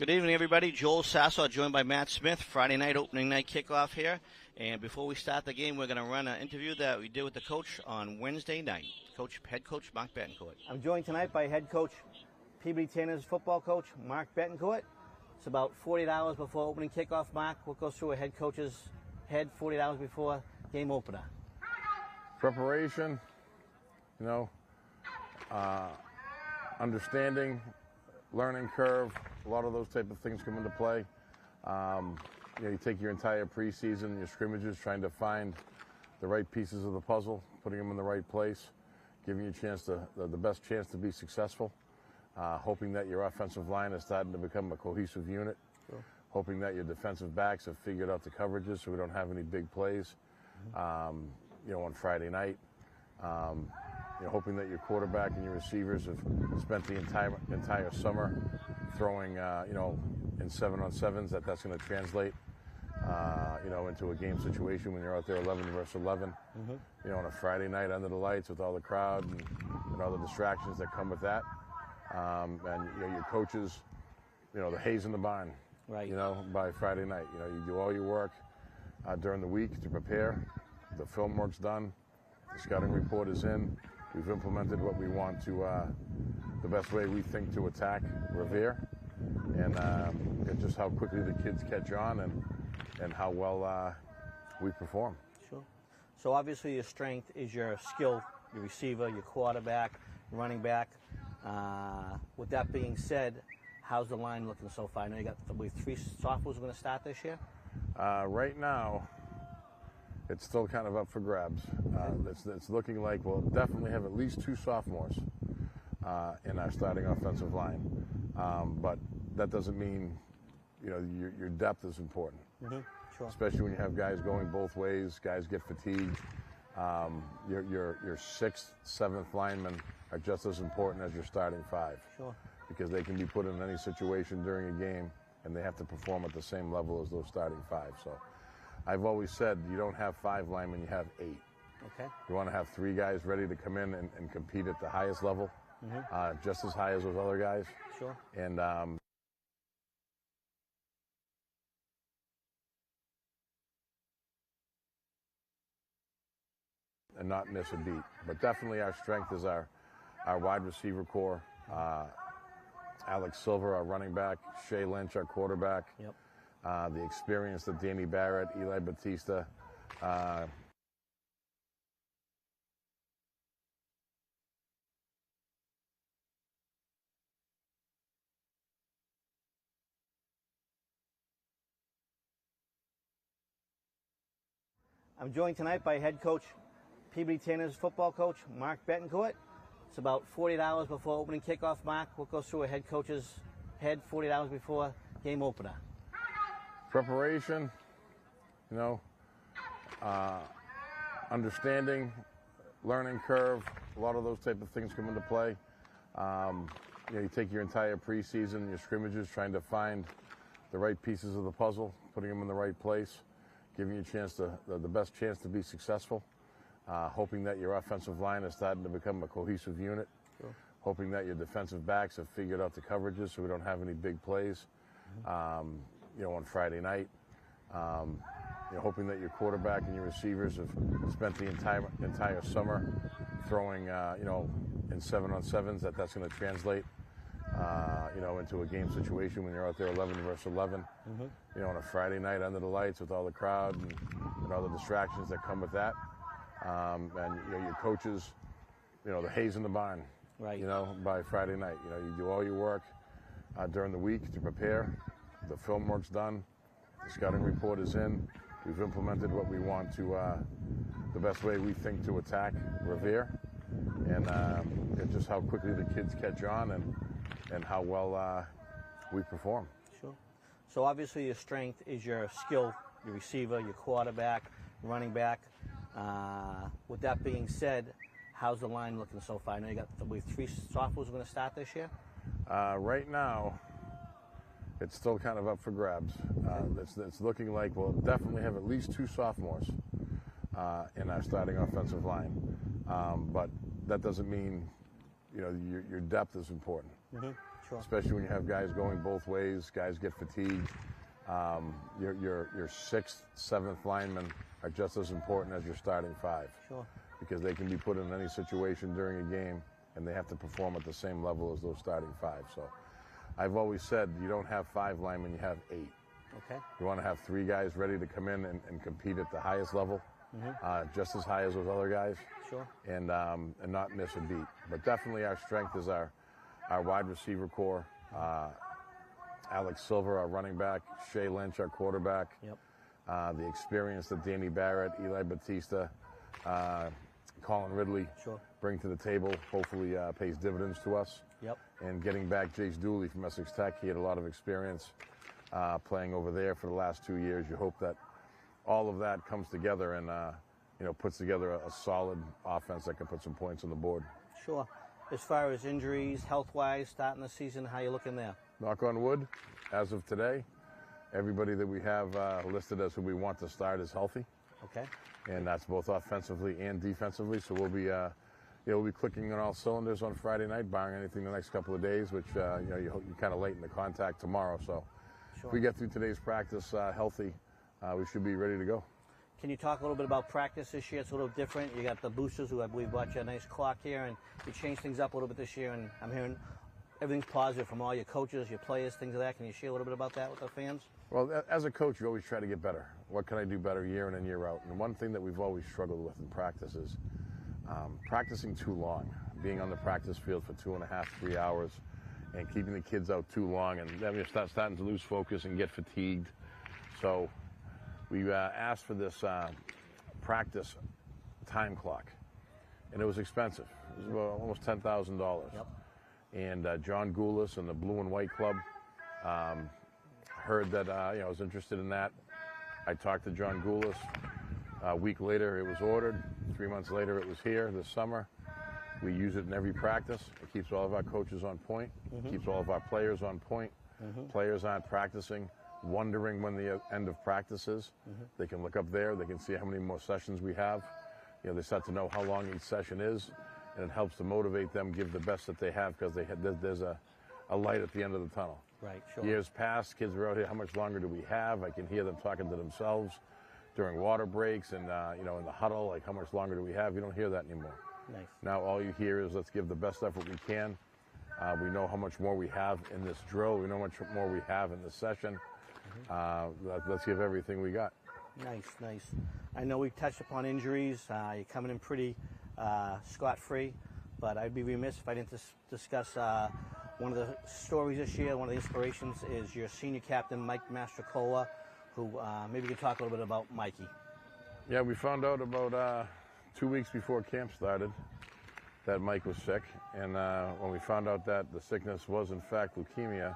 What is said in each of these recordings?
Good evening, everybody. Joel Sasso, joined by Matt Smith. Friday night, opening night kickoff here. And before we start the game, we're going to run an interview that we did with the coach on Wednesday night. Head coach Mark Betancourt. I'm joined tonight by head coach, Peabody Tanner's football coach, Mark Betancourt. It's about 48 hours before opening kickoff. Mark, what goes through a head coach's head 48 hours before game opener? Preparation, understanding, learning curve, a lot of those type of things come into play. You take your entire preseason, your scrimmages, trying to find the right pieces of the puzzle, putting them in the right place, giving you a chance to, the best chance to be successful, hoping that your offensive line is starting to become a cohesive unit, hoping that your defensive backs have figured out the coverages so we don't have any big plays, on Friday night. Hoping that your quarterback and your receivers have spent the entire summer throwing, in 7-on-7s, that's going to translate, into a game situation when you're out there 11 versus 11, on a Friday night under the lights with all the crowd and all the distractions that come with that. And your coaches, the haze in the barn, right? By Friday night, you do all your work during the week to prepare. The film work's done. The scouting report is in. We've implemented what we want to, the best way we think to attack Revere, and just how quickly the kids catch on and how well we perform. Sure. So obviously your strength is your skill, your receiver, your quarterback, running back. With that being said, how's the line looking so far? I know you got, I believe, 3 sophomores going to start this year? Right now, it's still kind of up for grabs. It's looking like we'll definitely have at least 2 sophomores in our starting offensive line. But that doesn't mean, your depth is important. Sure. Especially when you have guys going both ways, guys get fatigued. Your 6th, 7th linemen are just as important as your starting 5. Sure. Because they can be put in any situation during a game and they have to perform at the same level as those starting 5. So I've always said you don't have 5 linemen, you have 8. Okay. You want to have 3 guys ready to come in and compete at the highest level, just as high as those other guys. Sure. And not miss a beat. But definitely our strength is our wide receiver core. Alex Silver, our running back, Shea Lynch, our quarterback. Yep. The experience of Danny Barrett, Eli Batista. I'm joined tonight by head coach, Peabody Tanner's football coach, Mark Betancourt. It's about 48 hours before opening kickoff. Mark, what goes through a head coach's head 48 hours before game opener? Preparation, understanding, learning curve, a lot of those type of things come into play. You take your entire preseason, your scrimmages, trying to find the right pieces of the puzzle, putting them in the right place, giving you a chance to, the best chance to be successful, hoping that your offensive line is starting to become a cohesive unit, hoping that your defensive backs have figured out the coverages so we don't have any big plays, on Friday night. Hoping that your quarterback and your receivers have spent the entire summer throwing, in 7-on-7s, that's going to translate, into a game situation when you're out there 11 versus 11, on a Friday night under the lights with all the crowd and all the distractions that come with that. And your coaches, the haze in the barn, right? By Friday night, you do all your work during the week to prepare. The film work's done. The scouting report is in. We've implemented what we want to, the best way we think to attack Revere, and just how quickly the kids catch on and how well we perform. Sure. So obviously your strength is your skill, your receiver, your quarterback, running back. With that being said, how's the line looking so far? I know you got, I believe, 3 sophomores going to start this year? Right now, it's still kind of up for grabs. It's looking like we'll definitely have at least 2 sophomores in our starting offensive line. But that doesn't mean, your depth is important. Sure. especially when you have guys going both ways. Guys get fatigued. Your sixth, seventh linemen are just as important as your starting five. Sure. Because they can be put in any situation during a game, and they have to perform at the same level as those starting five. So I've always said you don't have 5 linemen, you have 8. Okay. You want to have 3 guys ready to come in and compete at the highest level, just as high as those other guys. Sure. And not miss a beat. But definitely our strength is our wide receiver core. Alex Silver, our running back, Shea Lynch, our quarterback. Yep. The experience that Danny Barrett, Eli Batista, Colin Ridley bring to the table hopefully pays dividends to us. Yep. And getting back Jace Dooley from Essex Tech, he had a lot of experience playing over there for the last 2 years. You hope that all of that comes together and puts together a solid offense that can put some points on the board. Sure. As far as injuries, health-wise, starting the season, how you looking there? Knock on wood, as of today, everybody that we have listed as who we want to start is healthy. Okay. And that's both offensively and defensively. So we'll be clicking on all cylinders on Friday night, barring anything the next couple of days, which you're kind of late in the contact tomorrow. So if we get through today's practice healthy, we should be ready to go. Can you talk a little bit about practice this year? It's a little different. You got the boosters, who I believe brought you a nice clock here, and you changed things up a little bit this year. And I'm hearing everything's positive from all your coaches, your players, things like that. Can you share a little bit about that with the fans? Well, as a coach, you always try to get better. What can I do better year in and year out? And one thing that we've always struggled with in practice is practicing too long, being on the practice field for 2.5, 3 hours, and keeping the kids out too long, and then you're starting to lose focus and get fatigued. So we asked for this practice time clock, and it was expensive. It was about almost $10,000. Yep. And John Goulas and the Blue and White Club heard that I was interested in that. I talked to John Goulas. A week later, it was ordered. 3 months later, it was here this summer. We use it in every practice. It keeps all of our coaches on point. It keeps all of our players on point. Players aren't practicing, wondering when the end of practice is. They can look up there. They can see how many more sessions we have. They start to know how long each session is, and it helps to motivate them, give the best that they have, because there's a light at the end of the tunnel. Right, sure. Years past, kids were out here, how much longer do we have? I can hear them talking to themselves during water breaks and, in the huddle, like, how much longer do we have? You don't hear that anymore. Nice. Now all you hear is, let's give the best effort we can. We know how much more we have in this drill. We know how much more we have in this session. Let's give everything we got. Nice. I know we've touched upon injuries. You're coming in pretty scot-free, but I'd be remiss if I didn't discuss one of the stories this year. One of the inspirations is your senior captain, Mike Mastrocola, who maybe you could talk a little bit about Mikey. Yeah, we found out about 2 weeks before camp started that Mike was sick, and when we found out that the sickness was in fact leukemia,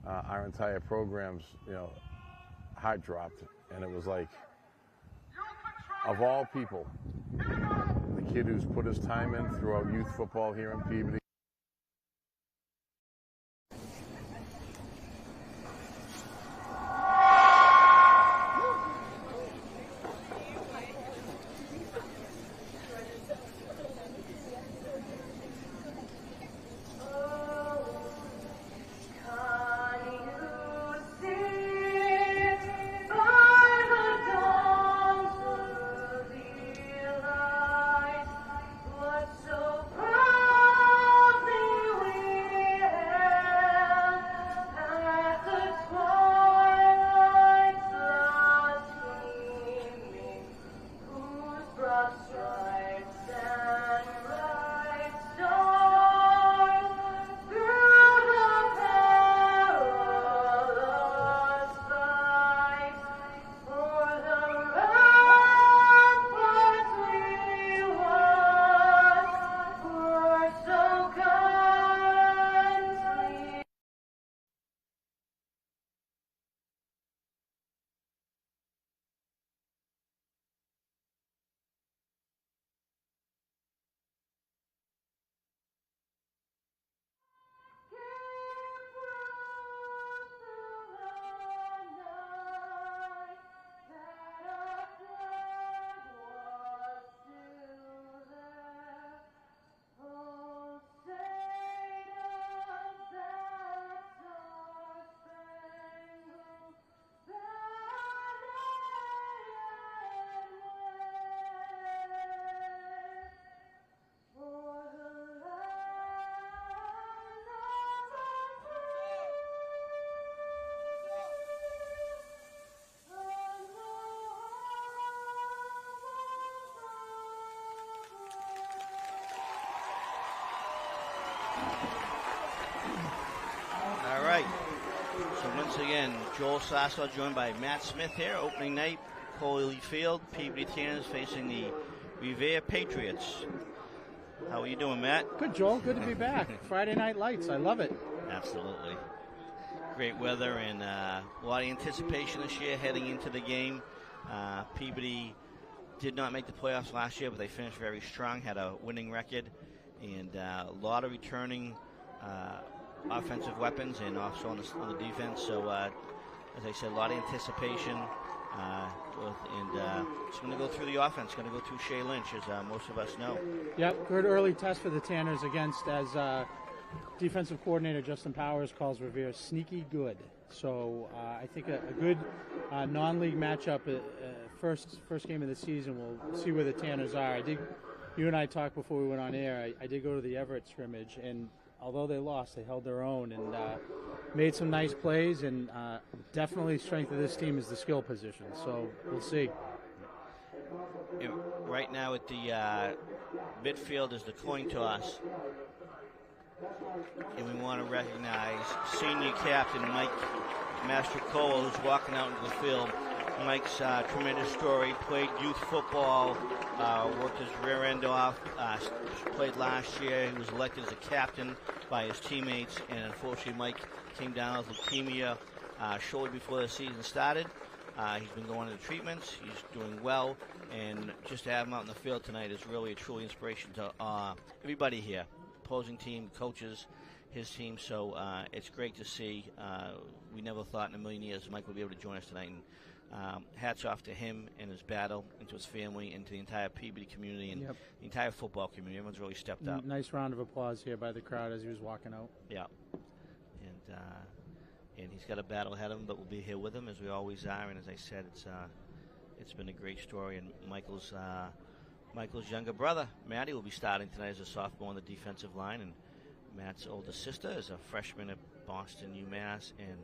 our entire program's heart dropped, and it was like, of all people, the kid who's put his time in throughout youth football here in Peabody. again. Joel Sasso joined by Matt Smith here. Opening night, Coley Field. Peabody Tanners facing the Revere Patriots. How are you doing, Matt? Good, Joel. Good to be back. Friday Night Lights. I love it. Absolutely. Great weather and a lot of anticipation this year heading into the game. Peabody did not make the playoffs last year, but they finished very strong, had a winning record, and a lot of returning offensive weapons and also on the defense. So, as I said, a lot of anticipation. It's going to go through the offense. It's going to go through Shea Lynch, as most of us know. Yep, good early test for the Tanners against, as defensive coordinator Justin Powers calls Revere, sneaky good. So I think a good non-league matchup, first game of the season. We'll see where the Tanners are. You and I talked before we went on air. I did go to the Everett scrimmage, and although they lost, they held their own and made some nice plays, and definitely strength of this team is the skill position. So we'll see. Right now at the midfield is the coin toss. And we want to recognize senior captain Mike Mastrocola, who's walking out into the field. Mike's tremendous story. Played youth football, worked his rear end off, played last year. He was elected as a captain by his teammates, and unfortunately Mike came down with leukemia shortly before the season started. He's been going into treatments. He's doing well, and just to have him out in the field tonight is really a truly inspiration to everybody here. Opposing team, coaches, his team. So it's great to see. We never thought in a million years Mike would be able to join us tonight. And hats off to him and his battle, and to his family, and to the entire Peabody community and the entire football community. Everyone's really stepped up. Nice round of applause here by the crowd as he was walking out. Yeah. And he's got a battle ahead of him, but we'll be here with him as we always are. And as I said, it's been a great story. And Michael's younger brother, Maddie, will be starting tonight as a sophomore on the defensive line, and Matt's older sister is a freshman at Boston, UMass, and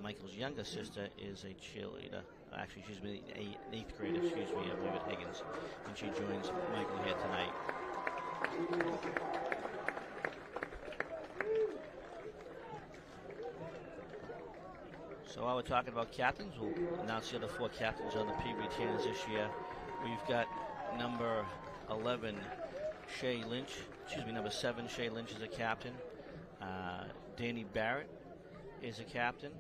Michael's younger sister is a cheerleader. Actually, she's been an eighth grader, I believe at Higgins, and she joins Michael here tonight. So while we're talking about captains, we'll announce the other four captains on the Peabody Tanners this year. We've got number 11, number 7, Shea Lynch is a captain. Danny Barrett is a captain.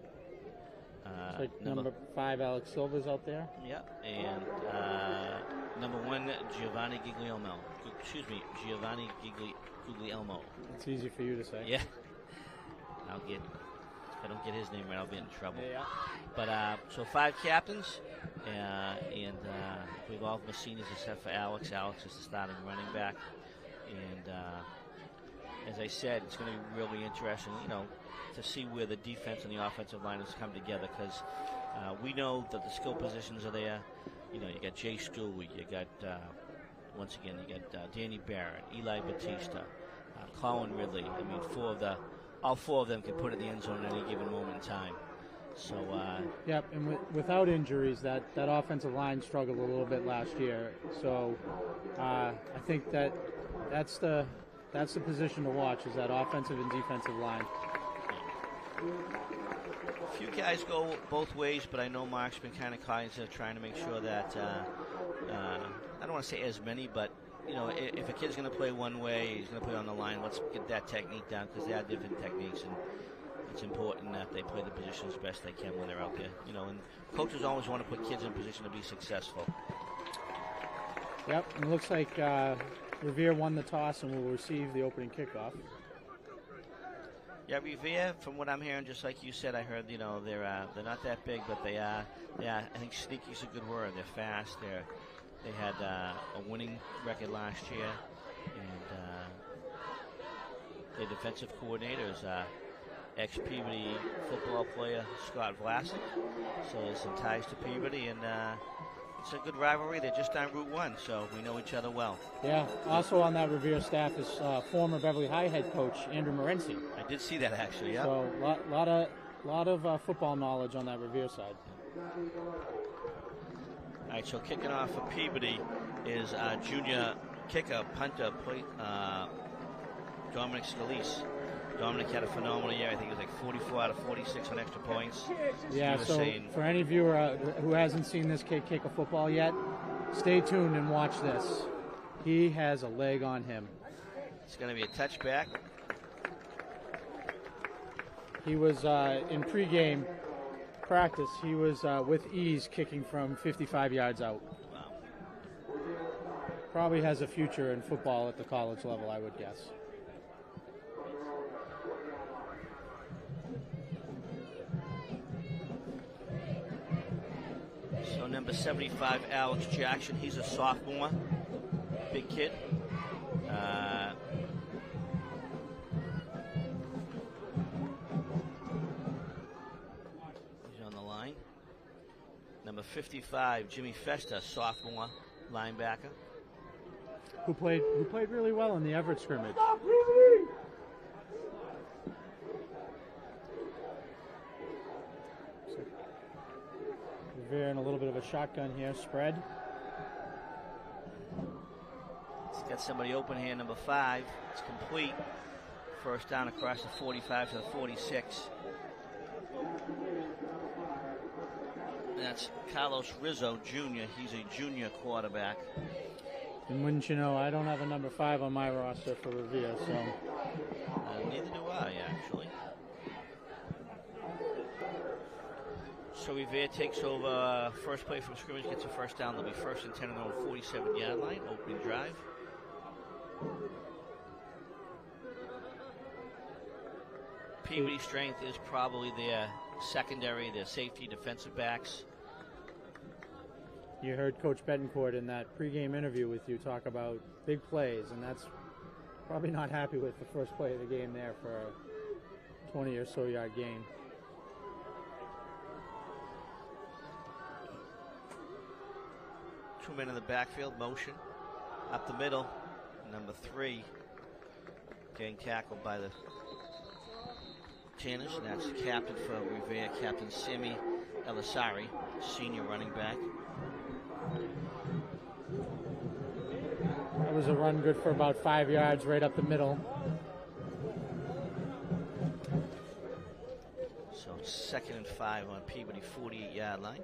Number 5, Alex Silva's out there. Yeah, and number 1, Giovanni Guglielmo. Guglielmo. It's easy for you to say. Yeah. If I don't get his name right, I'll be in trouble. Yeah. But so 5 captains, and we've all the seniors except for Alex. Alex is the starting running back, and as I said, it's going to be really interesting, to see where the defense and the offensive line has come together, because we know that the skill positions are there. You got Jay Stuhlweg, you got Danny Barrett, Eli Batista, Colin Ridley. I mean, all four of them can put it in the end zone at any given moment in time. So. Yep, and without injuries, that offensive line struggled a little bit last year. So I think that's the position to watch, is that offensive and defensive line. A few guys go both ways, but I know Mark's been kind of cognizant of trying to make sure that I don't want to say as many, but if a kid's going to play one way, he's going to play on the line. Let's get that technique down, because they have different techniques, and it's important that they play the position as best they can when they're out there. And coaches always want to put kids in a position to be successful. Yep, and it looks like Revere won the toss and will receive the opening kickoff. Yeah, Revere, from what I'm hearing, just like you said, I heard, they're not that big, but they are. I think sneaky is a good word. They're fast. They had a winning record last year, and their defensive coordinator is ex-Peabody football player Scott Vlasic. So there's some ties to Peabody, and it's a good rivalry. They're just on Route 1, so we know each other well. Yeah, also on that Revere staff is former Beverly High head coach Andrew Morency. I did see that, actually, yeah. So lot of football knowledge on that Revere side. All right, so kicking off for Peabody is junior kicker, punter, Dominic Scalise. Dominic had a phenomenal year. I think it was like 44 out of 46 on extra points. Yeah, so for any viewer who hasn't seen this kid kick a football yet, stay tuned and watch this. He has a leg on him. It's going to be a touchback. He was in pregame practice. He was with ease kicking from 55 yards out. Wow. Probably has a future in football at the college level, I would guess. So number 75, Alex Jackson. He's a sophomore. Big kid. He's on the line. Number 55, Jimmy Festa, sophomore linebacker. Who played really well in the Everett scrimmage. Revere in a little bit of a shotgun here, spread. He's got somebody open here, number 5. It's complete. First down across the 45 to the 46. That's Carlos Rizzo, Jr. He's a junior quarterback. And wouldn't you know, I don't have a number 5 on my roster for Revere, so. Neither do I, actually. So Revere takes over first play from scrimmage, gets a first down. They'll be first and 10 on the 47-yard line, opening drive. Peabody strength is probably their secondary, their safety, defensive backs. You heard Coach Betancourt in that pregame interview with you talk about big plays, and that's probably not happy with the first play of the game there for a 20 or so yard gain. Two men in the backfield, motion. Up the middle, number 3 getting tackled by the Tanners, and that's the captain for Revere, Captain Sammy Elisari, senior running back. That was a run good for about 5 yards right up the middle. So 2nd and 5 on Peabody 48-yard line.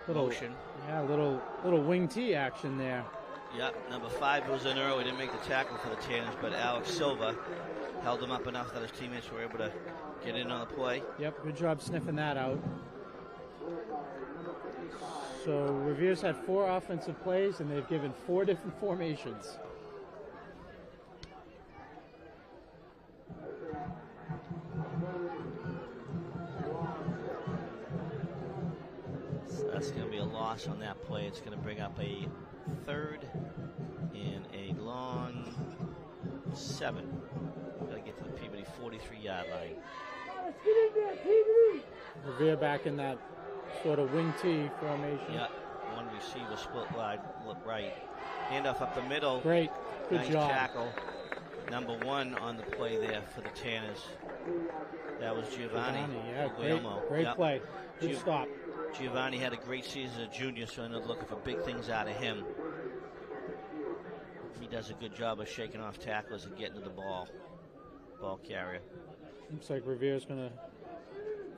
Motion. Yeah, little wing T action there. Yep, number 5 was in early, didn't make the tackle for the Tanners, but Alex Silva held him up enough that his teammates were able to get in on the play. Yep, good job sniffing that out. So Revere's had 4 offensive plays, and they've given 4 different formations. That's going to be a loss on that play. It's going to bring up a 3rd and a long 7. Got to get to the Peabody 43-yard line. Revere back in that sort of wing T formation. Yeah, one receiver split wide, look right. Handoff up the middle. Great, good nice job. Tackle. Number 1 on the play there for the Tanners. That was Giovanni. Yeah, Guglielmo. great play. Good stop. Giovanni had a great season as a junior, so I'm looking for big things out of him. He does a good job of shaking off tacklers and getting to the ball carrier. Looks like Revere's going to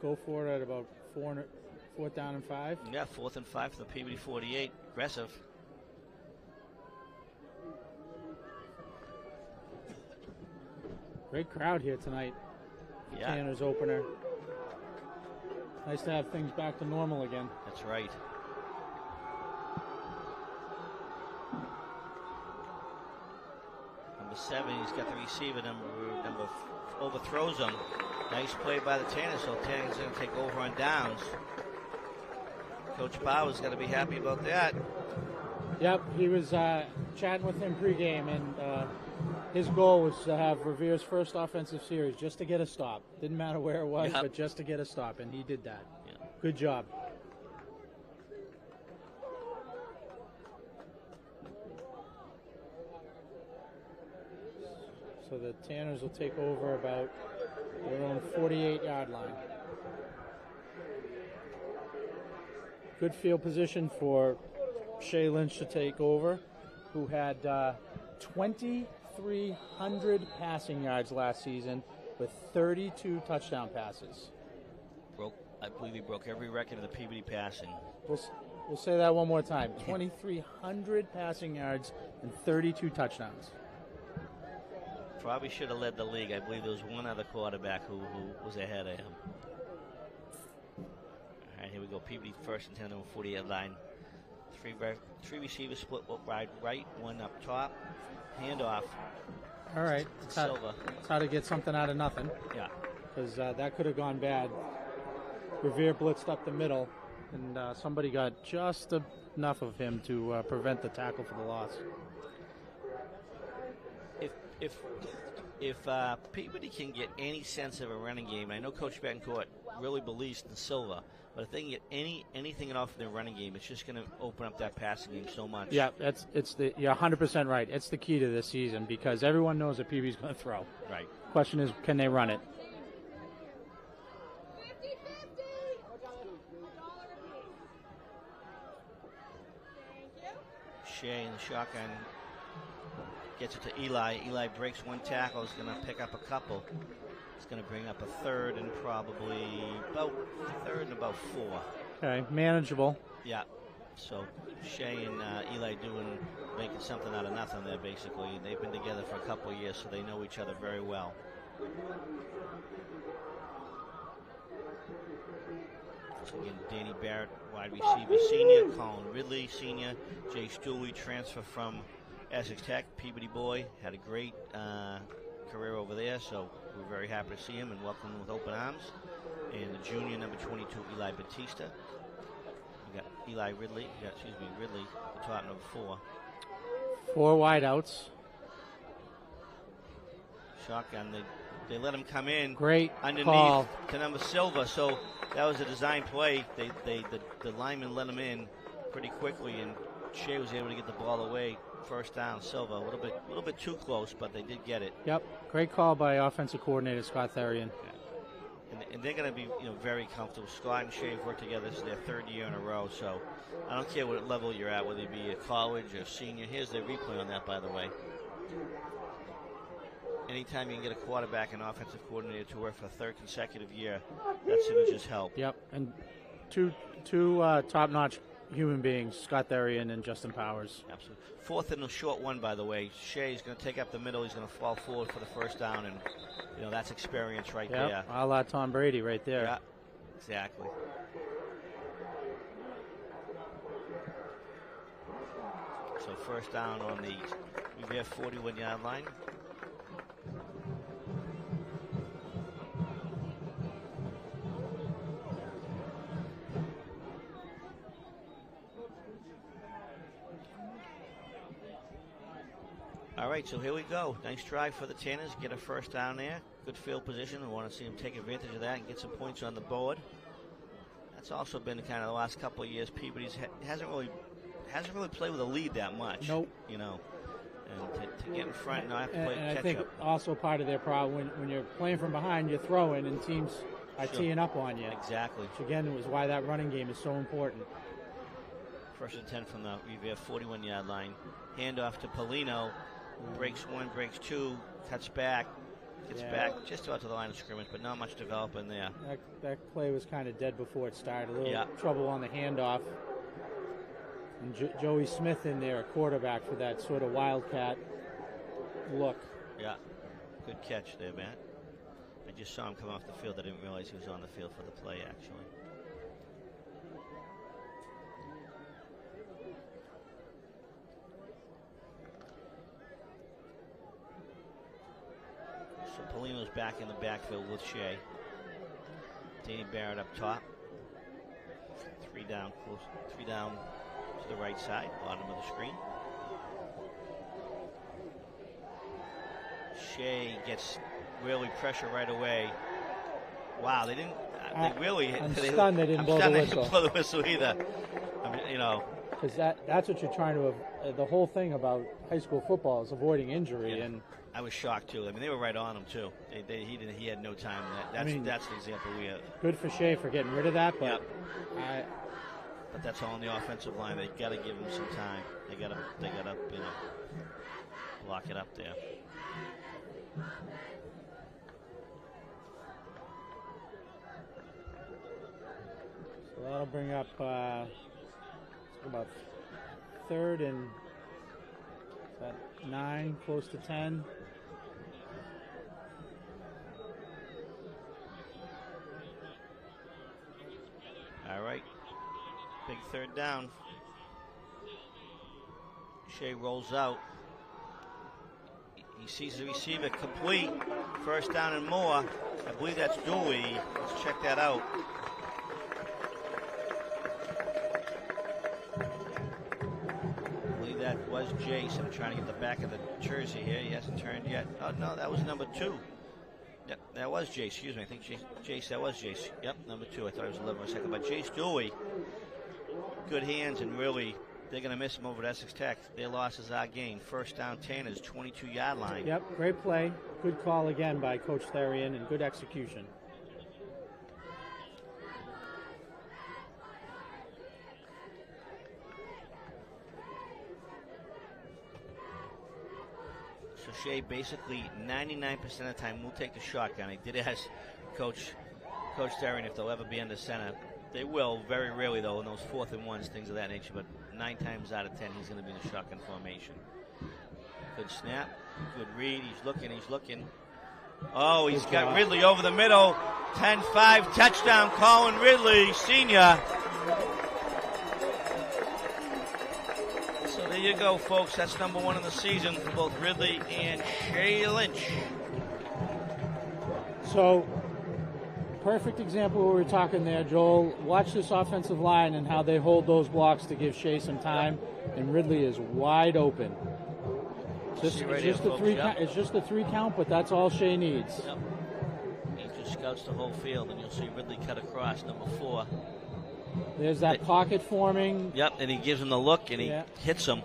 go for it at about 4th down and 5. Yeah, 4th and 5 for the Peabody 48. Aggressive. Great crowd here tonight. Yeah. Tanner's opener. Nice to have things back to normal again. That's right. Number 7, he's got the receiver. Number overthrows him. Nice play by the Tanners, so Tanners going to take over on downs. Coach Bauer's got to be happy about that. Yep, he was chatting with him pregame, and his goal was to have Revere's first offensive series just to get a stop. Didn't matter where it was, but just to get a stop, and he did that. Yeah. Good job. So the Tanners will take over about their own 48-yard line. Good field position for Shea Lynch to take over, who had 2,300 passing yards last season with 32 touchdown passes. I believe he broke every record in the Peabody passing. We'll say that one more time. 2,300 passing yards and 32 touchdowns. Probably should have led the league. I believe there was one other quarterback who was ahead of him. All right, here we go. Peabody first and 10 on the 40-yard line. Three receivers split wide right, one up top. Handoff. All right. Silva. That's how to get something out of nothing. Yeah. Because that could have gone bad. Revere blitzed up the middle, and somebody got just enough of him to prevent the tackle for the loss. If Peabody can get any sense of a running game, I know Coach Betancourt really believes in Silva, but if they can get anything at all from their running game, it's just going to open up that passing game so much. Yeah, you're 100% right. It's the key to this season because everyone knows that Peabody's going to throw. Right. Question is, can they run it? Shea in the shotgun gets it to Eli. Eli breaks one tackle. He's going to pick up a couple. It's going to bring up a third and probably about four. Okay, manageable. Yeah. So Shea and Eli making something out of nothing there, basically. They've been together for a couple of years, so they know each other very well. So again, Danny Barrett, wide receiver, senior. Colin Ridley, senior. Jay Stooley, transfer from Essex Tech, Peabody boy. Had a great career over there, so we're very happy to see him and welcome him with open arms. And the junior, number 22, Eli Batista. We got Ridley, the top number 4. 4 wideouts. Shotgun, they let him come in. Great underneath call to number Silva, so that was a design play. The lineman let him in pretty quickly, and Shea was able to get the ball away. First down, Silva, a little bit too close, but they did get it. Yep, great call by offensive coordinator Scott Therian. Yeah. And they're going to be very comfortable. Scott and Shea have worked together. This is their 3rd year in a row, so I don't care what level you're at, whether you be a college or senior. Here's the replay on that, by the way. Anytime you can get a quarterback and offensive coordinator to work for a 3rd consecutive year, that's going to just help. Yep, and two top-notch human beings, Scott Therian and Justin Powers. Absolutely. 4th and a short one, by the way. Shea's going to take up the middle. He's going to fall forward for the first down, and that's experience right there. A la Tom Brady right there. Yeah, exactly. So first down on the Revere 41-yard line. All right, so here we go. Nice drive for the Tanners. Get a first down there. Good field position. We want to see them take advantage of that and get some points on the board. That's also been kind of the last couple of years. Peabody's hasn't really played with a lead that much. Nope. And to get in front and not have to play catch up. I think also part of their problem when you're playing from behind, you're throwing and teams are teeing up on you. Exactly. Which again was why that running game is so important. First and 10 from the Revere 41-yard line. Handoff to Polino. Breaks one, breaks two, cuts back, gets back just about to the line of scrimmage, but not much developing there. That play was kind of dead before it started. A little trouble on the handoff. And Joey Smith in there, a quarterback for that sort of wildcat look. Yeah, good catch there, Matt. I just saw him come off the field. I didn't realize he was on the field for the play, actually. So Polino's back in the backfield with Shea. Danny Barrett up top. 3 down to the right side, bottom of the screen. Shea gets really pressure right away. Wow, they didn't. I'm stunned they didn't blow the whistle. Didn't blow the whistle either. I mean, because that's what you're trying to. The whole thing about high school football is avoiding injury, and I was shocked too. I mean, they were right on him too. He had no time. That's the example we have. Good for Shea for getting rid of that, but but that's all on the offensive line. They got to give him some time. They got to block it up there. So that'll bring up about 3rd and 9, close to 10. All right. Big 3rd down. Shea rolls out. He sees the receiver complete. 1st down and more. I believe that's Dewey. Let's check that out. I believe that was Jace. I'm trying to get the back of the jersey here. He hasn't turned yet. Oh, no, that was number 2. Yep, that was Jace. Excuse me. I think Jace, that was Jace. Yep, number 2. I thought it was 11 for a second. But Jace Dewey, good hands, and really, they're going to miss him over at Essex Tech. Their loss is our gain. 1st down, Tanner's 22-yard line. Yep, great play. Good call again by Coach Therian, and good execution. So Shea basically 99% of the time will take the shotgun. He did ask Coach Therian if they'll ever be under center. They will, very rarely though, in those 4th and 1s, things of that nature, but 9 times out of 10 he's going to be in the shotgun formation. Good snap, good read, he's looking. Oh, he's got Ridley over the middle. 10-5, touchdown, Colin Ridley, senior. So there you go, folks. That's number 1 in the season for both Ridley and Shea Lynch. So, perfect example of what we were talking there, Joel. Watch this offensive line and how they hold those blocks to give Shea some time, and Ridley is wide open. It's just a 3 count, but that's all Shea needs. Yep. He just scouts the whole field, and you'll see Ridley cut across, number 4. There's that pocket forming. Yep, and he gives him the look, and he hits him.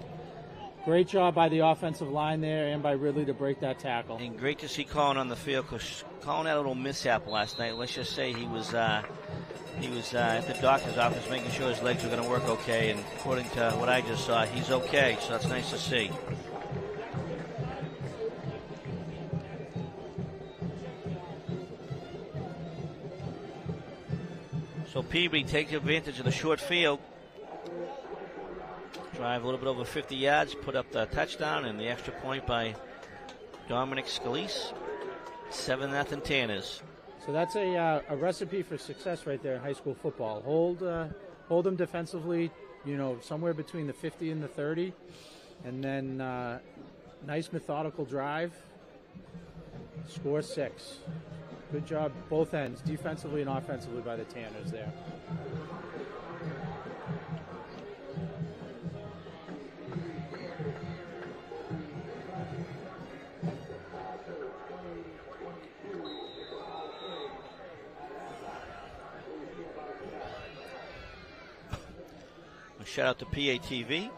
Great job by the offensive line there and by Ridley to break that tackle. And great to see Colin on the field, because Colin had a little mishap last night. Let's just say he was at the doctor's office making sure his legs were going to work okay, and according to what I just saw, he's okay, so that's nice to see. So Peabody takes advantage of the short field. Drive a little bit over 50 yards, put up the touchdown and the extra point by Dominic Scalise. 7-0 Tanners. So that's a recipe for success right there in high school football. Hold them defensively, somewhere between the 50 and the 30, and then nice methodical drive. Score 6. Good job both ends, defensively and offensively, by the Tanners there. Shout out to PATV.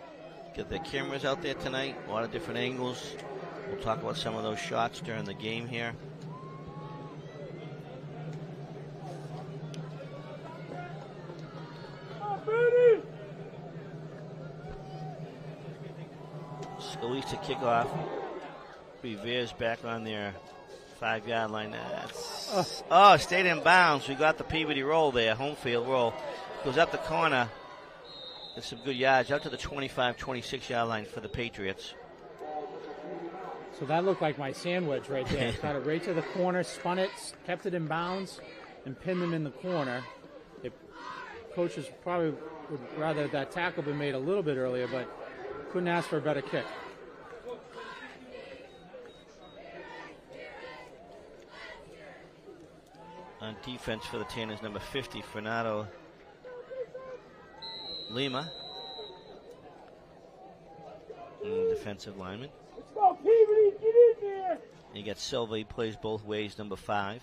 Get their cameras out there tonight. A lot of different angles. We'll talk about some of those shots during the game here. Scalise to kick off. Revere's back on their 5-yard line. Stayed in bounds. We got the Peabody roll there. Home field roll. Goes up the corner. That's some good yards. Out to the 25, 26-yard line for the Patriots. So that looked like my sandwich right there. Got it right to the corner, spun it, kept it in bounds, and pinned them in the corner. Coaches probably would rather that tackle be made a little bit earlier, but couldn't ask for a better kick. On defense for the Tanners, number 50, Fernando Lima. Defensive lineman. Let's go, Peabody, get in there! You got Silva, he plays both ways, number 5.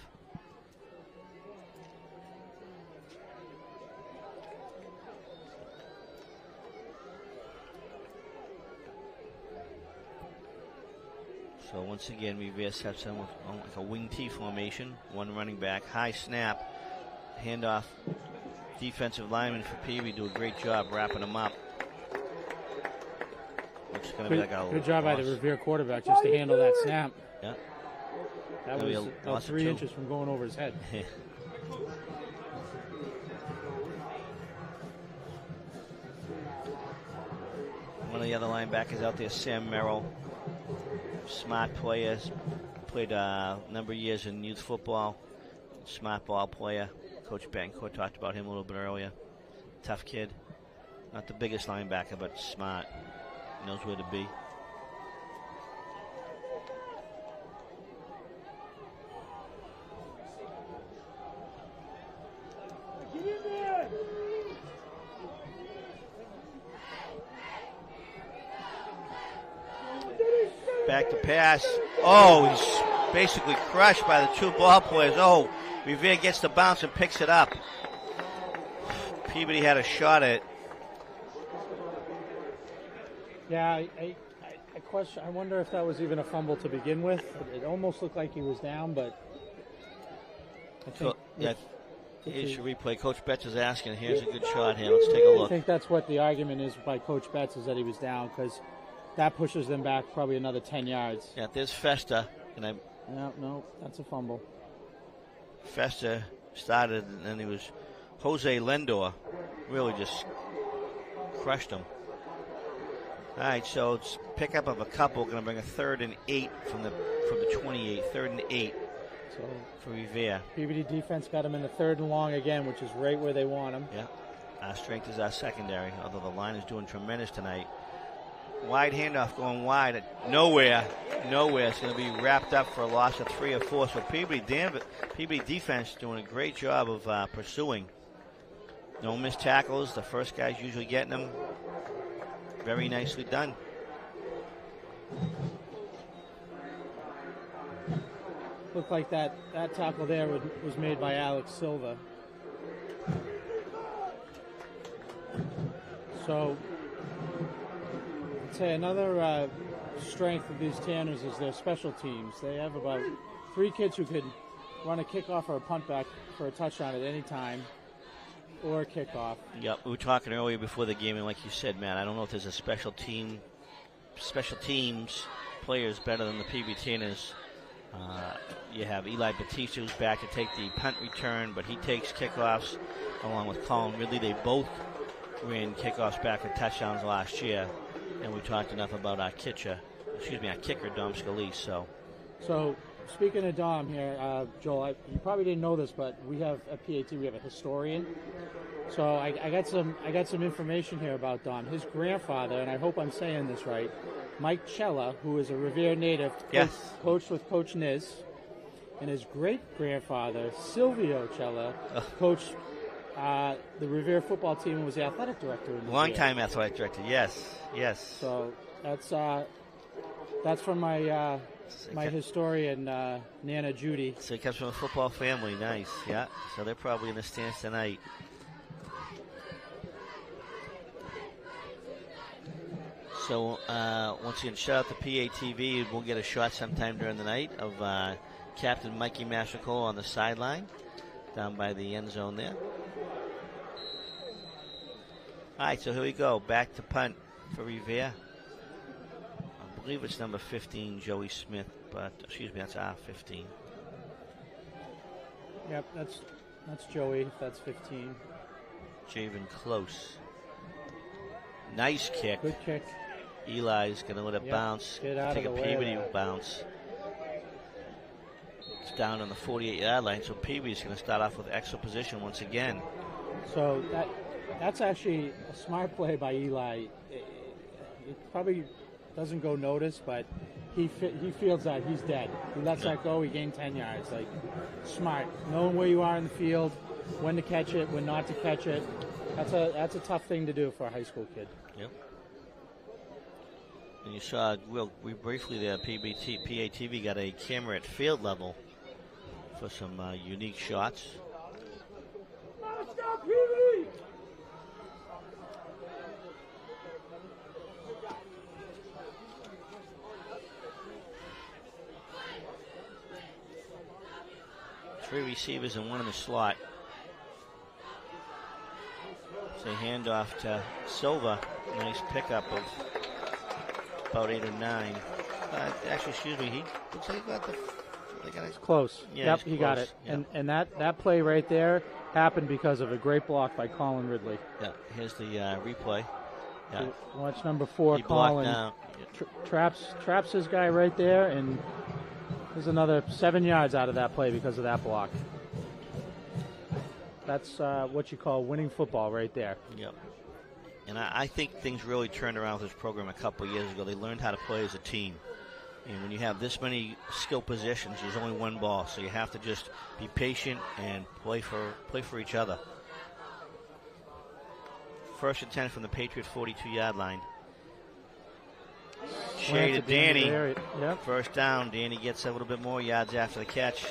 So once again, Revere sets them with like a wing T formation. One running back, high snap, handoff. Defensive lineman for Peabody do a great job wrapping them up. Looks going to be like a good job by the Revere quarterback just to handle that snap. Yeah. That was about 3 inches from going over his head. One of the other linebackers out there, Sam Merrill. Smart player. Played a number of years in youth football. Smart ball player. Coach Betancourt talked about him a little bit earlier. Tough kid. Not the biggest linebacker, but smart. Knows where to be. Back to pass. Oh, he's basically crushed by the two ball players. Oh, Revere gets the bounce and picks it up. Peabody had a shot at it. Yeah, I question. I wonder if that was even a fumble to begin with. It almost looked like he was down, but I think here's your replay. Coach Betts is asking. Here's a good shot here. Let's take a look. I think that's what the argument is by Coach Betts, is that he was down, because that pushes them back probably another 10 yards. Yeah, there's Festa. No, that's a fumble. Festa started, and then he was Jose Lendor. Really just crushed him. All right, so it's pickup of a couple. Going to bring a 3rd and 8 from the 28. 3rd and 8 for Revere. Peabody defense got him in the 3rd and long again, which is right where they want him. Yeah, our strength is our secondary, although the line is doing tremendous tonight. Wide handoff going wide. Nowhere. It's going to be wrapped up for a loss of 3 or 4. So Peabody defense doing a great job of pursuing. No missed tackles. The first guy's usually getting them. Very nicely done. Looked like that tackle there was made by Alex Silva. So I'd say another strength of these Tanners is their special teams. They have about 3 kids who could run a kickoff or a punt back for a touchdown at any time, or a kickoff. Yep, we were talking earlier before the game, and like you said, Matt, I don't know if there's a special teams players better than the PB Tanners. You have Eli Batista, who's back to take the punt return, but he takes kickoffs along with Colin Ridley. They both ran kickoffs back for touchdowns last year, and we talked enough about our kicker, Dom Scalise. So speaking of Dom here, Joel, you probably didn't know this, but we have a PAT, we have a historian. So I got some information here about Dom. His grandfather, and I hope I'm saying this right, Mike Cella, who is a Revere native, coached with Coach Niz, and his great-grandfather, Silvio Cella, coached the Revere football team and was the athletic director. Long-time athletic director, yes. So that's from my historian, Nana Judy. So he comes from a football family, nice, yeah. So they're probably in the stands tonight. So once again, shout out to PATV. We'll get a shot sometime during the night of Captain Mikey Massacola on the sideline, down by the end zone there. All right, so here we go. Back to punt for Revere. I believe it's number 15, Joey Smith, but excuse me, that's R15. Yep, that's Joey. That's 15. Javen Close. Nice kick. Good kick. Eli's going to let it bounce. Get out take of the a Peabody way bounce. It's down on the 48-yard line, so Peabody's going to start off with extra position once again. So that's actually a smart play by Eli. It probably doesn't go noticed, but he feels that he's dead. He lets that go. He gained 10 yards. Like, smart, knowing where you are in the field, when to catch it, when not to catch it. That's a tough thing to do for a high school kid. Yep. And you saw we briefly there, PATV got a camera at field level for some unique shots. 3 receivers and 1 in the slot. So handoff to Silva. Nice pickup of about 8 or 9. Actually, excuse me, he looks like he got the... It's close. Yeah, yep, he he got it. Yep. And that play right there happened because of a great block by Colin Ridley. Yeah, here's the replay. Yeah. So watch number 4, he Colin. Down. Traps his guy right there, and there's another 7 yards out of that play because of that block. That's what you call winning football right there. Yep. And I think things really turned around with this program a couple of years ago. They learned how to play as a team. And when you have this many skill positions, there's only one ball, so you have to just be patient and play for each other. 1st and 10 from the Patriots 42-yard line. Shea to Danny. Yep. 1st down. Danny gets a little bit more yards after the catch.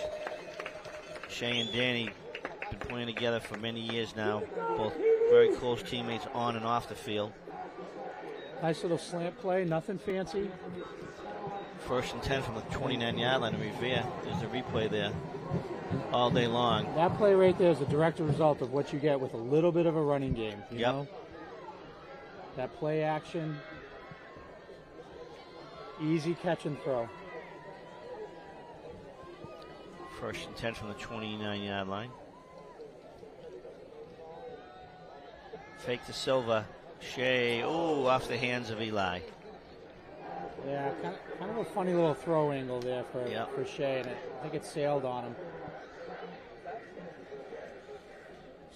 Shea and Danny been playing together for many years now. Both very close teammates on and off the field. Nice little slant play, nothing fancy. 1st and 10 from the 29-yard line of Revere. There's a replay there all day long. That play right there is a direct result of what you get with a little bit of a running game. You know? That play action, easy catch and throw. 1st and 10 from the 29-yard line. Fake to Silva. Shea, off the hands of Eli. Yeah, kind of a funny little throw angle there for Shea, and I think it sailed on him.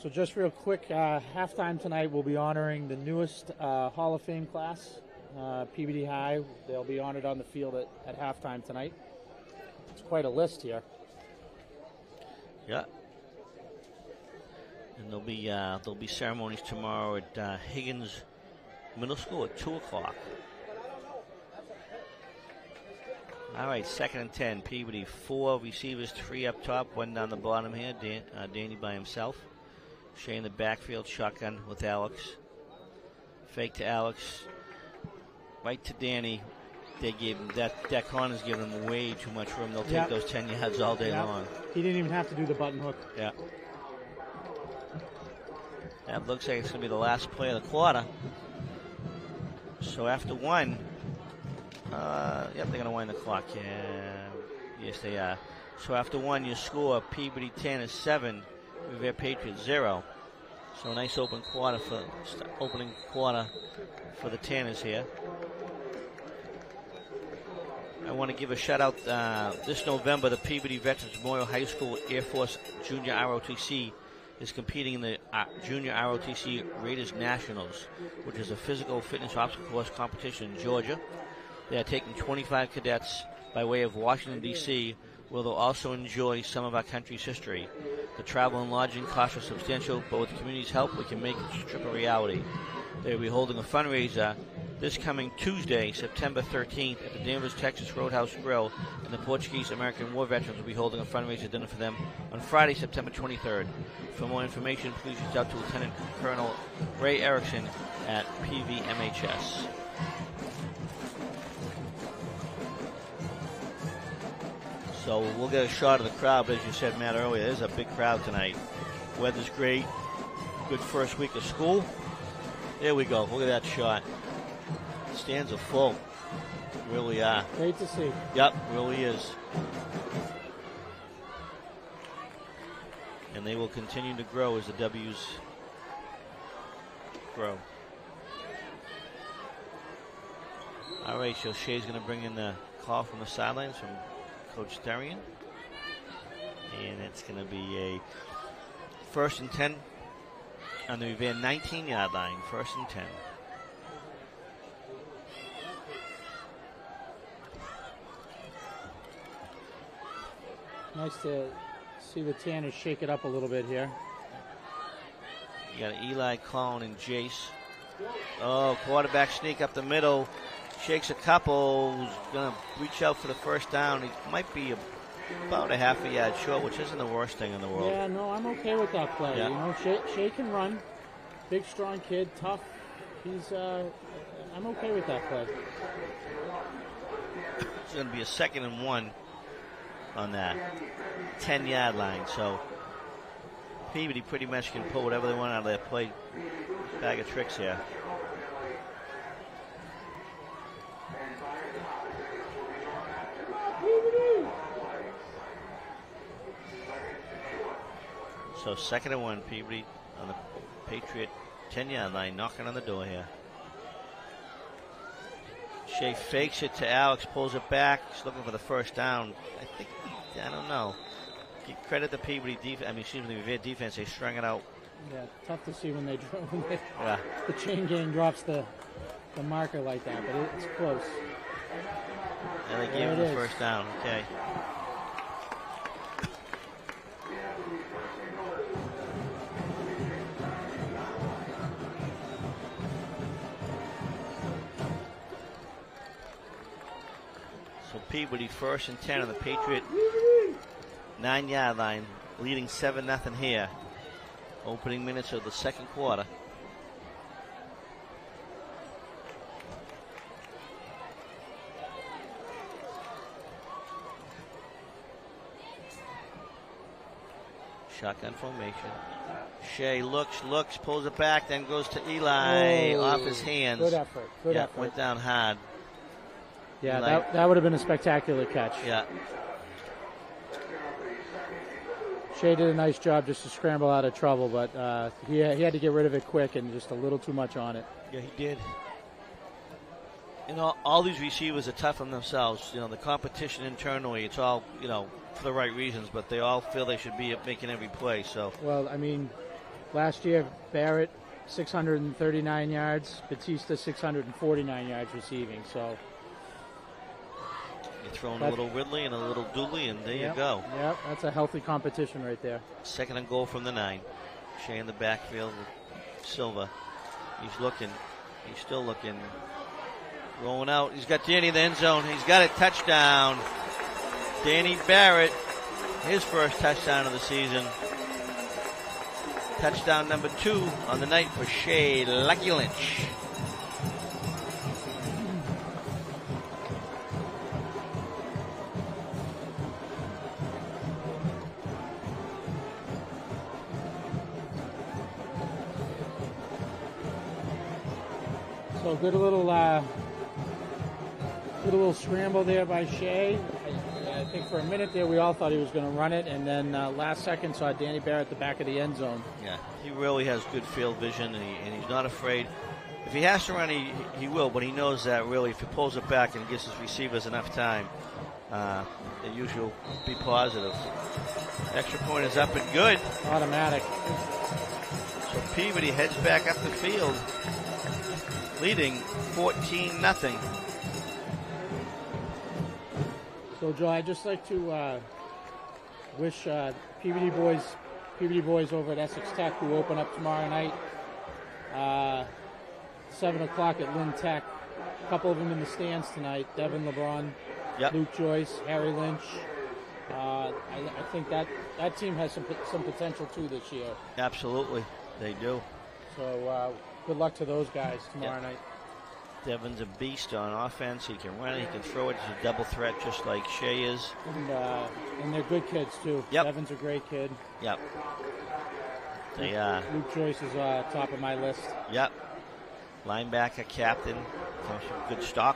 So just real quick, halftime tonight we'll be honoring the newest Hall of Fame class, Peabody High. They'll be honored on the field at halftime tonight. It's quite a list here. Yeah. And there'll be ceremonies tomorrow at Higgins Middle School at 2 o'clock. All right, 2nd and 10. Peabody, 4 receivers, 3 up top, 1 down the bottom here. Danny by himself. Shea in the backfield, shotgun with Alex. Fake to Alex. Right to Danny. They gave him that corner's giving him way too much room. They'll take those 10 yards all day long. He didn't even have to do the button hook. Yeah. That looks like it's going to be the last play of the quarter. So after 1, they're going to wind the clock. Yeah. Yes, they are. So after 1, you score Peabody 10 is 7, Revere Patriots 0. So a nice opening quarter for the Tanners here. I want to give a shout out this November. The Peabody Veterans Memorial High School Air Force Junior ROTC is competing in the Junior ROTC Raiders Nationals, which is a physical fitness obstacle course competition in Georgia. They are taking 25 cadets by way of Washington, D.C., where they'll also enjoy some of our country's history. The travel and lodging costs are substantial, but with the community's help, we can make this trip a reality. They will be holding a fundraiser this coming Tuesday, September 13th, at the Danvers, Texas Roadhouse Grill, and the Portuguese American War Veterans will be holding a fundraiser dinner for them on Friday, September 23rd. For more information, please reach out to Lieutenant Colonel Ray Erickson at PVMHS. So we'll get a shot of the crowd, but as you said, Matt, earlier, there's a big crowd tonight. Weather's great. Good first week of school. There we go. Look at that shot. Stands are full. Really are. Great to see. Yep, really is. And they will continue to grow as the W's grow. All right, so Shea's going to bring in the call from the sidelines from Coach Therian. And it's going to be a 1st and 10 on the Revere 19-yard line. 1st and 10. Nice to see the Tanners shake it up a little bit here. You got Eli, Colin, and Jace. Oh, quarterback sneak up the middle. Shakes a couple. Who's going to reach out for the 1st down. He might be about a half a yard short, which isn't the worst thing in the world. Yeah, no, I'm okay with that play. Yeah. You know, Shea can run. Big, strong kid, tough. I'm okay with that play. It's going to be a 2nd and 1 on that 10-yard line. So Peabody pretty much can pull whatever they want out of their play bag of tricks here. So 2nd and 1, Peabody on the Patriot 10-yard line, knocking on the door here. Shea fakes it to Alex, pulls it back. He's looking for the first down. I don't know. Give credit to Peabody defense. I mean, excuse me, the Revere defense. They strung it out. Yeah, tough to see when the chain gang drops the marker like that, but it's close. And they gave him the first down. Okay. So Peabody 1st and 10 on the Patriot 9-yard line, leading 7-0 here. Opening minutes of the 2nd quarter. Shotgun formation. Shea looks, pulls it back, then goes to Eli off his hands. Good effort. Good effort. Went down hard. Yeah, that would have been a spectacular catch. Yeah. Shea did a nice job just to scramble out of trouble, but he had to get rid of it quick and just a little too much on it. Yeah, he did. You know, all these receivers are tough on themselves. You know, the competition internally, it's all, you know, for the right reasons, but they all feel they should be making every play. So. Well, I mean, last year, Barrett, 639 yards, Batista, 649 yards receiving, so. You're throwing a little Ridley and a little Dooley, and there you go. Yep, that's a healthy competition right there. 2nd and goal from the 9. Shea in the backfield with Silva. He's looking. He's still looking. Rolling out. He's got Danny in the end zone. He's got a touchdown. Danny Barrett, his first touchdown of the season. Touchdown number 2 on the night for Shea Lucky Lynch. So good little scramble there by Shea. I think for a minute there we all thought he was going to run it, and then last second saw Danny Barrett at the back of the end zone. Yeah, he really has good field vision, and he's not afraid. If he has to run, he will, but he knows that really if he pulls it back and gives his receivers enough time, it usually will be positive. Extra point is up and good. Automatic. So Peabody heads back up the field, leading 14-0. So, Joe, I'd just like to wish Peabody boys over at Essex Tech, who open up tomorrow night, 7 o'clock at Lynn Tech. A couple of them in the stands tonight. Devin LeBron, Luke Joyce, Harry Lynch. I think that team has some potential too this year. Absolutely, they do. So good luck to those guys tomorrow night. Devin's a beast on offense. He can run it, he can throw it. He's a double threat just like Shea is. And they're good kids too. Devin's a great kid. Yep. They are. Luke Joyce is top of my list. Yep. Linebacker, captain, comes from good stock.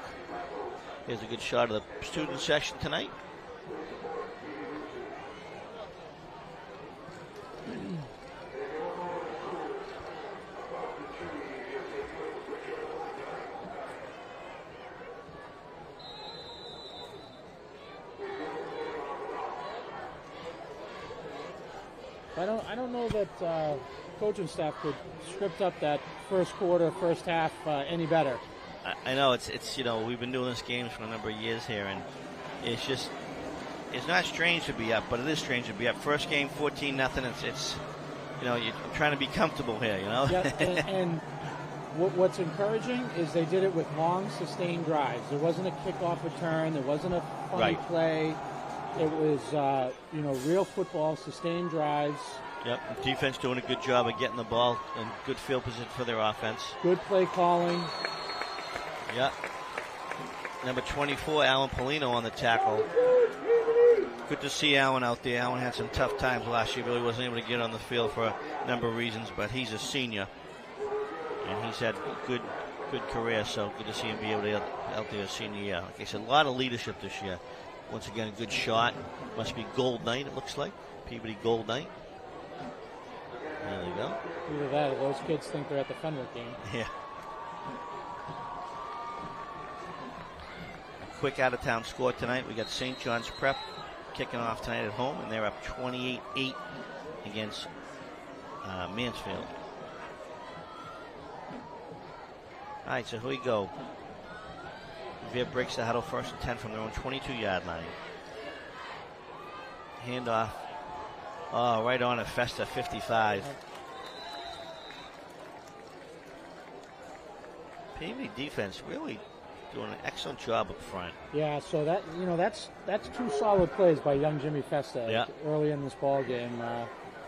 Here's a good shot of the student section tonight. I don't know that coaching staff could script up that first quarter, first half any better. I know it's we've been doing this games for a number of years here, and it's not strange to be up, but it is strange to be up. First game 14-0. It's you're trying to be comfortable here, Yeah, and what's encouraging is they did it with long, sustained drives. There wasn't a kickoff return. There wasn't a funny play. It was, real football, sustained drives. Yep, defense doing a good job of getting the ball in good field position for their offense. Good play calling. Yep. Number 24, Alan Polino on the tackle. Good to see Allen out there. Allen had some tough times last year. Really wasn't able to get on the field for a number of reasons, but he's a senior, and he's had good career. So good to see him be able to out there senior year. Like I said, a lot of leadership this year. Once again, a good shot. Must be Gold Knight. It looks like Peabody Gold Knight. There you go. Either that, or those kids think they're at the Fenwick game. Yeah. A quick out-of-town score tonight. We got St. John's Prep kicking off tonight at home, and they're up 28-8 against Mansfield. All right, so here we go. Revere breaks the huddle, 1st and 10 from their own 22-yard line. Handoff. Oh, right on it, Festa, 55. Peabody defense really doing an excellent job up front. Yeah, so that's 2 solid plays by young Jimmy Festa early in this ball game.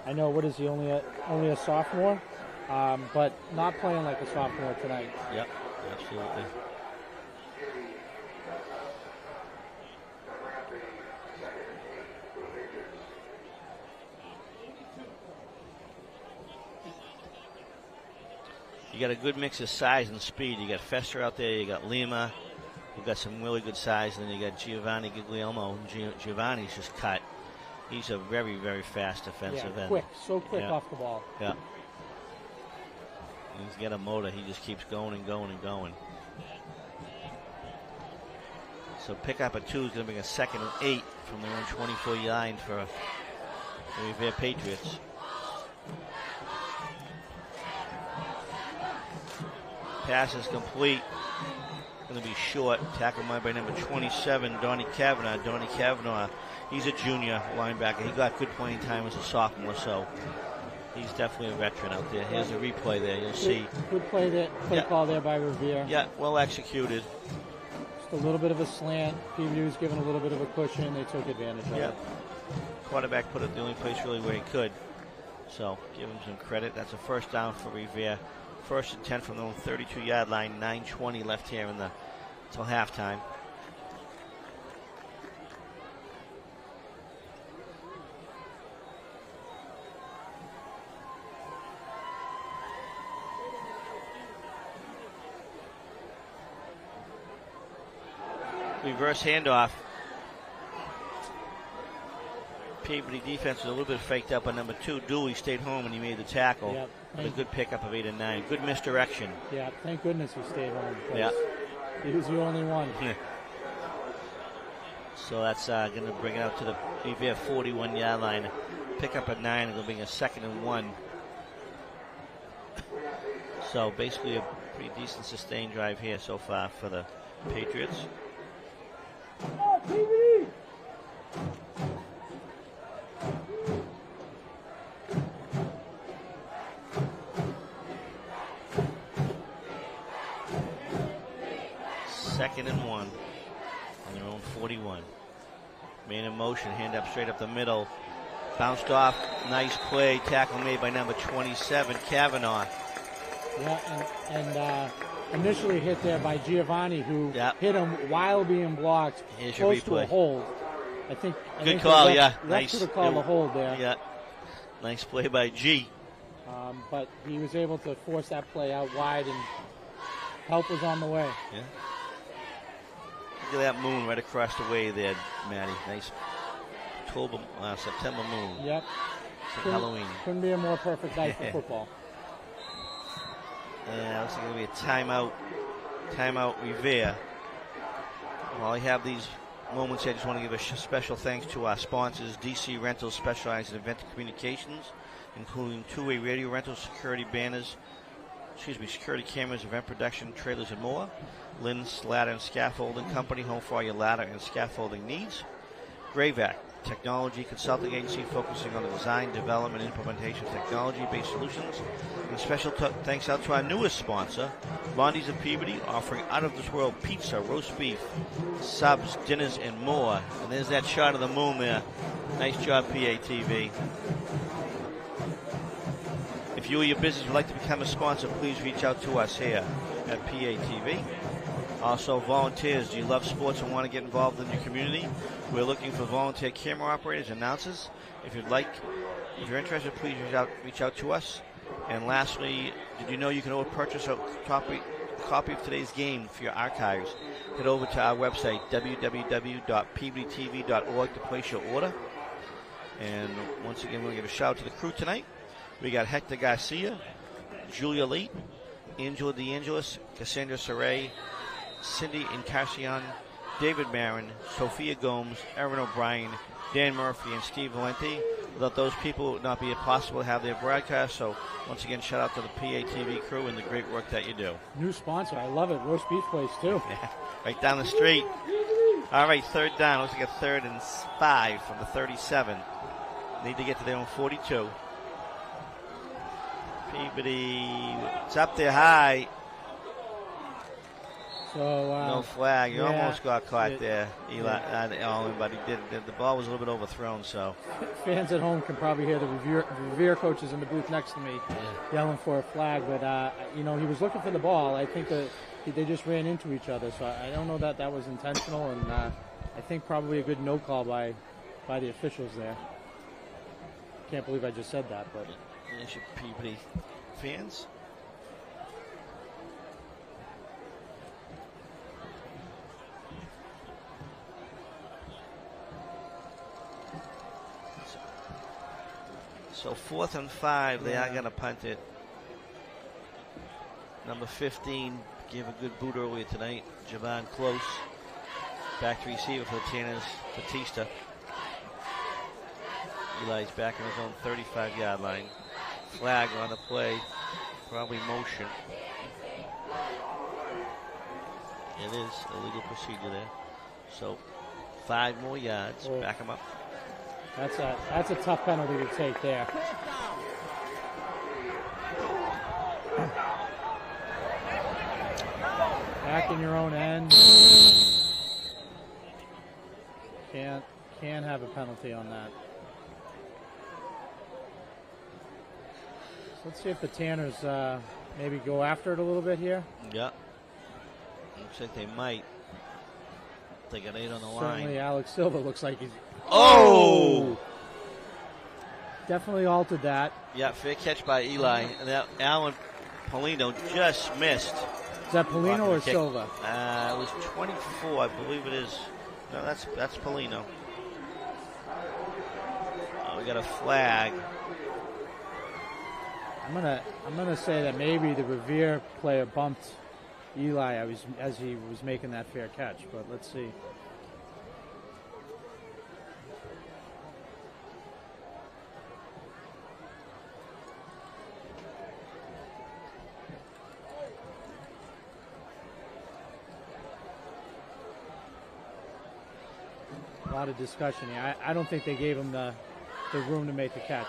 I know, what is he, only a sophomore, but not playing like a sophomore tonight. Yep, absolutely. You got a good mix of size and speed. You got Fester out there, you got Lima, you got some really good size, and then you got Giovanni Guglielmo. Giovanni's just cut. He's a very, very fast defensive end. Quick, so quick off the ball. Yeah. He's got a motor. He just keeps going and going and going. So pick up a 2 is going to bring a 2nd and 8 from their own 24-yard line for the Revere Patriots. Pass is complete. Going to be short. Tackled by number 27, Donnie Kavanaugh. Donnie Kavanaugh, he's a junior linebacker. He got good playing time as a sophomore, so he's definitely a veteran out there. Here's a replay there. You'll see. Good play call there by Revere. Yeah, well executed. Just a little bit of a slant. Peabody was given a little bit of a cushion. They took advantage of it. Quarterback put it the only place really where he could. So give him some credit. That's a 1st down for Revere. 1st and 10 from the 32-yard line. 9:20 left here until halftime. Reverse handoff. Peabody defense was a little bit faked up on number 2. Dooley stayed home and he made the tackle. Yep. With a good pickup of 8 and 9. Good misdirection. Yeah, thank goodness he stayed home. Yeah. He was the only one. So that's going to bring it out to the Revere 41-yard line. Pickup at 9 and it'll bring a 2nd and 1. So basically a pretty decent sustained drive here so far for the Patriots. Oh, Peabody! Second and 1 on their own 41. Man in motion, hand up straight up the middle. Bounced off, nice play, tackle made by number 27, Kavanaugh. Yeah, and initially hit there by Giovanni, who hit him while being blocked, close to a hold. I think good call, ref nice. Should have called the hold there. Yeah, nice play by G. But he was able to force that play out wide, and help was on the way. Yeah. Look at that moon right across the way there, Matty. Nice September moon. Yep. It's like Halloween. Couldn't be a more perfect night for football. And looks like going to be a timeout. Timeout Revere. While I have these moments, I just want to give a special thanks to our sponsors. DC Rentals specializes in event communications, including two-way radio rentals, security cameras, event production, trailers, and more. Lynn's Ladder and Scaffolding Company, home for all your ladder and scaffolding needs. Gravac, technology consulting agency focusing on the design, development, and implementation of technology-based solutions. And special thanks out to our newest sponsor, Londy's of Peabody, offering out-of-this-world pizza, roast beef, subs, dinners, and more. And there's that shot of the moon there. Nice job, PATV. If you or your business would like to become a sponsor, please reach out to us here at PATV. Also, volunteers. Do you love sports and want to get involved in your community? We're looking for volunteer camera operators and announcers. If you're interested, please reach out to us. And lastly, did you know you can purchase a copy of today's game for your archives? Head over to our website, www.peabodytv.org, to place your order. And once again, we'll give a shout out to the crew tonight. We got Hector Garcia, Julia Leet, Angela DeAngelis, Cassandra Saray, Cindy Encarnacion, David Marin, Sophia Gomes, Erin O'Brien, Dan Murphy, and Steve Valenti. Without those people, it would not be possible to have their broadcast. So once again, shout out to the PATV crew and the great work that you do. New sponsor. I love it. Roast beef place, too. Yeah, right down the street. All right, third down. Looks like a 3rd and 5 from the 37. Need to get to their own 42. Peabody, it's up there high. So no flag. You yeah, almost got caught there, Eli. But he did. The ball was a little bit overthrown. So fans at home can probably hear the Revere coaches in the booth next to me yelling for a flag. But he was looking for the ball. I think that they just ran into each other. So I don't know that was intentional. And I think probably a good no call by the officials there. Can't believe I just said that, but there's your Peabody fans. So 4th and 5, they are going to punt it. Number 15 gave a good boot earlier tonight. Javon Close. Back to receiver for the Tanners, Batista. Eli's back in his own 35-yard line. Flag on the play. Probably motion. It is a legal procedure there. So 5 more yards. Back him up. That's a tough penalty to take there. Back in your own end. Can have a penalty on that. So let's see if the Tanners maybe go after it a little bit here. Yeah. Looks like they might. They got 8 on the line. Certainly Alex Silva looks like he's... Oh! Definitely altered that. Yeah, fair catch by Eli. And that Alan Polino just missed. Is that Polino or Silva? It was 24, I believe it is. No, that's Polino. We got a flag. I'm gonna say that maybe the Revere player bumped Eli as he was making that fair catch, but let's see. A lot of discussion here. I don't think they gave him the room to make the catch.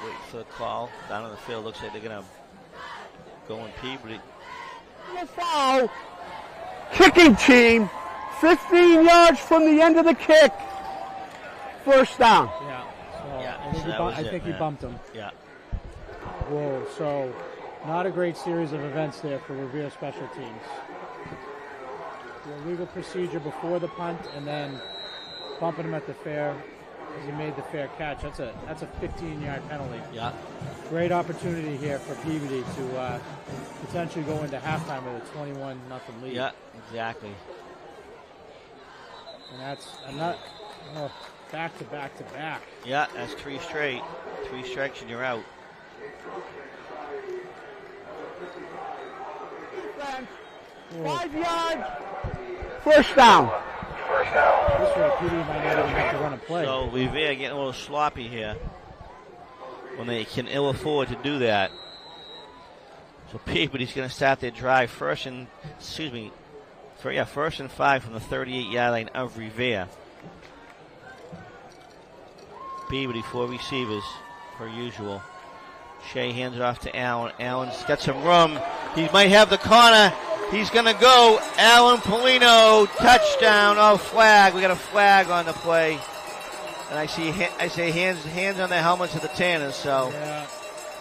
Wait for the call. Down on the field, looks like they're going to go in Peabody. Foul. Kicking team, 15 yards from the end of the kick. First down. Yeah. So yeah, I think he bumped him. Yeah. Whoa. So not a great series of events there for Revere special teams. The illegal procedure before the punt and then bumping him at the fair as he made the fair catch. That's a 15-yard penalty. Yeah. Great opportunity here for Peabody to potentially go into halftime with a 21-0 lead. Yeah, exactly. And that's back to back to back. Yeah, that's 3 straight. 3 strikes and you're out. Defense, 5 yards. First down. This way, Peabody might not even have to run a play. So Revere getting a little sloppy here when they can ill afford to do that. So Peabody's going to start their drive first and 5 from the 38-yard line of Revere. Peabody 4 receivers per usual. Shea hands it off to Allen. Allen's got some room. He might have the corner. He's going to go. Alan Polino, touchdown. Oh, flag. We got a flag on the play. And I say hands on the helmets of the Tanners. So yeah.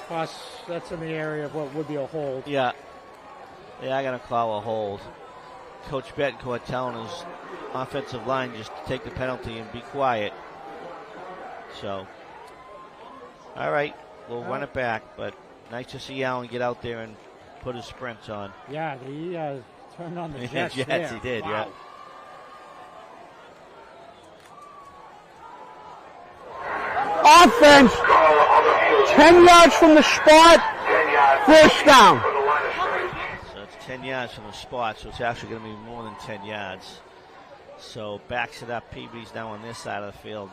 Plus, that's in the area of what would be a hold. Yeah. Yeah, I got to call a hold. Coach Betancourt telling his offensive line just to take the penalty and be quiet. So, all right, we'll run it back, but nice to see Allen get out there and put his sprints on. Yeah, he turned on the jets. Yes, there. he did, wow. Yeah. Offense, 10 yards from the spot, first down. So it's 10 yards from the spot, so it's actually going to be more than 10 yards. So backs it up. Peabody's now on this side of the field.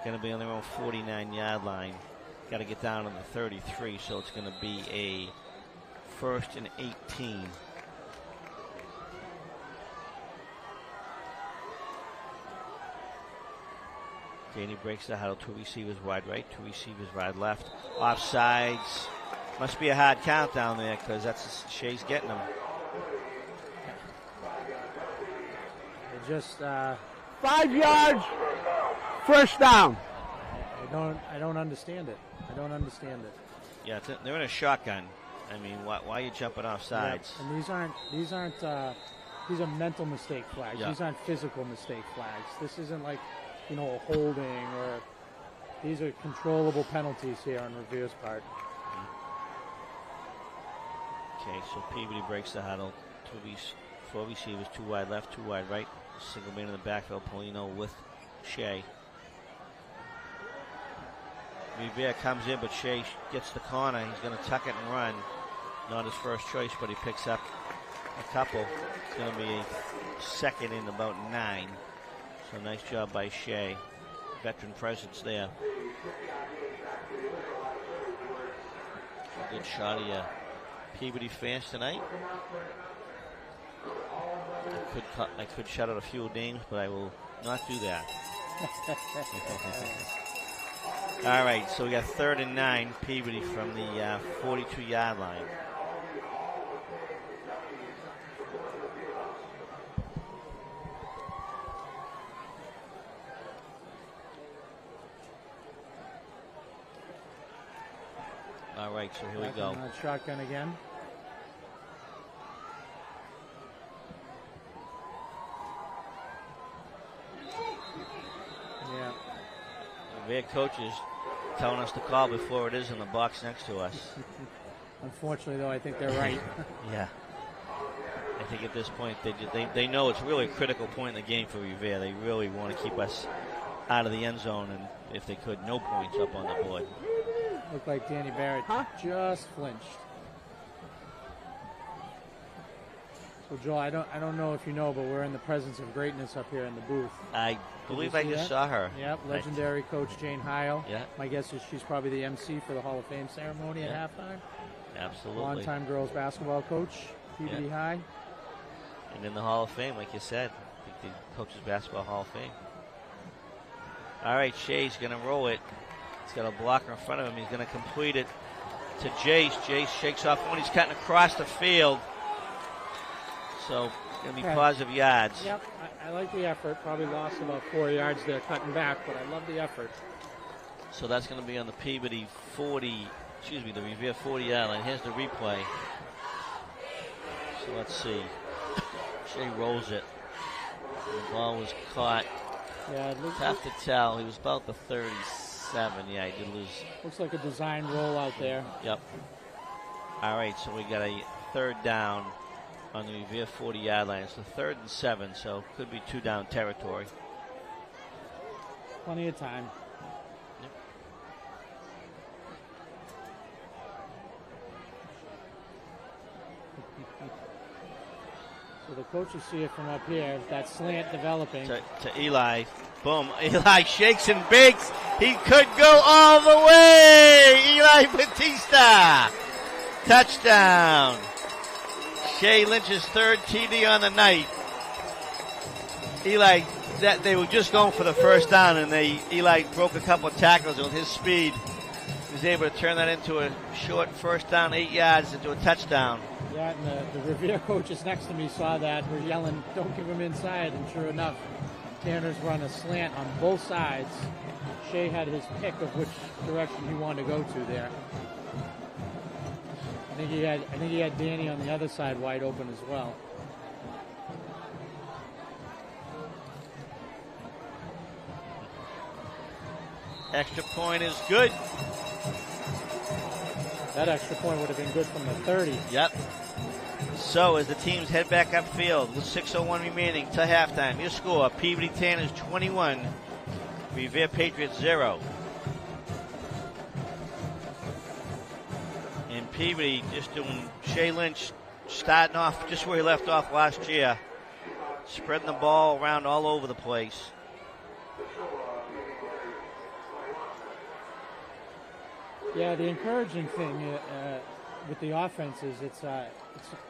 Going to be on their own 49-yard line. Got to get down to the 33, so it's going to be a 1st and 18. Danny breaks the huddle. 2 receivers wide right, 2 receivers wide left. Offsides. Must be a hard count down there because that's Shea's getting them. Just 5 yards, first down. I don't understand it. I don't understand it. Yeah, they're in a shotgun. I mean, why are you jumping off sides? Yep. And these are mental mistake flags. Yeah. These aren't physical mistake flags. This isn't like, a holding, or these are controllable penalties here on Revere's part. Okay, so Peabody breaks the huddle. 4 receivers, 2 wide left, 2 wide right. Single man in the backfield, Polino with Shea. Revere comes in, but Shea gets the corner. He's going to tuck it and run. Not his first choice, but he picks up a couple. It's going to be a 2nd and about 9. So nice job by Shea. Veteran presence there. Good shot of you. Peabody fans tonight. I could shout out a few names, but I will not do that. All right, so we got 3rd and 9, Peabody from the 42-yard line. All right, so here we go. Shotgun again. Yeah. Their coaches telling us to call before it is in the box next to us. Unfortunately, though, I think they're right. Yeah. I think at this point they know it's really a critical point in the game for Revere. They really want to keep us out of the end zone, and if they could, no points up on the board. Looked like Danny Barrett just flinched. So, Joel, I don't know if you know, but we're in the presence of greatness up here in the booth. I believe I just saw her. Yep, legendary coach Jane Heil. Yeah. My guess is she's probably the MC for the Hall of Fame ceremony at halftime. Absolutely. Longtime girls basketball coach, Peabody High. And in the Hall of Fame, like you said, I think the Coaches Basketball Hall of Fame. All right, Shea's going to roll it. He's got a blocker in front of him. He's going to complete it to Jace. Jace shakes off one. He's cutting across the field. So it's going to be positive yards. Yep, I like the effort. Probably lost about 4 yards there cutting back, but I love the effort. So that's going to be on the Peabody the Revere 40-yard line. Here's the replay. So let's see. Shea rolls it. The ball was caught. Yeah, it looks tough to tell. He was about the 37. Yeah, he did lose. Looks like a design roll out there. Yep. All right, so we got a 3rd down on the Revere 40-yard line. It's the 3rd and 7, so could be 2 down territory. Plenty of time. Yep. So the coaches see it from up here, that slant developing. To Eli. Boom. Eli shakes and bakes. He could go all the way. Eli Batista. Touchdown. Shea Lynch's 3rd TD on the night. Eli, they were just going for the 1st down, and Eli broke a couple of tackles, and with his speed, he was able to turn that into a short 1st down, 8 yards, into a touchdown. Yeah, and the Revere coaches next to me saw that. We're yelling, "Don't give him inside!" And sure enough, Tanner's run a slant on both sides. Shea had his pick of which direction he wanted to go to there. think he had Danny on the other side wide open as well. Extra point is good. That extra point would have been good from the 30. Yep. So as the teams head back upfield with 6:01 remaining to halftime, your score: Peabody Tanners 21, Revere Patriots 0. And Peabody just doing Shea Lynch starting off just where he left off last year, spreading the ball around all over the place. Yeah, the encouraging thing with the offense is it's. I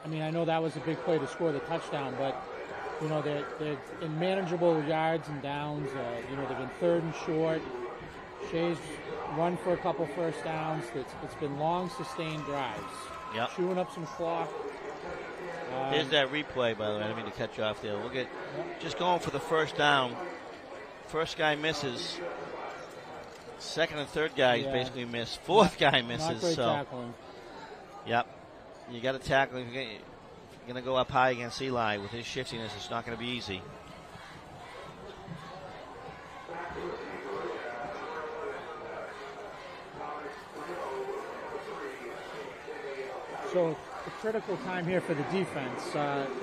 mean, I know that was a big play to score the touchdown, but you know they're in manageable yards and downs. You know, they've been 3rd and short. Shea's run for a couple first downs. It's been long, sustained drives. Yep. Chewing up some clock. Here's that replay, by the way. I didn't mean to cut you off there. We'll get just going for the first down. First guy misses. Second and third guys basically miss. Fourth guy misses. Not great tackling. Yep. You got to tackle. If you're going to go up high against Eli with his shiftiness, it's not going to be easy. So the critical time here for the defense.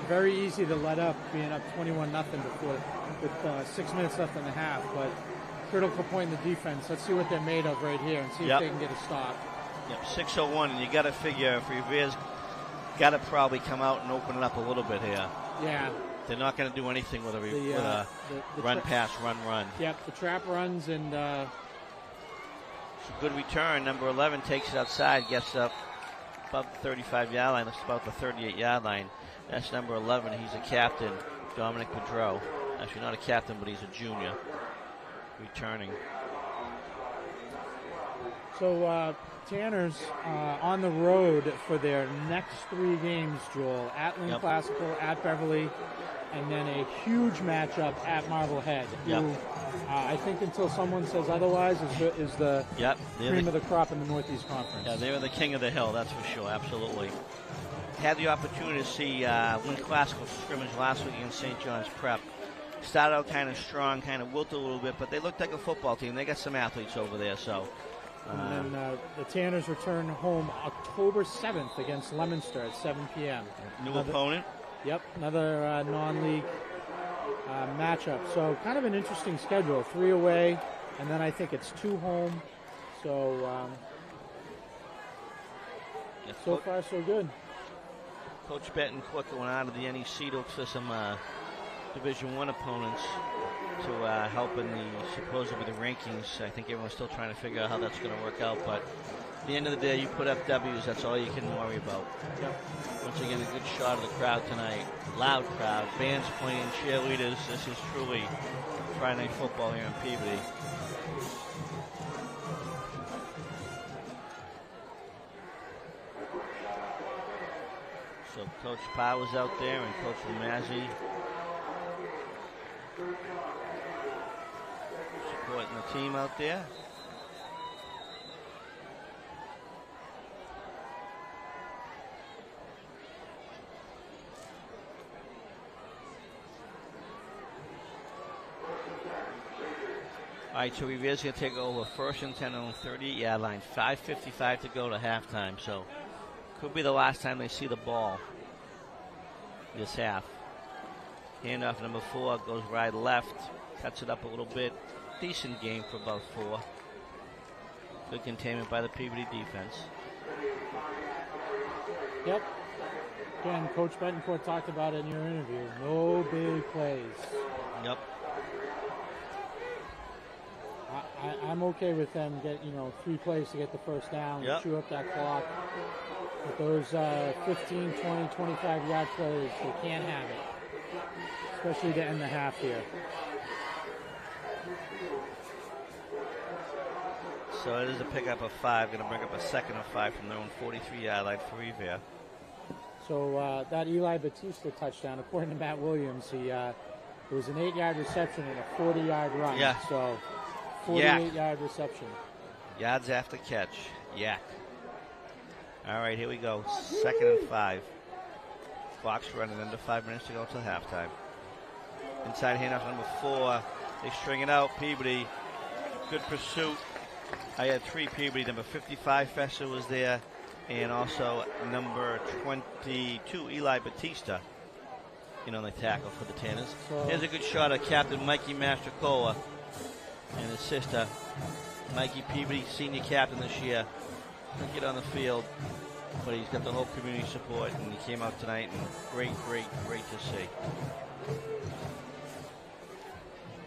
Very easy to let up, being up 21-0 before with 6 minutes left in the half, but critical point in the defense. Let's see what they're made of right here and see if they can get a stop. Yep, 6:01, and you got to figure if Revere's got to probably come out and open it up a little bit here. Yeah. They're not going to do anything with a run pass, run. Yep, the trap runs and it's a good return. Number 11 takes it outside, gets up about the 35-yard line. That's about the 38-yard line. That's number 11. He's a captain, Dominic Pedro. Actually, not a captain, but he's a junior. Returning. So Tanners on the road for their next 3 games, Joel. At Lynn Classical, at Beverly, and then a huge matchup at Marblehead. Who, I think until someone says otherwise, is the cream of the crop in the Northeast Conference. Yeah, they're the king of the hill, that's for sure, absolutely. Had the opportunity to see Lynn Classical scrimmage last week against St. John's Prep. Started out kind of strong, kind of wilted a little bit, but they looked like a football team. They got some athletes over there, so. And then the Tanners return home October 7th against Leominster at 7 p.m. New opponent? Yep, another non-league matchup. So kind of an interesting schedule. 3 away, and then I think it's 2 home. So so far so good. Coach Betancourt going out of the NEC to look for some Division I opponents to help in the supposedly the rankings. I think everyone's still trying to figure out how that's going to work out, but at the end of the day, you put up W's, that's all you can worry about. Yep. Once again, a good shot of the crowd tonight. Loud crowd, bands playing, cheerleaders. This is truly Friday night football here in Peabody. So Coach Powers out there and Coach Lemazzi supporting the team out there. All right, so Revere's going to take over 1st and 10 on the 38-yard line. 5:55 to go to halftime, so could be the last time they see the ball this half. Handoff number 4 goes right left, cuts it up a little bit. Decent game for about 4. Good containment by the Peabody defense. Yep. Again, Coach Betancourt talked about it in your interview. No big plays. Yep. I'm okay with them get 3 plays to get the first down, chew up that clock. But those 15, 20, 25-yard plays, they can't have it, especially to end the half here. So it is a pickup of 5, going to bring up a 2nd and 5 from their own 43-yard line for Revere. So that Eli Batista touchdown, according to Matt Williams, it was an 8-yard reception and a 40-yard run. Yeah. So 48-yard reception. Yards after catch. Yak. All right, here we go. 2nd and 5. Clock's running, under 5 minutes to go till halftime. Inside handoff number 4. They string it out. Peabody, good pursuit. I had 3 Peabody. Number 55, Fester was there. And also number 22, Eli Batista, on the tackle for the Tanners. Here's a good shot of Captain Mikey Mastrocola and his sister, Mikey Peabody, senior captain this year. Didn't get on the field, but he's got the whole community support, and he came out tonight, and great to see.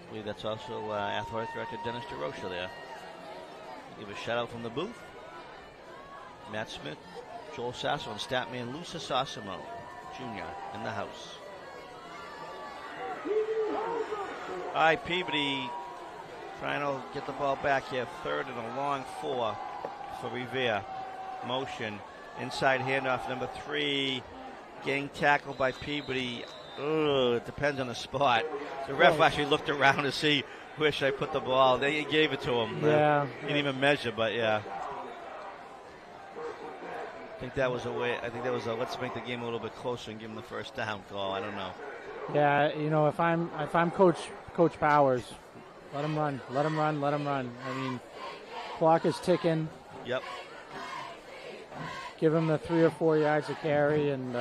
I believe that's also athletic director Dennis DeRocha there. Give a shout out from the booth. Matt Smith, Joel Sasso, and Statman Lusa Sosimo Jr. in the house. All right, Peabody trying to get the ball back here. 3rd and a long 4 for Revere. Motion. Inside handoff number 3. Getting tackled by Peabody. It depends on the spot. The ref actually looked around to see where should I put the ball. They gave it to him. Yeah. He didn't even measure, but yeah. I think that was a let's make the game a little bit closer and give him the first down call. I don't know. Yeah, if I'm Coach Powers, let him run. I mean, clock is ticking. Yep. Give him the 3 or 4 yards of carry and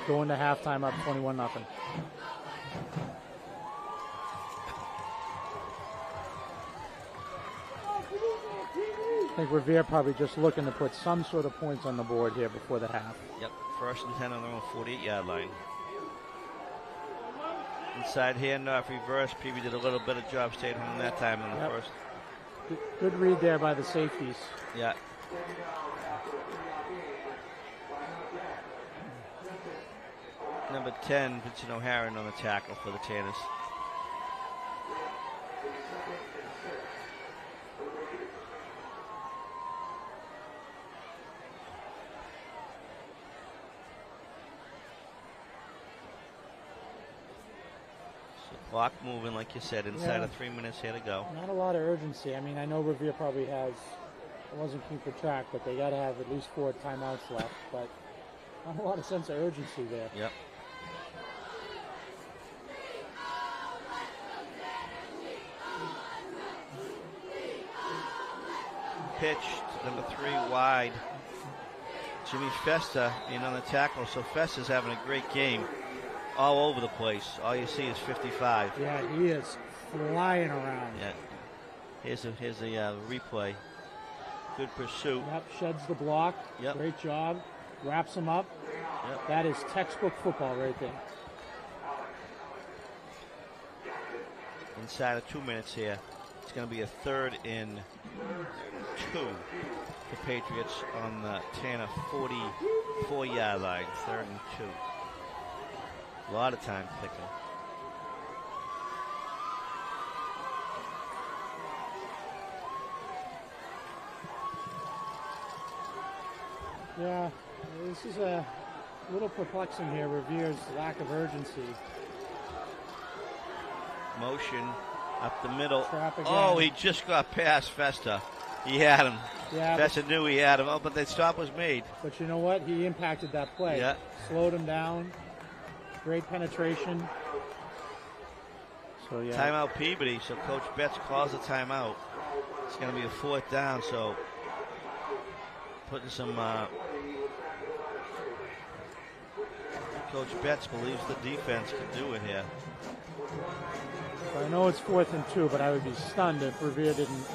go into halftime up 21-0. I think Revere probably just looking to put some sort of points on the board here before the half. Yep, 1st and 10 on their own 48-yard line. Inside handoff, reverse. Peavy did a little bit of job staying home that time in the first. Good read there by the safeties. Yeah. Number 10, Vincent O'Haron on the tackle for the Tanners. Clock moving, like you said, inside of 3 minutes here to go. Not a lot of urgency. I mean, I know Revere probably has, I wasn't keeping track, but they got to have at least 4 timeouts left. But not a lot of sense of urgency there. Yep. Pitched, number 3 wide. Jimmy Festa in on the tackle. So Festa's having a great game. All over the place. All you see is 55. Yeah, he is flying around. Yeah. Here's a replay. Good pursuit. Yep, sheds the block. Yep. Great job. Wraps him up. Yep. That is textbook football right there. Inside of 2 minutes here. It's going to be a 3rd and 2. The Patriots on the Tanner 44-yard line. 3rd and 2. A lot of time clicking. Yeah, this is a little perplexing here, Revere's lack of urgency. Motion up the middle. Trap again. Oh, he just got past Festa. He had him. Yeah, Festa knew he had him. Oh, but the stop was made. But you know what? He impacted that play. Yeah. Slowed him down. Great penetration. So yeah. Timeout Peabody. So Coach Betts calls a timeout. It's going to be a 4th down. So putting some. Coach Betts believes the defense can do it here. I know it's 4th and 2, but I would be stunned if Revere didn't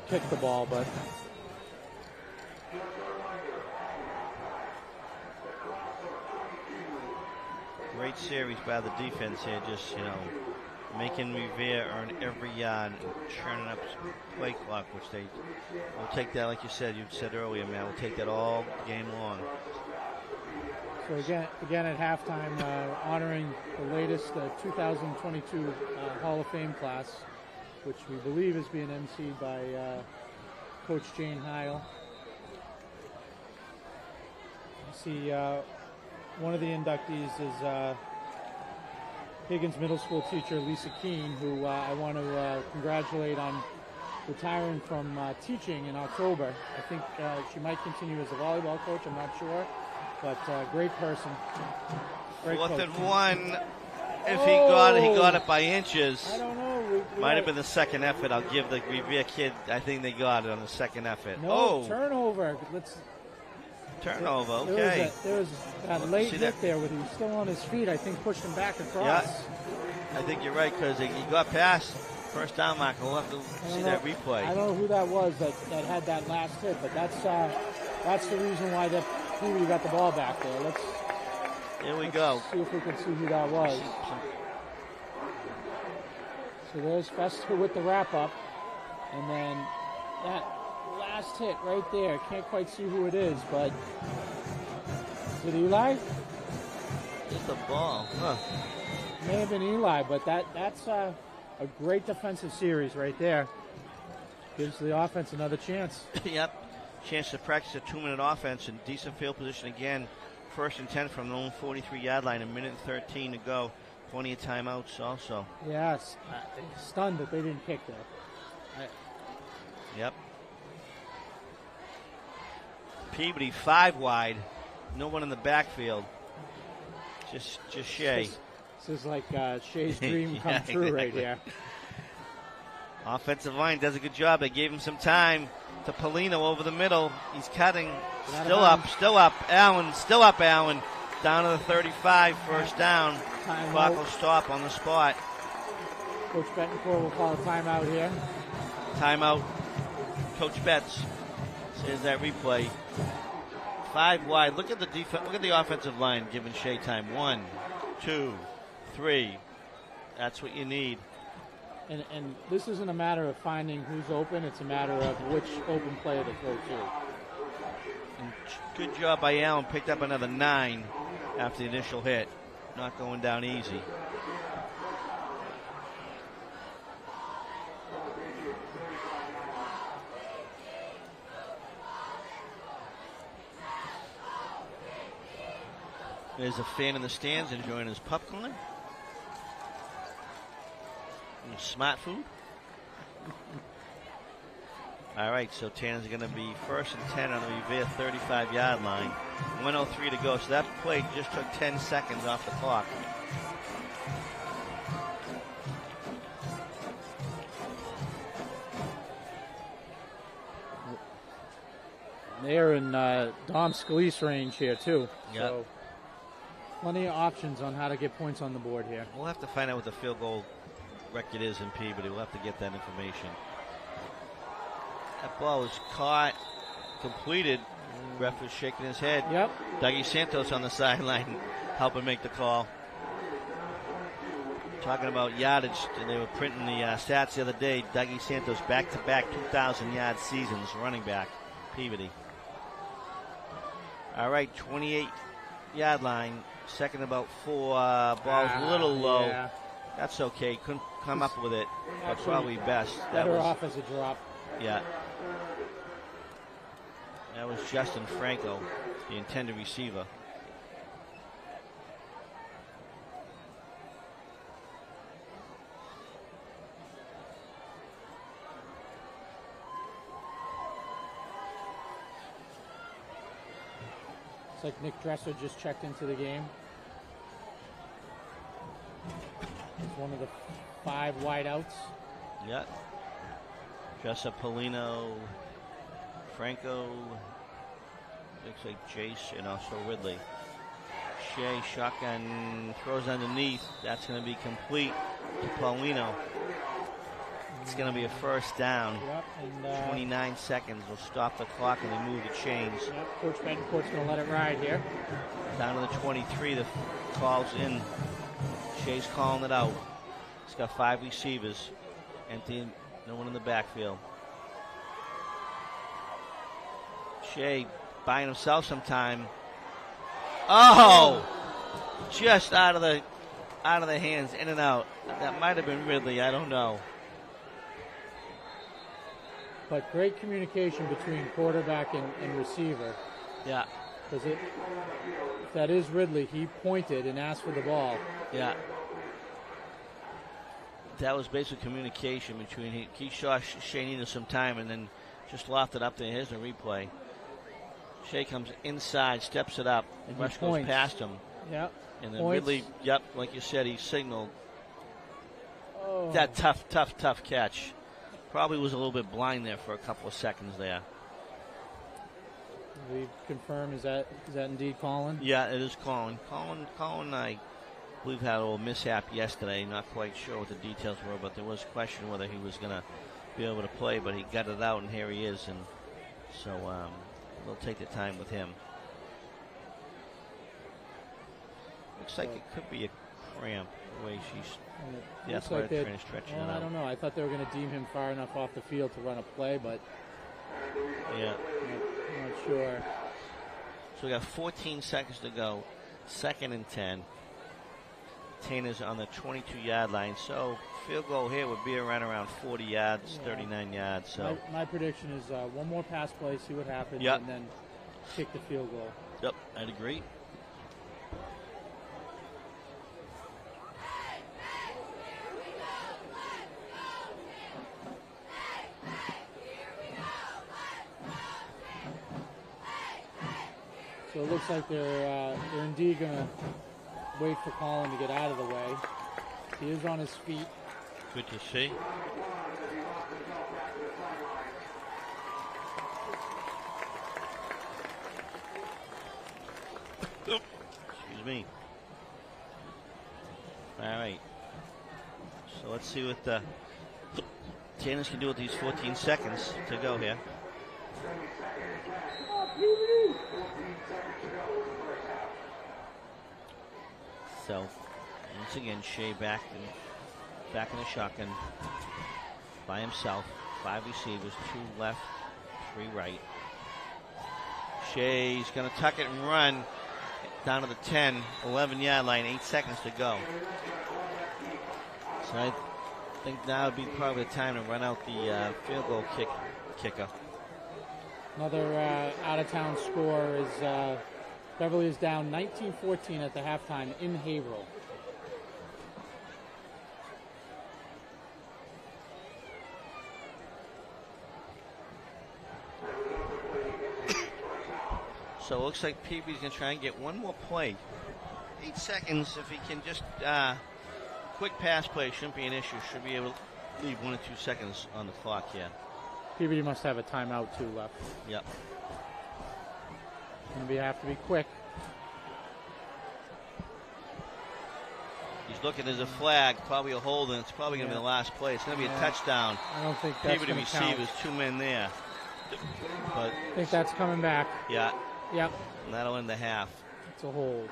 kick the ball. But great series by the defense here, just, making Revere earn every yard and churning up play clock, which they will take that, like you said earlier, man, we'll take that all game long. So again at halftime, honoring the latest 2022 Hall of Fame class, which we believe is being emceed by Coach Jane Heil. See, one of the inductees is Higgins Middle School teacher Lisa Keene, who I want to congratulate on retiring from teaching in October. I think she might continue as a volleyball coach. I'm not sure, but great person. Great 4th coach. and 1. If he got it by inches. I don't know. Might have been the second effort. I'll give the Revere kid. I think they got it on the second effort. No, turnover. Turnover. Okay. There was that late hit there with him still on his feet. I think pushed him back across. Yeah. I think you're right because he got past first down marker. We'll have to see that replay. I don't know who that was that had that last hit, but that's the reason why that Peabody got the ball back there. Here we go. See if we can see who that was. So there's Fester with the wrap up, and then that last hit right there. Can't quite see who it is, but is it Eli? Just a ball. Huh. May have been Eli, but that's a great defensive series right there. Gives the offense another chance. Yep. Chance to practice a 2-minute offense in decent field position again. 1st and 10 from the own 43-yard line. 1:13 to go. Plenty of timeouts also. Yes. Stunned that they didn't kick that. Yep. Peabody 5 wide. No one in the backfield. Just Shea. This is like Shea's dream come true right here. Offensive line does a good job. They gave him some time to Polino over the middle. He's cutting. Still up. Allen. Down to the 35. First down. Clock will stop on the spot. Coach Betancourt will call a timeout here. Timeout. Coach Betts says that replay. 5 wide. Look at the defense. Look at the offensive line giving Shea time. 1, 2, 3. That's what you need. And this isn't a matter of finding who's open. It's a matter of which open player to throw to. And good job by Allen. Picked up another 9 after the initial hit. Not going down easy. There's a fan in the stands enjoying his popcorn. And smart food. All right, so Tannen's going to be 1st and 10 on the Revere 35-yard line. 1:03 to go, so that play just took 10 seconds off the clock. They're in Dom Scalise range here, too. Yep. So plenty of options on how to get points on the board here. We'll have to find out what the field goal record is in Peabody. We'll have to get that information. That ball was caught, completed. Ref was shaking his head. Yep. Dougie Santos on the sideline helping make the call. Talking about yardage, and they were printing the stats the other day. Dougie Santos back-to-back 2,000-yard seasons, running back, Peabody. All right, 28-yard line. Second about 4. Ball's a little low. Yeah. That's okay. Couldn't come up with it. But probably best. Better off as a drop. Yeah. That was Justin Franco, the intended receiver. It's like Nick Dresser just checked into the game. He's one of the 5 wideouts. Yeah. Dresser, Polino, Franco, looks like Jace, and also Ridley. Shea, shotgun, throws underneath. That's going to be complete to Polino. It's going to be a first down. Yep, and 29 seconds will stop the clock and they move the chains. Yep, Coach Betancourt's going to let it ride here. Down to the 23, the call's in. Shea's calling it out. He's got 5 receivers. Empty, no one in the backfield. Shea buying himself some time. Oh! Just out of the hands, in and out. That might have been Ridley, I don't know. But great communication between quarterback and receiver. Yeah. Because if that is Ridley, he pointed and asked for the ball. Yeah. that was basic communication between he saw Shea needed some time and then just lofted up there. Here's the replay. Shea comes inside, steps it up, and Rush goes past him. Yep. And then Ridley, like you said, he signaled that tough catch. Probably was a little bit blind there for a couple of seconds there. We confirm, is that indeed Colin? Yeah, it is Colin. Colin, I believe, had a little mishap yesterday. Not quite sure what the details were, but there was a question whether he was going to be able to play, but he got it out, and here he is. And so we'll take the time with him. Looks like it could be a cramp the way she's. That's why they're trying to stretch it out. I don't know. I thought they were going to deem him far enough off the field to run a play, but yeah, I'm not sure. So we got 14 seconds to go. 2nd and 10. Tanner's on the 22-yard line, so field goal here would be around 40 yards, 39 yards. So my prediction is one more pass play, see what happens, and then kick the field goal. Yep, I'd agree. So it looks like they're indeed going to wait for Colin to get out of the way. He is on his feet. Good to see. Excuse me. All right. So let's see what the Tanners can do with these 14 seconds to go here. So, once again, Shea back in the shotgun by himself. 5 receivers, 2 left, 3 right. Shea's going to tuck it and run down to the 10, 11-yard line, 8 seconds to go. So I think now would be probably the time to run out the field goal kicker. Another out-of-town score is Beverly is down 19-14 at the halftime in Haverhill. So it looks like Peabody's going to try and get one more play. 8 seconds, if he can just quick pass play, shouldn't be an issue. Should be able to leave 1 or 2 seconds on the clock here. Peabody must have a timeout too left. Yep. Going to have to be quick. He's looking, there's a flag, probably a hold, and it's probably going to be the last play. It's going to be a touchdown. I don't think that's Peabody receivers, 2 men there. But I think that's coming back. Yeah. Yep. And that'll end the half. It's a hold.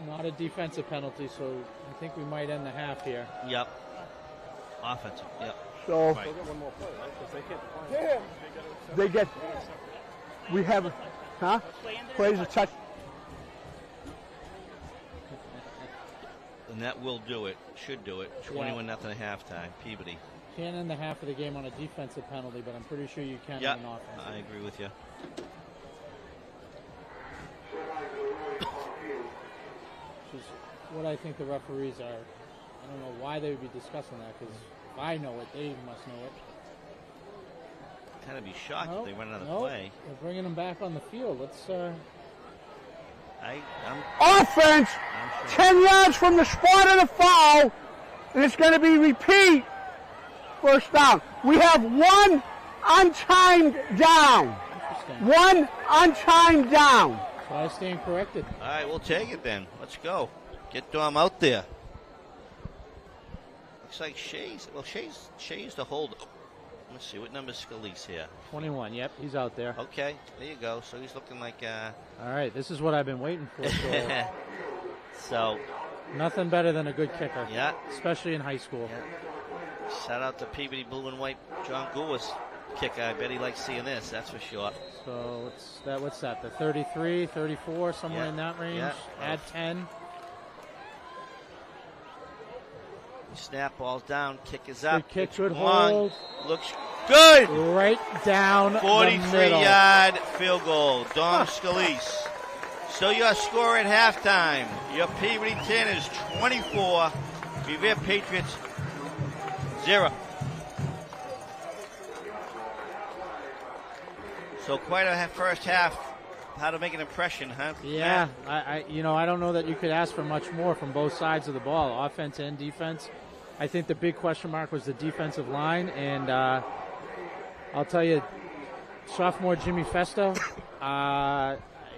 Not a defensive penalty, so I think we might end the half here. Yep. Offensive, yep. So right. One more play, right? Because they can't they get, we have, plays a touch. And that will do it, should do it. 21-0 at halftime, Peabody. Can't end the half of the game on a defensive penalty, but I'm pretty sure you can on an offensive. I agree with you. Which is what I think the referees are. I don't know why they would be discussing that, because if I know it, they must know it. Kind of be shocked if they run another nope. play. They're bringing them back on the field. Let's. Offense, 10 yards from the spot of the foul, and it's going to be repeat. First down. We have one untimed down. One untimed down. So I stand corrected. All right, we'll take it then. Let's go. Get Dom out there. Looks like Shea's the hold. Let's see, what number is Scalise here? 21, yep, he's out there. Okay, there you go. So he's looking like... All right, this is what I've been waiting for. So... Nothing better than a good kicker. Yeah. Especially in high school. Yeah. Shout out to Peabody Blue and White John Goulas kicker. I bet he likes seeing this, that's for sure. So what's that, the 33, 34, somewhere in that range? Yeah. Add 10. Snap, ball's down, kick is up. Good kick, good long. hold. Looks good. Right down 43-yard field goal. Dom Scalise So your score at halftime, your Peabody Tanners 24, Revere Patriots 0. So quite a first half. How to make an impression, huh? Yeah, I don't know that you could ask for much more from both sides of the ball, offense and defense. I think the big question mark was the defensive line, and I'll tell you, sophomore Jimmy Festo,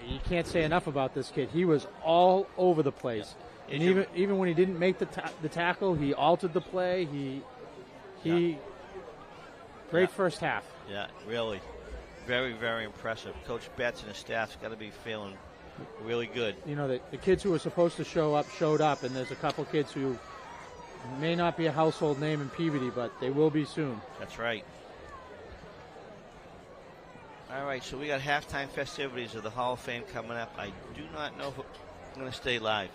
you can't say enough about this kid. He was all over the place, and even when he didn't make the tackle, he altered the play. Great first half. Yeah, really. Very, very impressive. Coach Betts and his staff's got to be feeling really good. You know, the kids who were supposed to show up showed up, and there's a couple kids who may not be a household name in Peabody, but they will be soon. That's right. All right, so we got halftime festivities of the Hall of Fame coming up. I do not know if I'm going to stay live.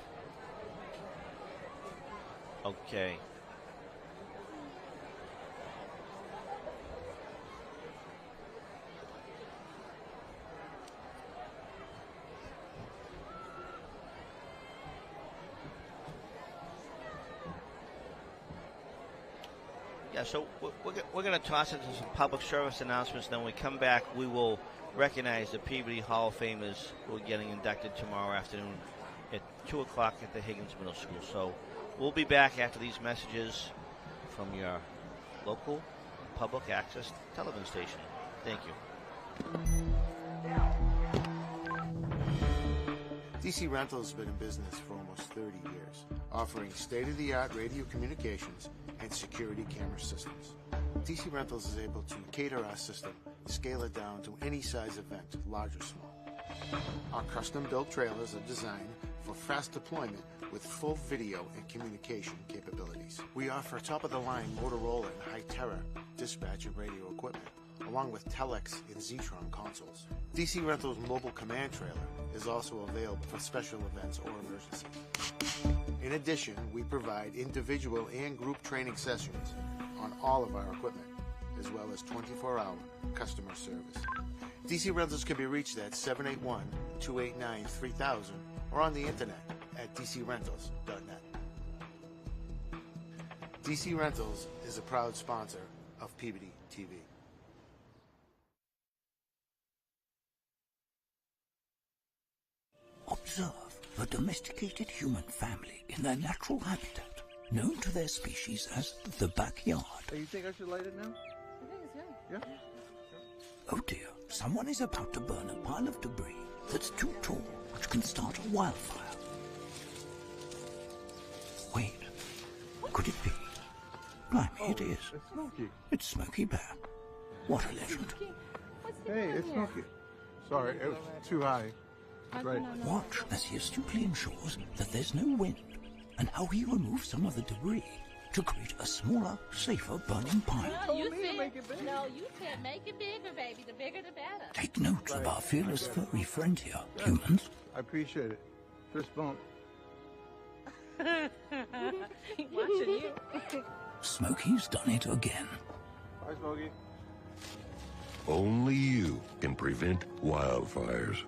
Okay. Yeah, so we're going to toss into some public service announcements. Then when we come back, we will recognize the Peabody Hall of Famers who are getting inducted tomorrow afternoon at 2 o'clock at the Higgins Middle School. So we'll be back after these messages from your local public access television station. Thank you. DC Rental has been in business for almost 30 years, offering state-of-the-art radio communications and security camera systems. DC Rentals is able to cater our system, scale it down to any size event, large or small. Our custom-built trailers are designed for fast deployment with full video and communication capabilities. We offer top-of-the-line Motorola and Hytera dispatch and radio equipment, along with Telex and Zetron consoles. DC Rentals mobile command trailer is also available for special events or emergencies. In addition, we provide individual and group training sessions on all of our equipment, as well as 24-hour customer service. DC Rentals can be reached at 781-289-3000 or on the internet at dcrentals.net. DC Rentals is a proud sponsor of Peabody TV. Observe a domesticated human family in their natural habitat, known to their species as the backyard. Hey, you think I should light it now? I think it's good. Yeah? Oh dear, someone is about to burn a pile of debris that's too tall, which can start a wildfire. Wait, could it be? Blimey, it is. It's Smokey. It's Smokey Bear. What a legend. Hey, it's Smokey. Sorry, it was too high. Right. Watch as he astutely ensures that there's no wind, and how he removes some of the debris to create a smaller, safer burning pile. No, you said make it bigger, baby. The bigger the better. Take note of our fearless furry friend here, humans. I appreciate it. Fist bump. Watching you. Smokey's done it again. Bye, Smokey. Only you can prevent wildfires.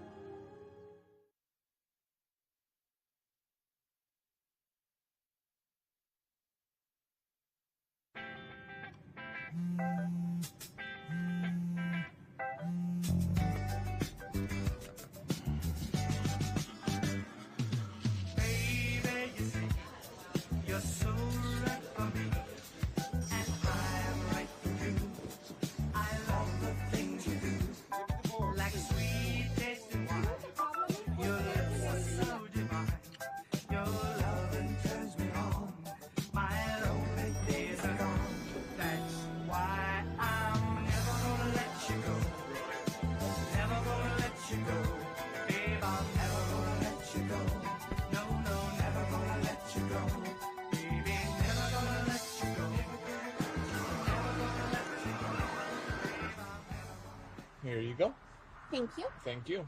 Here you go. Thank you. Thank you.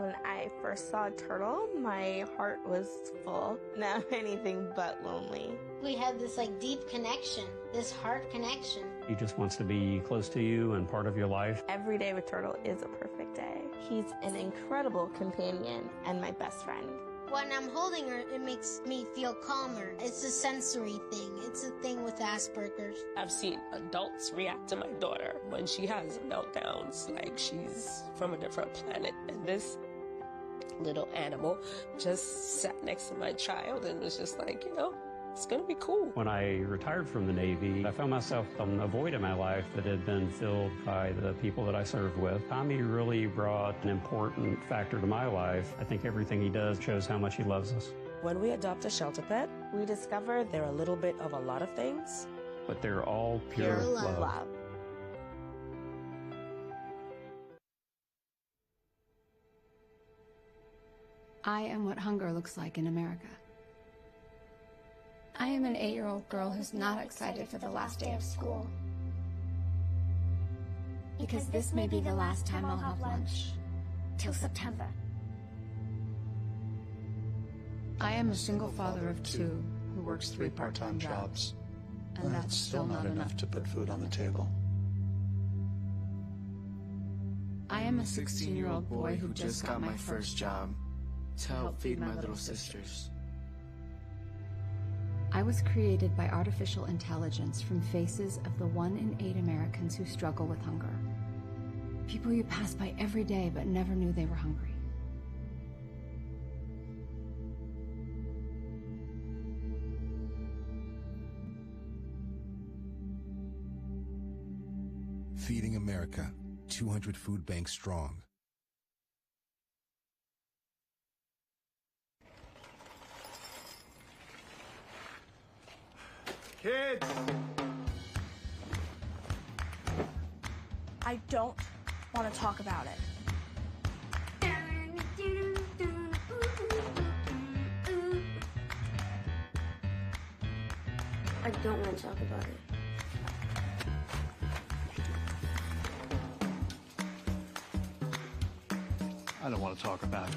When I first saw a turtle, my heart was full. Now anything but lonely. We have this deep connection, this heart connection. He just wants to be close to you and part of your life. Every day with Turtle is a perfect day. He's an incredible companion and my best friend. When I'm holding her, it makes me feel calmer. It's a sensory thing. It's a thing with Asperger's. I've seen adults react to my daughter when she has meltdowns, like she's from a different planet. And this little animal just sat next to my child and was just like, it's going to be cool. When I retired from the Navy, I found myself on a void in my life that had been filled by the people that I served with. Tommy really brought an important factor to my life. I think everything he does shows how much he loves us. When we adopt a shelter pet, we discover they're a little bit of a lot of things. But they're all pure love. I am what hunger looks like in America. I am an 8-year-old girl who's not excited for the last day of school. Because this may be the last time I'll have lunch. Till September. I am a single father of 2 who works 3 part-time jobs. And that's still not enough to put food on the table. I am a 16-year-old boy who just got my first job to help feed my little sisters. I was created by artificial intelligence from faces of the 1 in 8 Americans who struggle with hunger. People you pass by every day but never knew they were hungry. Feeding America, 200 food banks strong. Kids! I don't want to talk about it. I don't want to talk about it. I don't want to talk about it.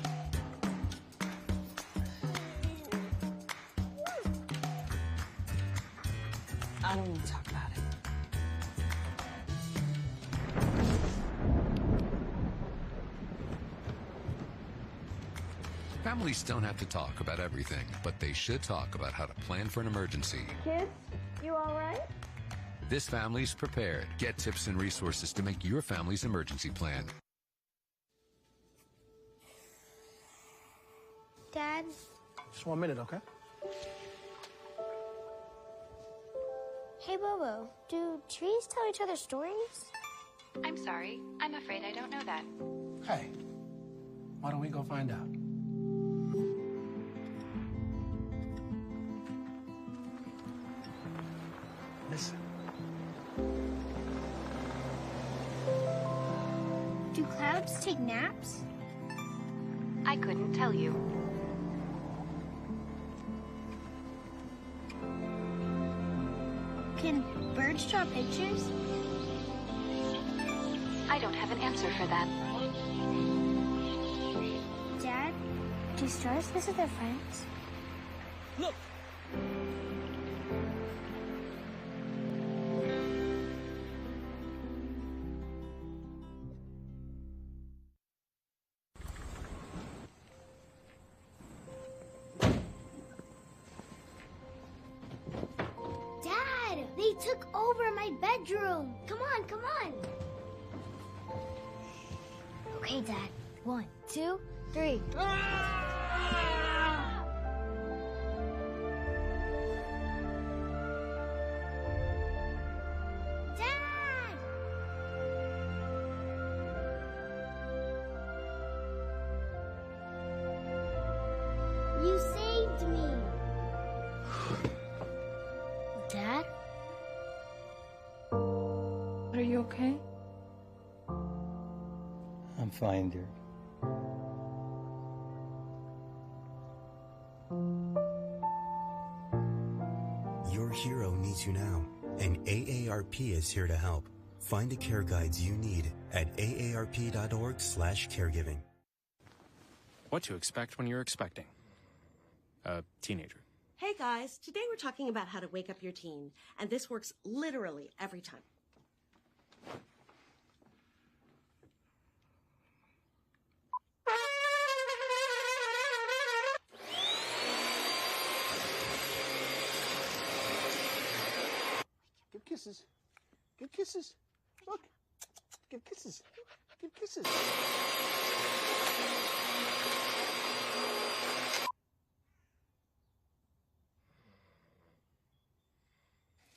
I don't want to talk about it. Families don't have to talk about everything, but they should talk about how to plan for an emergency. Kids, you all right? This family's prepared. Get tips and resources to make your family's emergency plan. Dad? Just 1 minute, okay? Hey, Bobo, do trees tell each other stories? I'm sorry. I'm afraid I don't know that. Hey, why don't we go find out? Listen. Do clouds take naps? I couldn't tell you. Can birds draw pictures? I don't have an answer for that. Dad, do stars visit their friends? Look! Dad, they took over my bedroom. Come on, come on. Okay, Dad. 1, 2, 3. Dad! You saved me. Dad? Are you okay? I'm fine, dear. Your hero needs you now, and AARP is here to help. Find the care guides you need at aarp.org/caregiving. What to expect when you're expecting a teenager. Hey guys, today we're talking about how to wake up your teen, and this works literally every time. Give kisses. Give kisses. Look. Give kisses. Give kisses.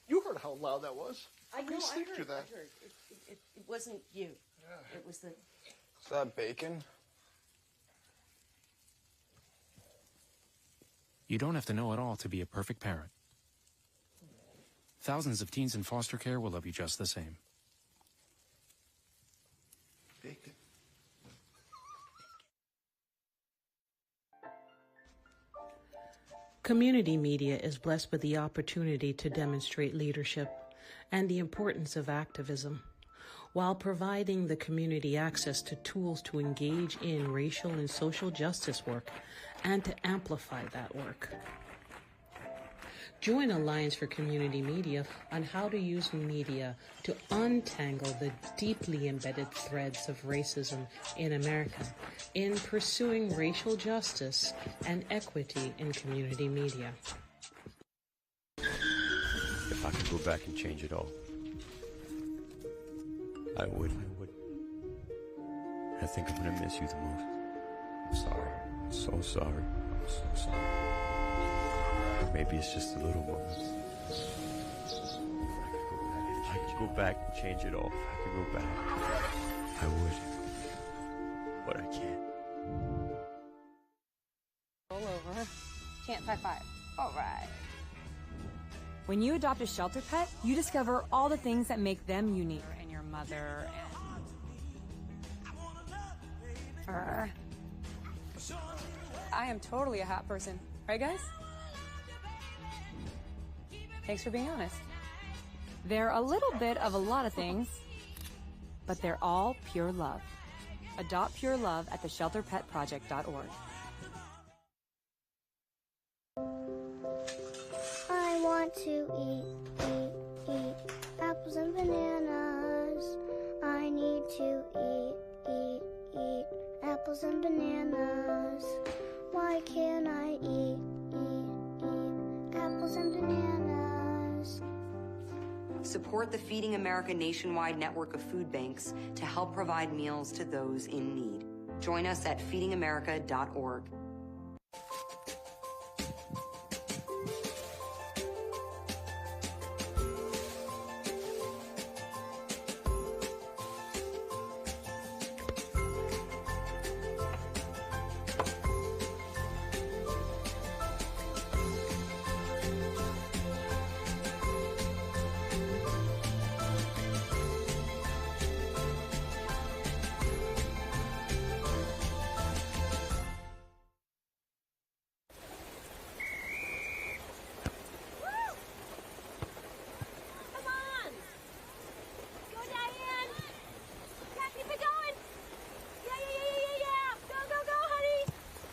You heard how loud that was. I know, Please I sleep heard. through that. I heard. It wasn't you. Yeah. It was the... Is that bacon? You don't have to know it all to be a perfect parent. Thousands of teens in foster care will love you just the same. Bacon. Community media is blessed with the opportunity to demonstrate leadership and the importance of activism, while providing the community access to tools to engage in racial and social justice work and to amplify that work. Join Alliance for Community Media on how to use media to untangle the deeply embedded threads of racism in America in pursuing racial justice and equity in community media. If I could go back and change it all, I would. I think I'm gonna miss you the most. I'm sorry. I'm so sorry. I'm so sorry. Maybe it's just the little moments. If I could go back and change it all, if I could go back, I would. But I can't. Roll over. Chance high five. All right. When you adopt a shelter pet, you discover all the things that make them unique. And your mother and... I am totally a hat person. Right, guys? Thanks for being honest. They're a little bit of a lot of things, but they're all pure love. Adopt pure love at theshelterpetproject.org. I want to eat apples and bananas. I need to eat apples and bananas. Why can't I eat apples and bananas? Support the Feeding America nationwide network of food banks to help provide meals to those in need. Join us at feedingamerica.org.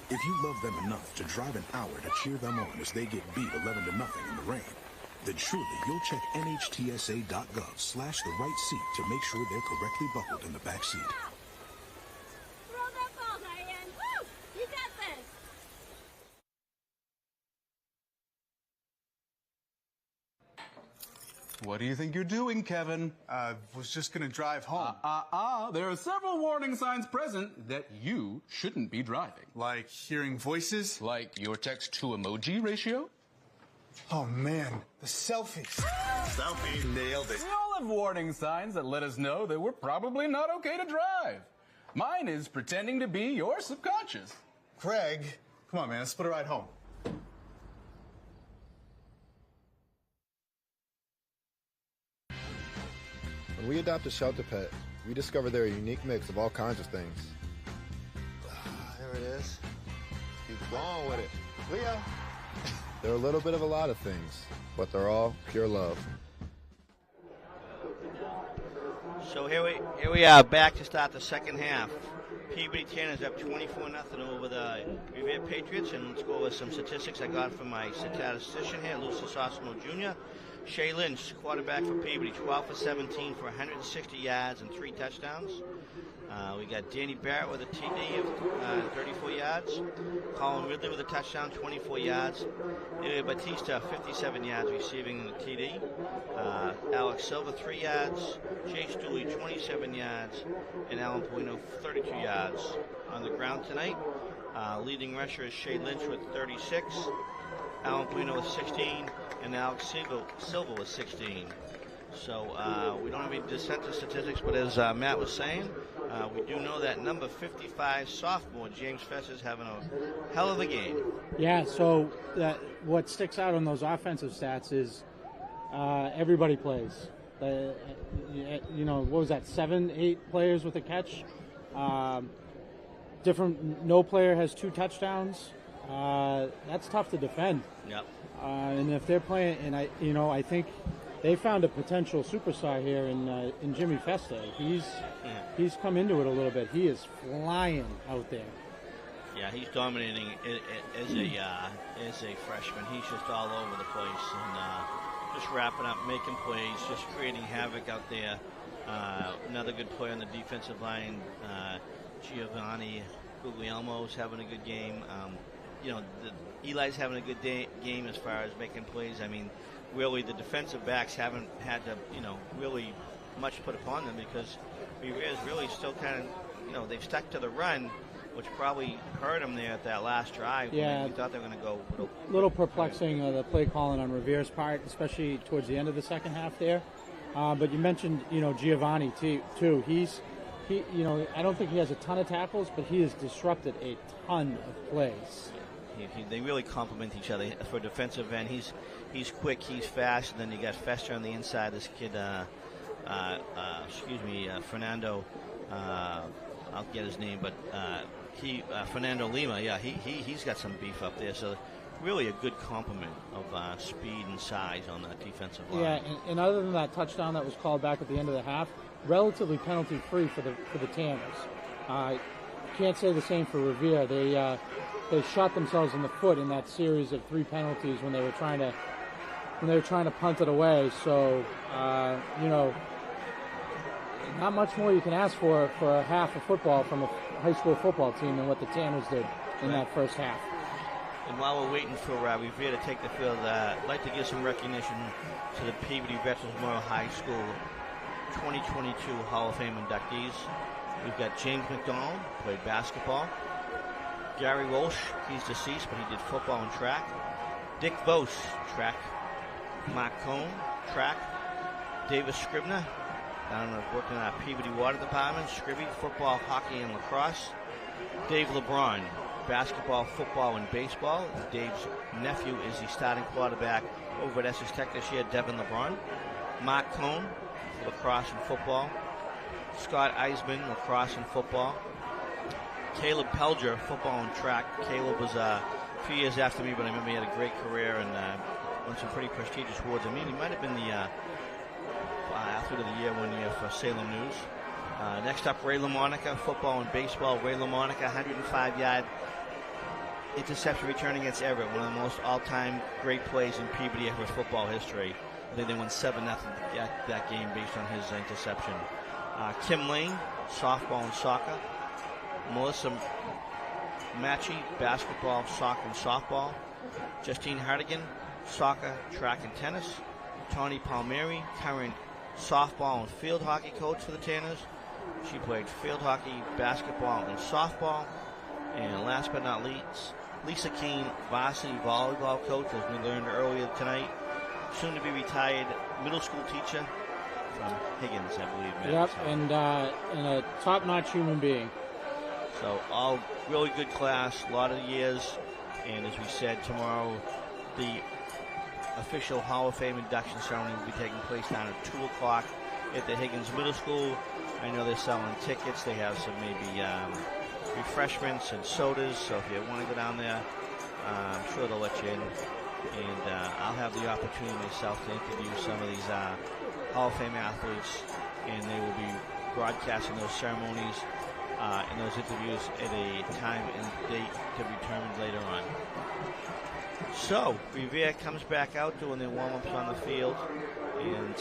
If you love them enough to drive an hour to cheer them on as they get beat 11-0 in the rain, then surely you'll check NHTSA.gov/the right seat to make sure they're correctly buckled in the back seat. Throw that ball, Diane. Woo! You got this. What do you think you're doing, Kevin? Was just gonna drive home. There are several warning signs present that you shouldn't be driving. Like hearing voices? Like your text-to-emoji ratio? Oh man, the selfies. Selfie. Nailed it. We all have warning signs that let us know that we're probably not okay to drive. Mine is pretending to be your subconscious. Craig, come on man, let's split a ride home. When we adopt a shelter pet, we discover they're a unique mix of all kinds of things. There it is. Keep going with it. Leo. They're a little bit of a lot of things, but they're all pure love. So here we are back to start the second half. Peabody Tanners up 24-0 over the Revere Patriots. And let's go over some statistics I got from my statistician here, Lucius Osmo Jr. Shea Lynch, quarterback for Peabody, 12 for 17 for 160 yards and 3 touchdowns. We got Danny Barrett with a TD of 34 yards. Colin Ridley with a touchdown, 24 yards. Ilya Batista, 57 yards receiving the TD. Alex Silva, 3 yards. Chase Dooley, 27 yards. And Alan Polino, 32 yards. On the ground tonight, leading rusher is Shea Lynch with 36. Alan Polino with 16. And Alex Silva with 16. So we don't have any dissenting statistics, but as Matt was saying, we do know that number 55 sophomore, James Fess, is having a hell of a game. Yeah, so what sticks out on those offensive stats is everybody plays. What was that, 7, 8 players with a catch? No player has 2 touchdowns. That's tough to defend. Yep. And if they're playing, and I think they found a potential superstar here in Jimmy Festa. He's come into it a little bit. He is flying out there. Yeah, he's dominating as a freshman. He's just all over the place and just wrapping up, making plays, just creating havoc out there. Another good player on the defensive line, Giovanni Guglielmo's having a good game. Eli's having a good game as far as making plays. I mean, really, the defensive backs haven't had to, really much put upon them because Revere's really still kind of, they've stuck to the run, which probably hurt them there at that last drive. Yeah. We thought they were going to go. A little perplexing, the play calling on Revere's part, especially towards the end of the second half there. But you mentioned, Giovanni too. I don't think he has a ton of tackles, but he has disrupted a ton of plays. They really complement each other. For defensive end, he's quick, he's fast, and then you got Fester on the inside. This kid, Fernando. I'll get his name, but Fernando Lima. Yeah, he's got some beef up there. So really a good complement of speed and size on that defensive line. Yeah, and other than that touchdown that was called back at the end of the half, relatively penalty free for the Tanners. Can't say the same for Revere. They shot themselves in the foot in that series of 3 penalties when they were trying to punt it away. So not much more you can ask for a half of football from a high school football team than what the Tanners did in that first half. And while we're waiting for Revere to take the field, I'd like to give some recognition to the Peabody Veterans Memorial High School 2022 Hall of Fame inductees. We've got James McDonald, played basketball. Gary Walsh, he's deceased, but he did football and track. Dick Vos, track. Mark Cohn, track. Davis Scribner, working in our Peabody Water Department. Scribby, football, hockey, and lacrosse. Dave LeBron, basketball, football, and baseball. Dave's nephew is the starting quarterback over at Essex Tech this year, Devin LeBron. Mark Cohn, lacrosse and football. Scott Eisman, lacrosse and football. Caleb Pelger, football and track. Caleb was a few years after me, but I remember he had a great career and won some pretty prestigious awards. I mean, he might have been the athlete of the year one year for Salem News. Next up, Ray LaMonica, football and baseball. Ray LaMonica, 105-yard interception return against Everett, one of the most all-time great plays in Peabody Everett football history. I think they won 7-0 that game based on his interception. Kim Lane, softball and soccer. Melissa Matchy, basketball, soccer, and softball. Justine Hardigan, soccer, track, and tennis. Tawny Palmieri, current softball and field hockey coach for the Tanners. She played field hockey, basketball, and softball. And last but not least, Lisa Keene, varsity volleyball coach, as we learned earlier tonight. Soon to be retired middle school teacher from Higgins, I believe. Yep, and a top-notch human being. So all really good class, a lot of years, and as we said, tomorrow the official Hall of Fame induction ceremony will be taking place down at 2 o'clock at the Higgins Middle School. I know they're selling tickets. They have some maybe refreshments and sodas, so if you want to go down there, I'm sure they'll let you in. And I'll have the opportunity myself to interview some of these Hall of Fame athletes, and they will be broadcasting those ceremonies in those interviews at a time and date to be determined later on. So, Revere comes back out doing their warm-ups on the field, and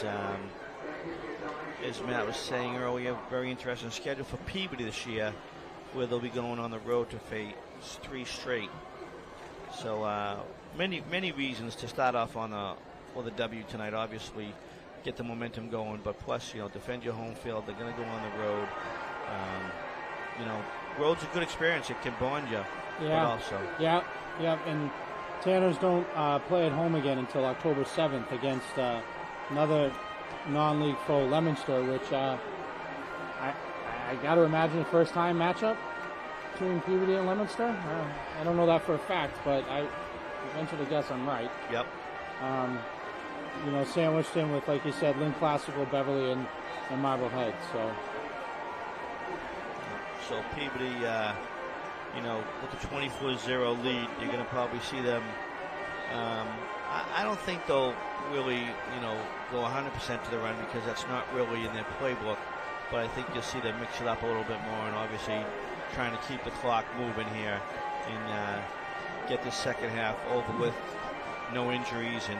as Matt was saying earlier, very interesting schedule for Peabody this year, where they'll be going on the road to face 3 straight. So many reasons to start off for the W tonight. Obviously, get the momentum going, but plus, defend your home field. They're going to go on the road. Road's a good experience. It can bond you. Yeah. But also. Yeah. And Tanners don't play at home again until October 7th against another non-league foe, Leominster, which I got to imagine a first-time matchup between Peabody and Leominster. I don't know that for a fact, but I venture to guess I'm right. Yep. Sandwiched in with, like you said, Lynn Classical, Beverly, and Marblehead. So Peabody, with the 24-0 lead, you're going to probably see them. I don't think they'll really, go 100% to the run, because that's not really in their playbook. But I think you'll see them mix it up a little bit more, and obviously trying to keep the clock moving here and get this second half over with, no injuries, and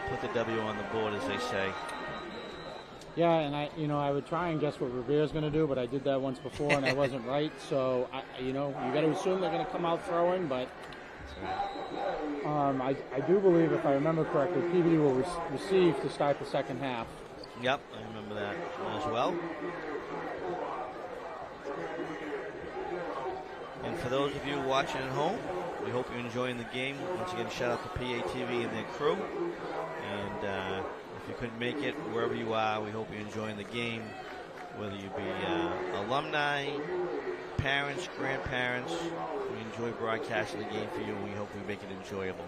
put the W on the board, as they say. Yeah, and I would try and guess what Revere's going to do, but I did that once before and I wasn't right. So you got to assume they're going to come out throwing, but I do believe, if I remember correctly, Peabody will receive to start the second half. Yep, I remember that as well. And for those of you watching at home, we hope you're enjoying the game. Once again, shout out to PATV and their crew. And if you couldn't make it, wherever you are, we hope you're enjoying the game, whether you be alumni, parents, grandparents. We enjoy broadcasting the game for you, and we hope we make it enjoyable.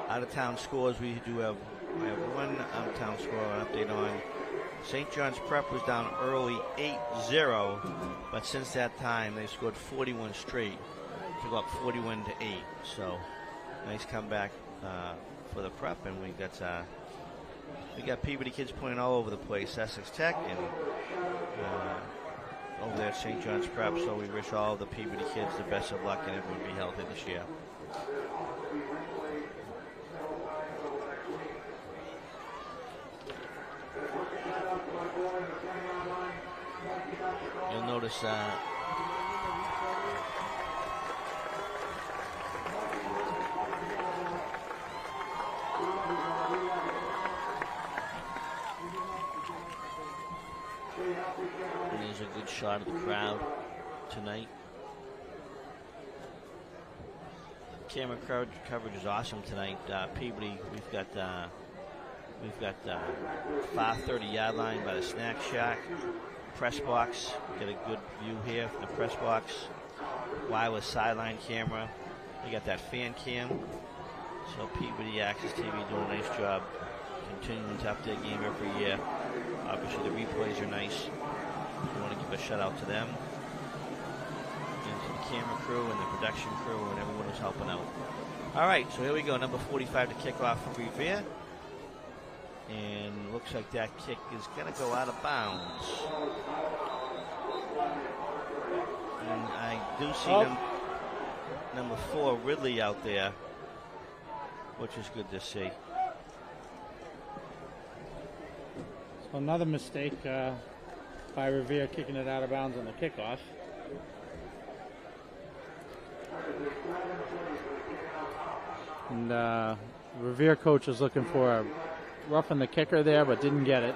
Out-of-town scores, we have one out-of-town score, an update on. St. John's Prep was down early 8-0, but since that time they scored 41 straight to go up 41-8. So nice comeback for the Prep, and we got Peabody kids playing all over the place. Essex Tech and over there at St. John's Prep. So we wish all the Peabody kids the best of luck and everyone be healthy this year. You'll notice there's a good shot of the crowd tonight. Camera coverage is awesome tonight. Peabody, we've got 530-yard line by the snack shack. Press box, get a good view here from the press box. Wireless sideline camera. We got that fan cam. So Peabody Access TV doing a nice job continuing to update the game every year. Obviously the replays are nice. We want to give a shout out to them, and to the camera crew and the production crew and everyone who's helping out. All right, so here we go. Number 45 to kick off for Revere. And looks like that kick is going to go out of bounds. And I do see number 4, Ridley, out there, which is good to see. So another mistake by Revere, kicking it out of bounds on the kickoff. And Revere coach is looking for a roughing the kicker there, but didn't get it.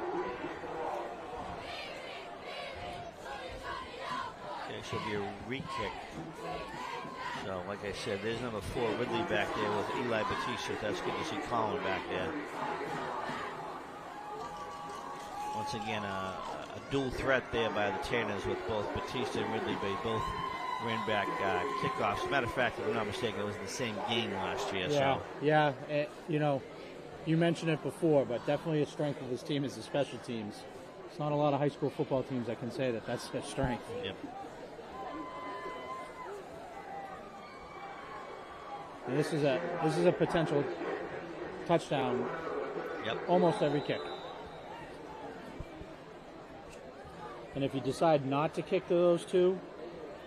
Okay, so it'll be a re-kick. So, like I said, there's number 4, Ridley, back there with Eli Batista. That's good to see Colin back there. Once again, a dual threat there by the Tanners with both Batista and Ridley. They both ran back kickoffs. As a matter of fact, if I'm not mistaken, it was the same game last year. Yeah. You mentioned it before, but definitely a strength of this team is the special teams. It's not a lot of high school football teams that can say that that's their strength. Yep. And this is a potential touchdown. Yep. Almost every kick. And if you decide not to kick to those two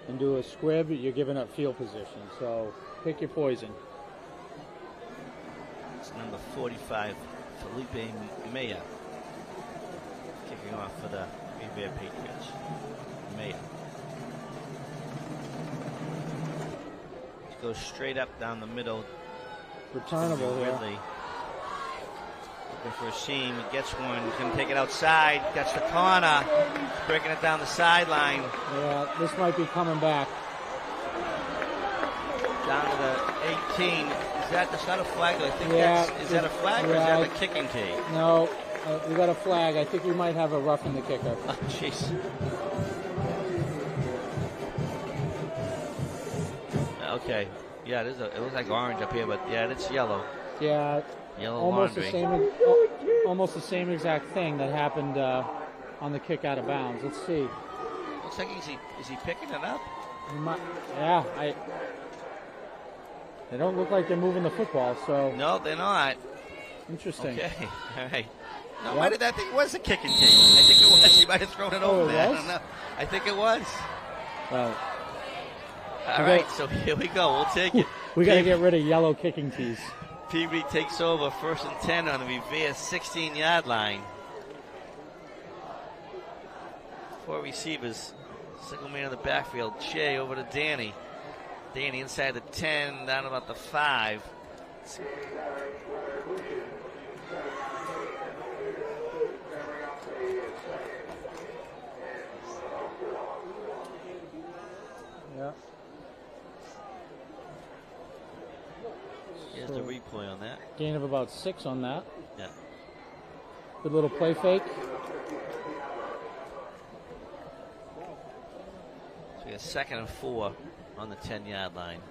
and do a squib, you're giving up field position. So pick your poison. It's number 45, Felipe Maya, kicking off for the Revere Patriots. Maya. Goes straight up down the middle. Returnable here. Ridley. Looking for a seam. He gets one. He's going to take it outside. Gets the corner. Breaking it down the sideline. Yeah, this might be coming back. Down to the 18. That's not a flag, though. I think is that a flag or is that a kicking tee? No, we got a flag. I think we might have a roughing the kicker. Oh, jeez. Okay. Yeah, it looks like orange up here, but yeah, it's yellow. Yeah. Yellow almost laundry. Almost the same exact thing that happened on the kick out of bounds. Let's see. Looks like is he picking it up? They don't look like they're moving the football, so. No, they're not. Interesting. Okay. All right. No, I think it was a kicking tee. I think it was. He might have thrown it over there. I don't know. I think it was. Well. All right, so here we go. We'll take it. We got to get rid of yellow kicking tees. Peabody takes over 1st and 10 on the Revere 16-yard line. 4 receivers. Single man in the backfield. Shea over to Danny. Danny inside the 10, down about the 5. Yeah. Here's the replay on that. Gain of about 6 on that. Yeah. Good little play fake. So we got 2nd and 4 on the 10-yard line.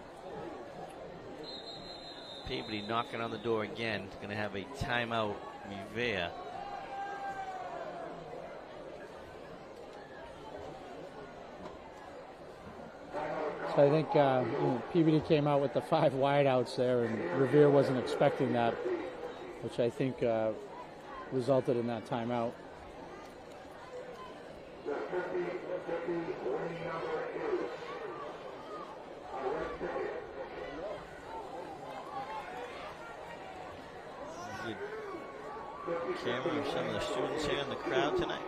Peabody knocking on the door again. Going to have a timeout, Revere. So I think Peabody came out with the 5 wideouts there, and Revere wasn't expecting that, which I think resulted in that timeout. Good camera of some of the students here in the crowd tonight.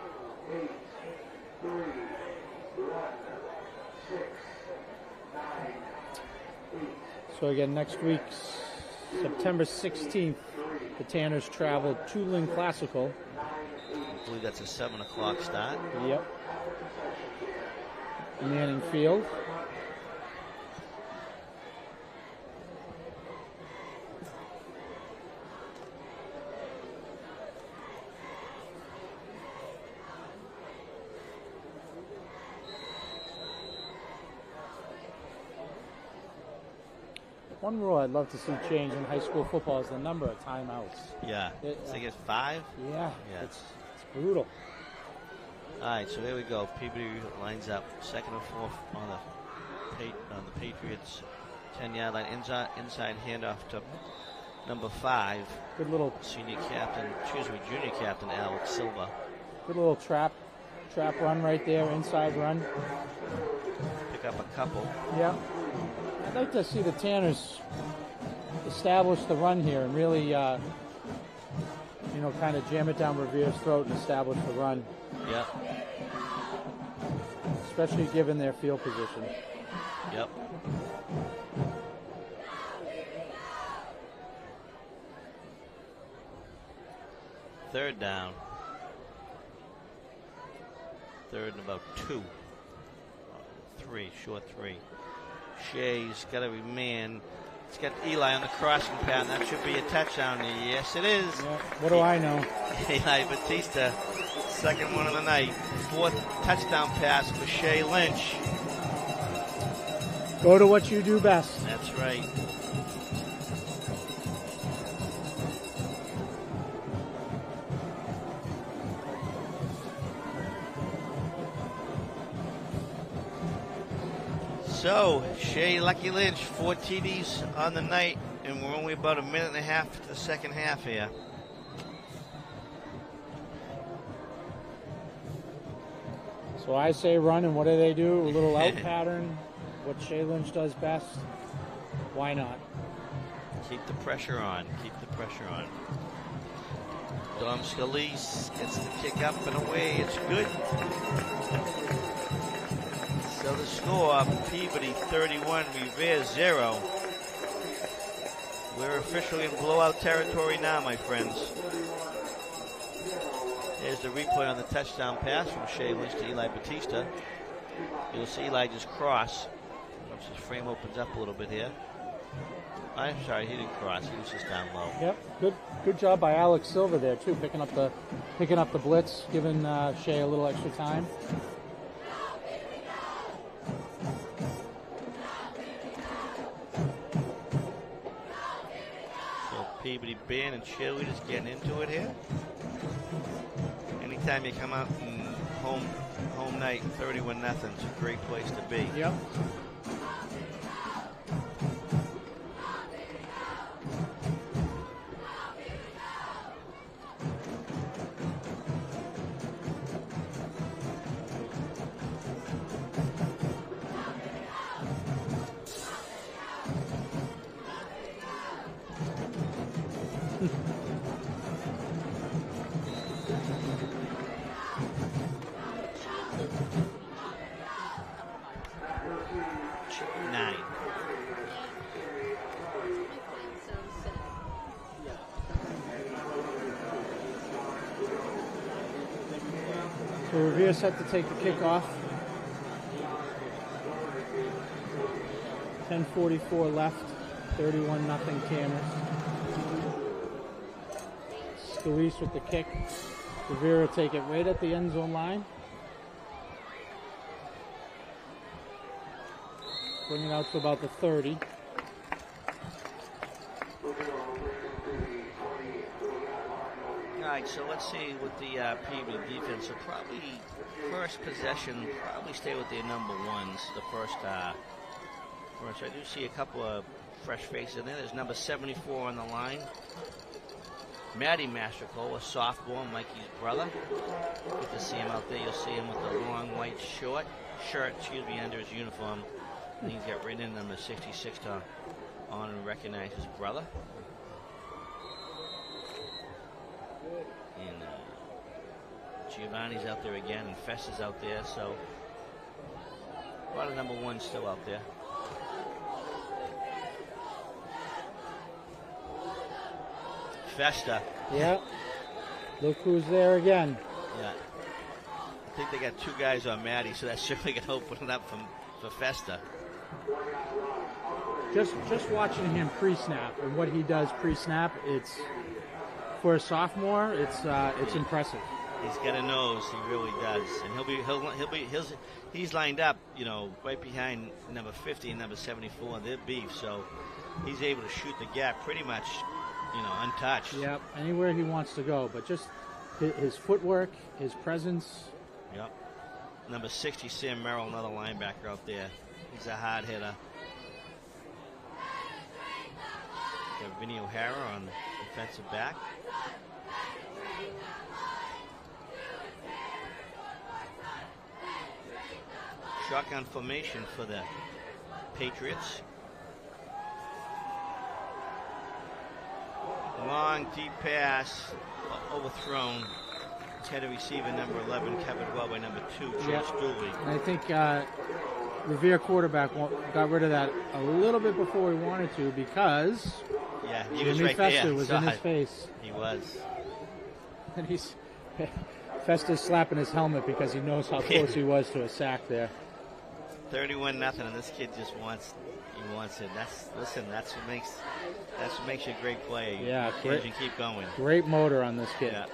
So again, next week, September 16th, the Tanners travel to Lynn Classical. I believe that's a 7 o'clock start. Yep. Manning Field. One rule I'd love to see change in high school football is the number of timeouts. Yeah. I think it's 5? Yeah. Yeah. It's brutal. All right, so here we go. Peabody lines up 2nd and 4 on the Patriots 10-yard line. Inside handoff to number 5. Good little junior captain Alex Silva. Good little trap run right there, inside run. Pick up a couple. Yeah. I'd like to see the Tanners establish the run here and really, kind of jam it down Revere's throat and establish the run. Yeah. Especially given their field position. Yep. Third down. 3rd and about 2. 3, short 3. Shea's got every man. It's got Eli on the crossing path. That should be a touchdown. Yes, it is. Yeah. What do I know? Eli Batista, 2nd one of the night. 4th touchdown pass for Shea Lynch. Go to what you do best. That's right. So, Shea Lucky Lynch, 4 TDs on the night, and we're only about a minute and a half to the second half here. So I say run, and what do they do? A little out pattern, what Shea Lynch does best. Why not? Keep the pressure on. Keep the pressure on. Dom Scalise gets the kick up and away. It's good. So the score, Peabody 31, Revere 0. We're officially in blowout territory now, my friends. There's the replay on the touchdown pass from Shea Lynch to Eli Batista. You'll see Eli just cross. Once his frame opens up a little bit here. I'm sorry, he didn't cross. He was just down low. Yep, good job by Alex Silva there too, picking up the blitz, giving Shea a little extra time. So Peabody band and cheerleaders getting into it here. Anytime you come out in home night 31-0, it's a great place to be. Yep. So Revere set to take the kickoff. 10:44 left. 31-0 Cameras. Scalise with the kick. Revere will take it right at the end zone line. Bring it out to about the 30. All right, so let's see with the Peabody defense. So probably first possession, probably stay with their number ones. The first. I do see a couple of fresh faces in there. There's number 74 on the line. Maddie Mastercole, a sophomore, Mikey's brother. Get to see him out there. You'll see him with the long white shirt, under his uniform. And he's got written in number 66 to honor and recognize his brother. And Giovanni's out there again, and Fest is out there, so a lot of number ones still out there. Festa. Yeah. Look who's there again. Yeah. I think they got two guys on Maddie, so that's certainly going to open it up for Festa. Just watching him pre-snap and what he does pre-snap, it's for a sophomore, it's impressive. He's got a nose, he really does, and he's lined up, right behind number 50 and number 74. They're beef, so he's able to shoot the gap pretty much, untouched. Yep, anywhere he wants to go, but just his footwork, his presence. Yep. Number 60, Sam Merrill, another linebacker out there. He's a hard hitter. Got Vinny O'Hara on defensive back. Shotgun formation for the Patriots. Long, deep pass, overthrown. It's had a receiver, number 11, covered well by number 2, Chase Dooley. And I think Revere quarterback got rid of that a little bit before he wanted to because he was right Festa there. was in his face. He was. And Festa's slapping his helmet because he knows how close he was to a sack there. 31-0, and this kid just wants it. That's what makes you a great player. Yeah, great. You keep going. Great motor on this kid. Yeah.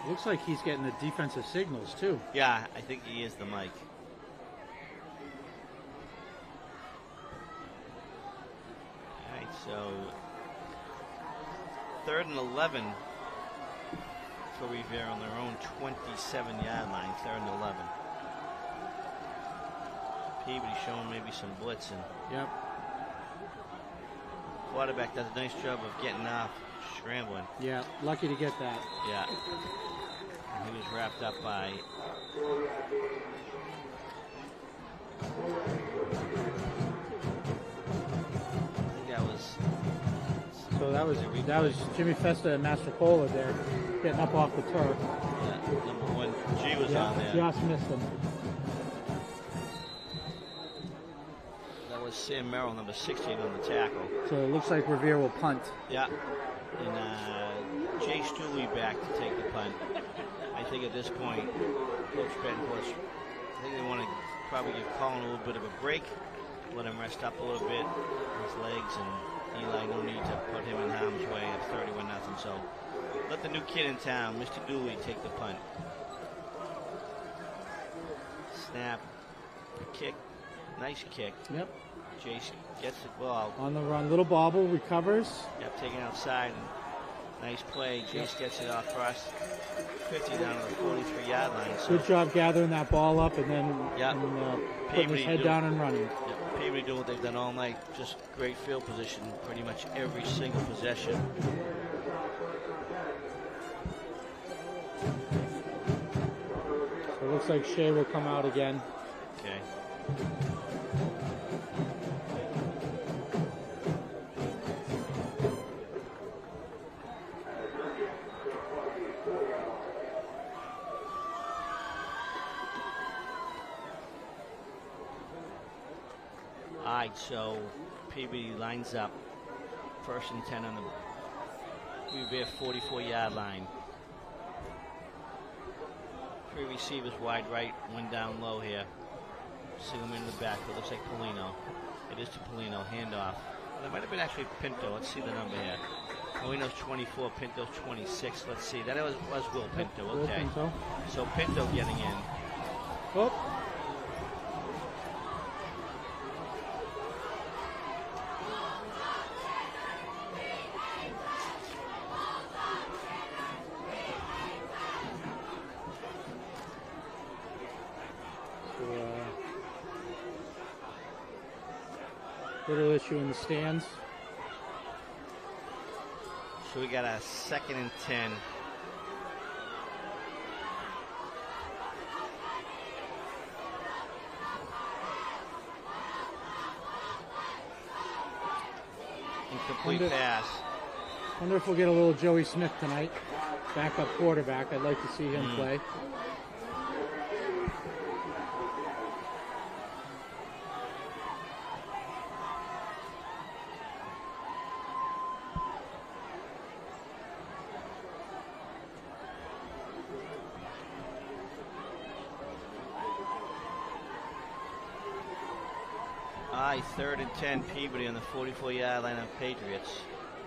Looks like he's getting the defensive signals too. Yeah, I think he is the mic. All right, so 3rd and 11 for Revere on their own 27-yard line, 3rd and 11. Peabody showing maybe some blitzing. Yep. Quarterback does a nice job of getting off, scrambling. Yeah, lucky to get that. Yeah. And he was wrapped up by that was Jimmy Festa and Mastrocola there, getting up off the turf. Yeah, number 1 G was on there. Just missed him. That was Sam Merrill, number 16 on the tackle. So it looks like Revere will punt. Yeah. And Jay Stooley back to take the punt. I think at this point, Coach Bencourt, I think they want to probably give Colin a little bit of a break, let him rest up a little bit on his legs, and Eli, no need to put him in harm's way at 31-0. So let the new kid in town, Mr. Dooley, take the punt. Snap, kick, nice kick. Yep. Jason gets the ball. On the run, little bobble, recovers. Yep, taken outside. And nice play. Jace gets it across 50 down to the 43-yard line. So good job gathering that ball up and then putting his head down and running. Yep. Peabody doing what they've done all night. Just great field position, pretty much every single possession. So it looks like Shea will come out again. Okay. Alright, so Peabody lines up 1st and 10 on the Revere 44-yard line. 3 receivers wide right, 1 down low here. Single man in the back, it looks like Polino. It is to Polino, handoff. That might have been actually Pinto. Let's see the number here. Polino's 24, Pinto's 26. Let's see. That was Will Pinto. Okay. Will Pinto. So Pinto getting in. Oh. Little issue in the stands. So we got a 2nd and 10. Incomplete pass. Wonder if we'll get a little Joey Smith tonight. Backup quarterback. I'd like to see him play. Aye, 3rd and 10, Peabody on the 44-yard line of Patriots.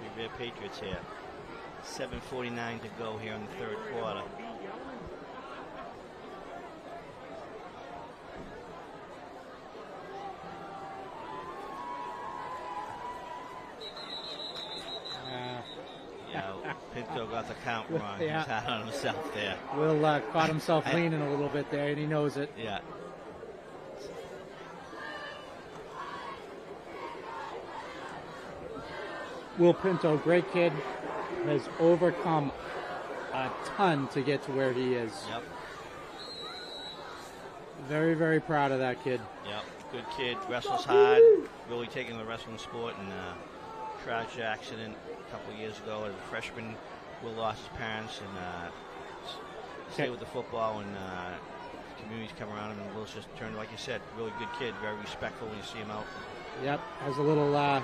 Revere Patriots here. 7:49 to go here in the 3rd quarter. Yeah, Pinto got the count wrong. Yeah. He's out on himself there. Will caught himself leaning a little bit there, and he knows it. Yeah. Will Pinto, great kid, has overcome a ton to get to where he is. Yep. Very, very proud of that kid. Yep, good kid, wrestles hard, really taking the wrestling sport, and tragic accident a couple of years ago as a freshman. Will lost his parents and stayed with the football, and community's come around him, and Will's just turned, like you said, really good kid, very respectful when you see him out. Yep, has a little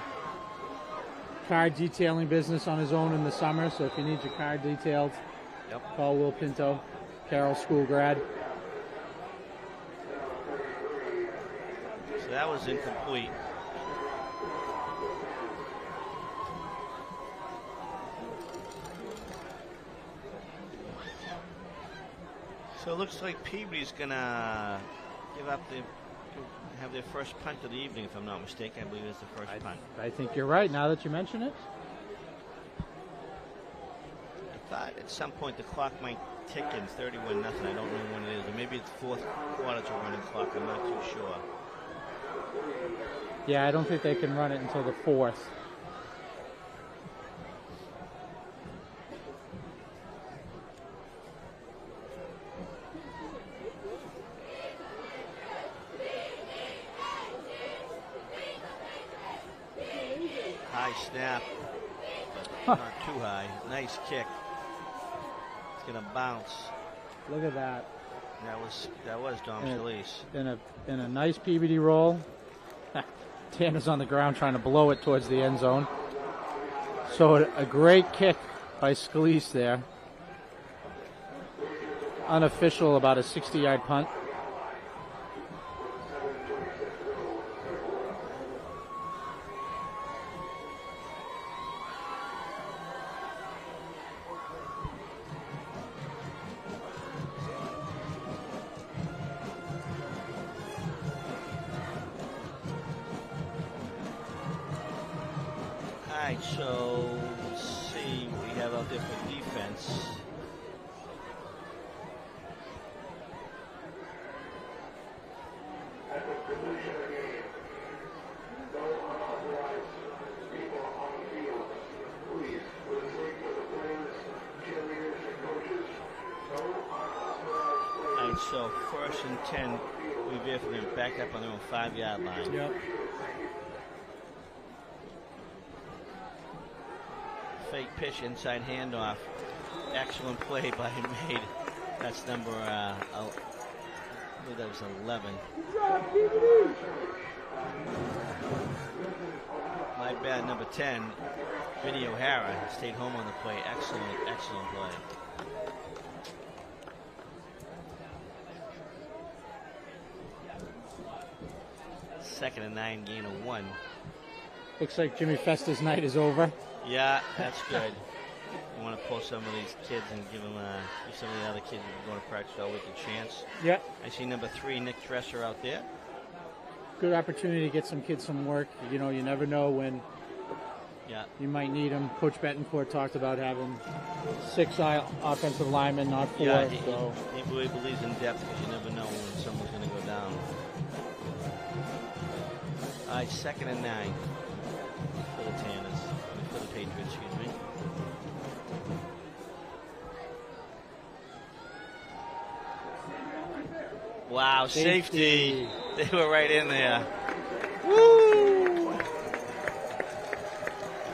car detailing business on his own in the summer, so if you need your car detailed, call Will Pinto, Carroll School grad. So that was incomplete. So it looks like Peabody's gonna have their first punt of the evening, if I'm not mistaken. I believe it's the first punt. I think you're right, now that you mention it. I thought at some point the clock might tick in 31-0. I don't know when it is. Or maybe it's fourth quarter to running clock. I'm not too sure. Yeah, I don't think they can run it until the fourth. High snap, but not too high. Nice kick. It's gonna bounce. Look at that. That was Dom Scalise. In a nice Peabody roll. Tanner's on the ground trying to blow it towards the end zone. So a great kick by Scalise there. Unofficial, about a 60-yard punt. Alright, so let's see what we have out there for defense. Alright, so 1st and 10, Revere for them back up on their own 5-yard line. Yep. Fake pitch, inside handoff. Excellent play by Maid. That's number, I believe that was 11. My bad, number 10, Vinny O'Hara, stayed home on the play. Excellent play. Second and 9, gain of 1. Looks like Jimmy Festa's night is over. Yeah, that's good. You want to pull some of these kids and give them, give some of the other kids who are going to practice all week a chance. Yeah. I see number 3, Nick Dresser out there. Good opportunity to get some kids some work. You know, you never know when you might need them. Coach Betancourt talked about having 6 offensive linemen, not 4. Yeah, he really believes in depth because you never know when someone's going to go down. All right, 2nd and 9 for the Tanners. For the Patriots, excuse me. Wow, safety. They were right in there. Woo!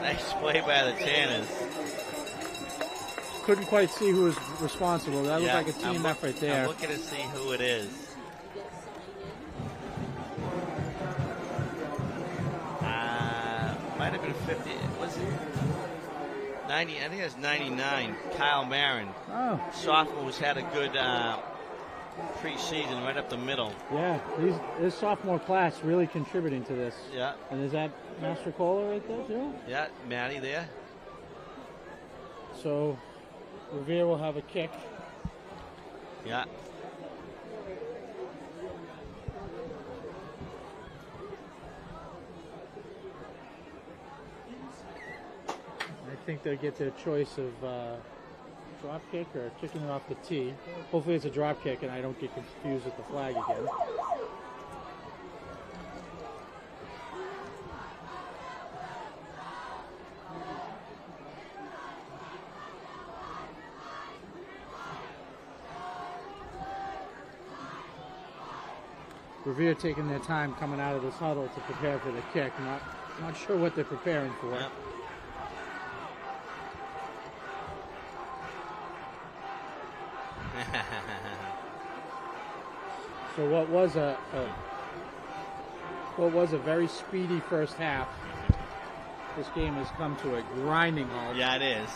Nice play by the Tanners. Couldn't quite see who was responsible. That looked like a team effort there. I'm looking to see who it is. Might have been 50. Was it 90? I think it was 99. Kyle Marin. Oh. Sophomore who's had a good preseason right up the middle. Yeah, this sophomore class really contributing to this. Yeah. And is that Master Cola right there too? Yeah, Matty there. So Revere will have a kick. Yeah. I think they'll get their choice of drop kick or kicking it off the tee. Hopefully it's a drop kick and I don't get confused with the flag again. Revere taking their time coming out of this huddle to prepare for the kick. Not sure what they're preparing for. Yep. So what was a very speedy first half, this game has come to a grinding halt. Yeah, it is.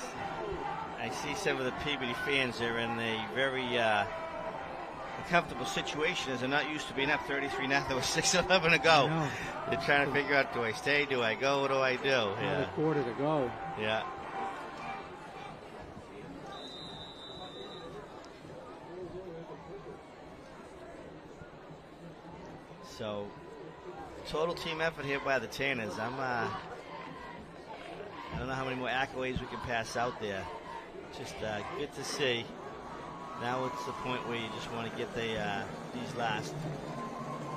I see some of the Peabody fans are in a very uncomfortable situation as they're not used to being up 33 now. There was 6:11 to go. They're trying to figure out, do I stay, do I go, what do I do? Another quarter to go. Yeah. So, total team effort here by the Tanners. I don't know how many more accolades we can pass out there. Just good to see. Now it's the point where you just want to get these last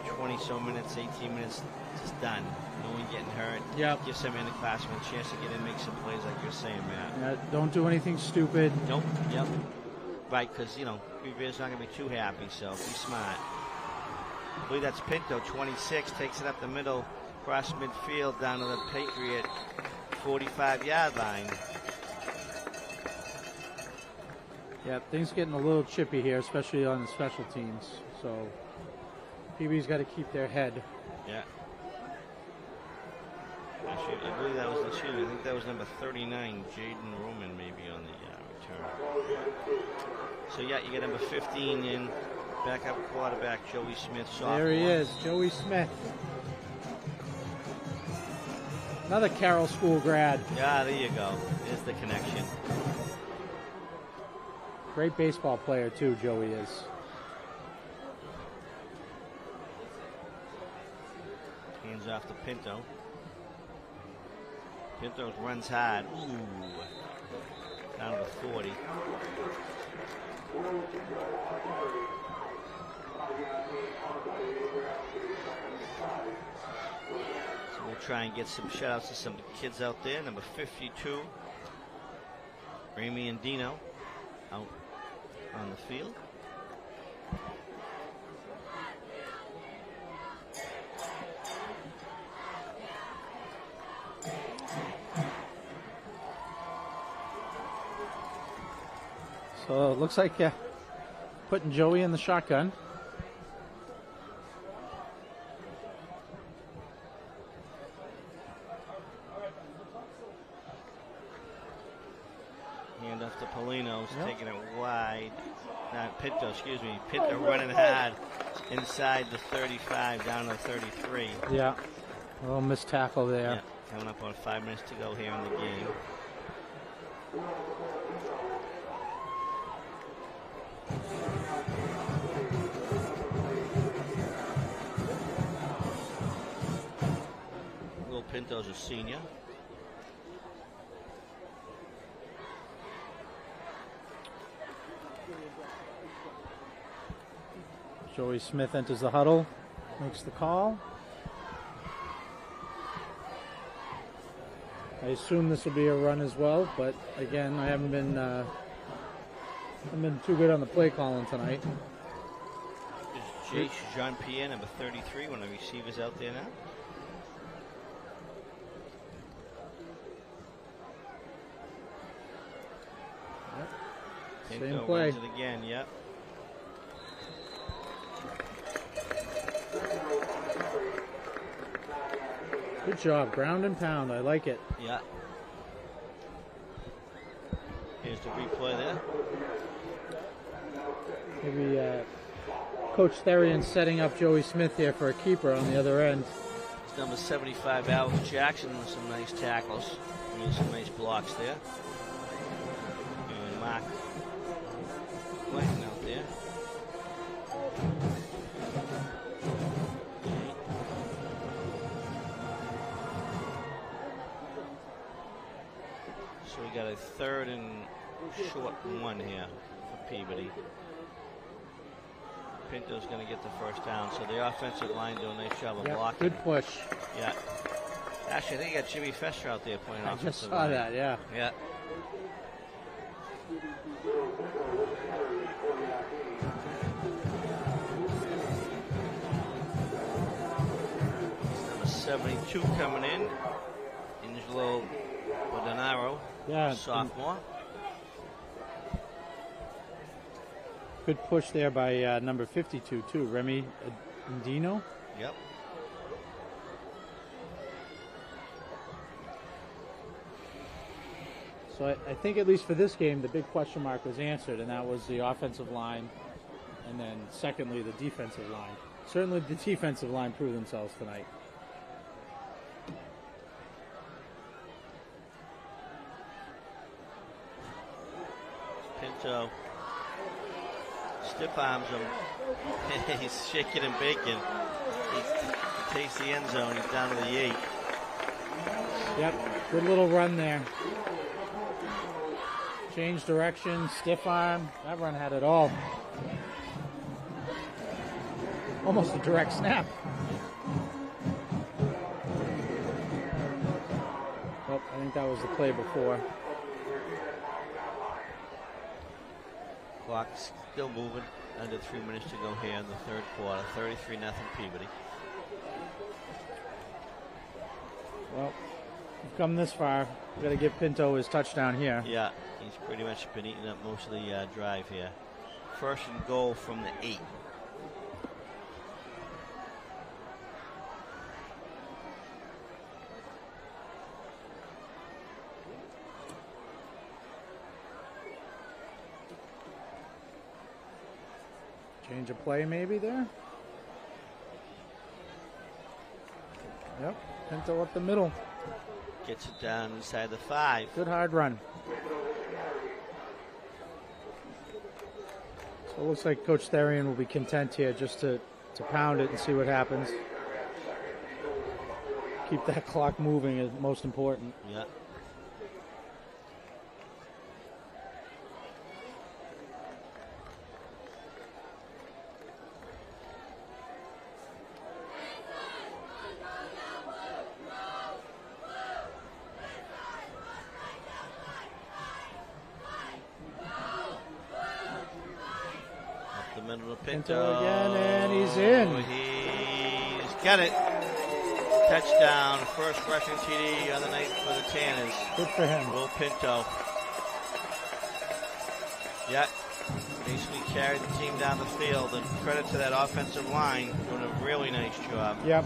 20-so minutes, 18 minutes just done. No one getting hurt. Yep. Give some underclassmen a chance to get in and make some plays like you're saying, Matt. Yeah, don't do anything stupid. Nope. Yep. Right, because, Revere's not going to be too happy, so be smart. I believe that's Pinto, 26, takes it up the middle, across midfield, down to the Patriot 45-yard line. Yeah, things getting a little chippy here, especially on the special teams. So Peabody's got to keep their head. Yeah. Actually, I believe that was I think that was number 39, Jaden Roman, maybe on the return. So yeah, you get number 15 in, backup quarterback Joey Smith, sophomore. There he is, Joey Smith. Another Carroll School grad. Yeah, there you go. There's the connection. Great baseball player too, Joey is. Hands off to Pinto. Pinto runs hard. Ooh. Down to 40. So we'll try and get some shout outs to some kids out there. Number 52, Ramy and Dino out on the field. So it looks like putting Joey in the shotgun. Hand off to Polino's, taking it wide. Pinto, excuse me. Pinto running hard inside the 35, down to 33. Yeah, a little missed tackle there. Yeah, coming up on 5 minutes to go here in the game. Will Pinto's a senior. Joey Smith enters the huddle, makes the call. I assume this will be a run as well, but again, I haven't been too good on the play calling tonight. Is Jace Jean-Pierre, number 33, one of the receivers out there now? Yep. Pinto Same play. runs it again, yep. Good job, ground and pound. I like it. Yeah. Here's the replay there. Maybe Coach Therian setting up Joey Smith here for a keeper on the other end. It's number 75, Alex Jackson, with some nice tackles. And some nice blocks there. And Mark Clinton out there. So we got a 3rd and short and 1 here for Peabody. Pinto's going to get the first down, so the offensive line doing a nice job of blocking. Good push. Yeah. Actually, I think you got Jimmy Fester out there playing offensive just saw line. that, yeah. Yeah. Number 72 coming in. Angelo Bodanaro, sophomore. Good push there by number 52 too, Remy Dino. Yep. So I think at least for this game, the big question mark was answered, and that was the offensive line, and then secondly, the defensive line. Certainly the defensive line proved themselves tonight. Pinto stiff arms him. He's shaking and baking. He takes the end zone. He's down to the 8. Yep, good little run there. Change direction, stiff arm. That run had it all. Almost a direct snap. Oh, I think that was the play before. Clock's still moving. Under 3 minutes to go here in the third quarter. 33-0 Peabody. Well, we've come this far. We've got to give Pinto his touchdown here. Yeah, he's pretty much been eating up most of the drive here. First and goal from the 8. Change of play maybe there. Yep, Pinto up the middle. Gets it down inside the 5. Good hard run. So it looks like Coach Therian will be content here just to pound it and see what happens. Keep that clock moving is most important. Yeah. Pinto again, and he's in. He's got it. Touchdown. First rushing TD on the night for the Tanners. Good for him. Will Pinto. Yeah. Basically carried the team down the field. And credit to that offensive line doing a really nice job. Yep.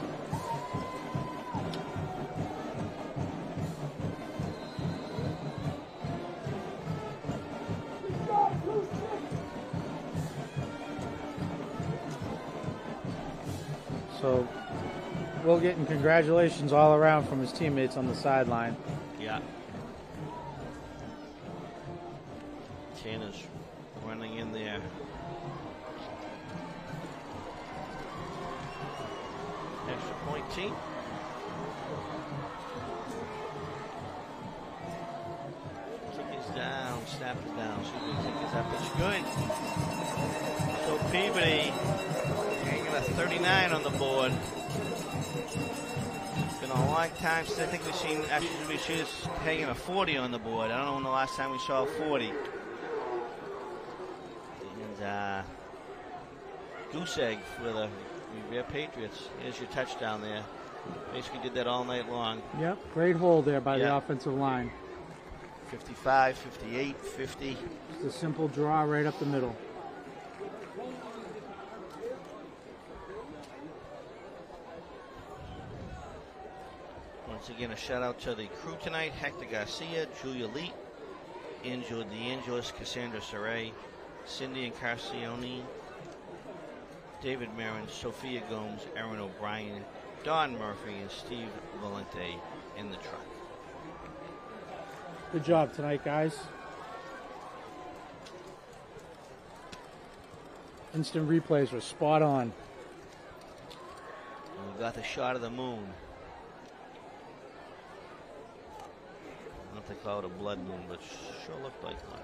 So Will getting congratulations all around from his teammates on the sideline. Yeah. Tanner's running in there. Extra point team. Kick is down, snap is down. So the kick is up. It's good. So Peabody hanging a 39 on the board. It's been a long time since I think we've seen, actually we should hanging a 40 on the board. I don't know when the last time we saw a 40. And goose egg for the Revere Patriots. Here's your touchdown there. Basically did that all night long. Yep, great hold there by the offensive line. 55, 58, 50. Just a simple draw right up the middle. Once again, a shout out to the crew tonight: Hector Garcia, Julia Leet, Angela DeAngelis, Cassandra Saray, Cindy Incarcione, David Marin, Sophia Gomes, Aaron O'Brien, Don Murphy, and Steve Valente in the truck. Good job tonight, guys. Instant replays were spot on. And we got the shot of the moon. I don't know if they call it a blood moon, but sure looked like one.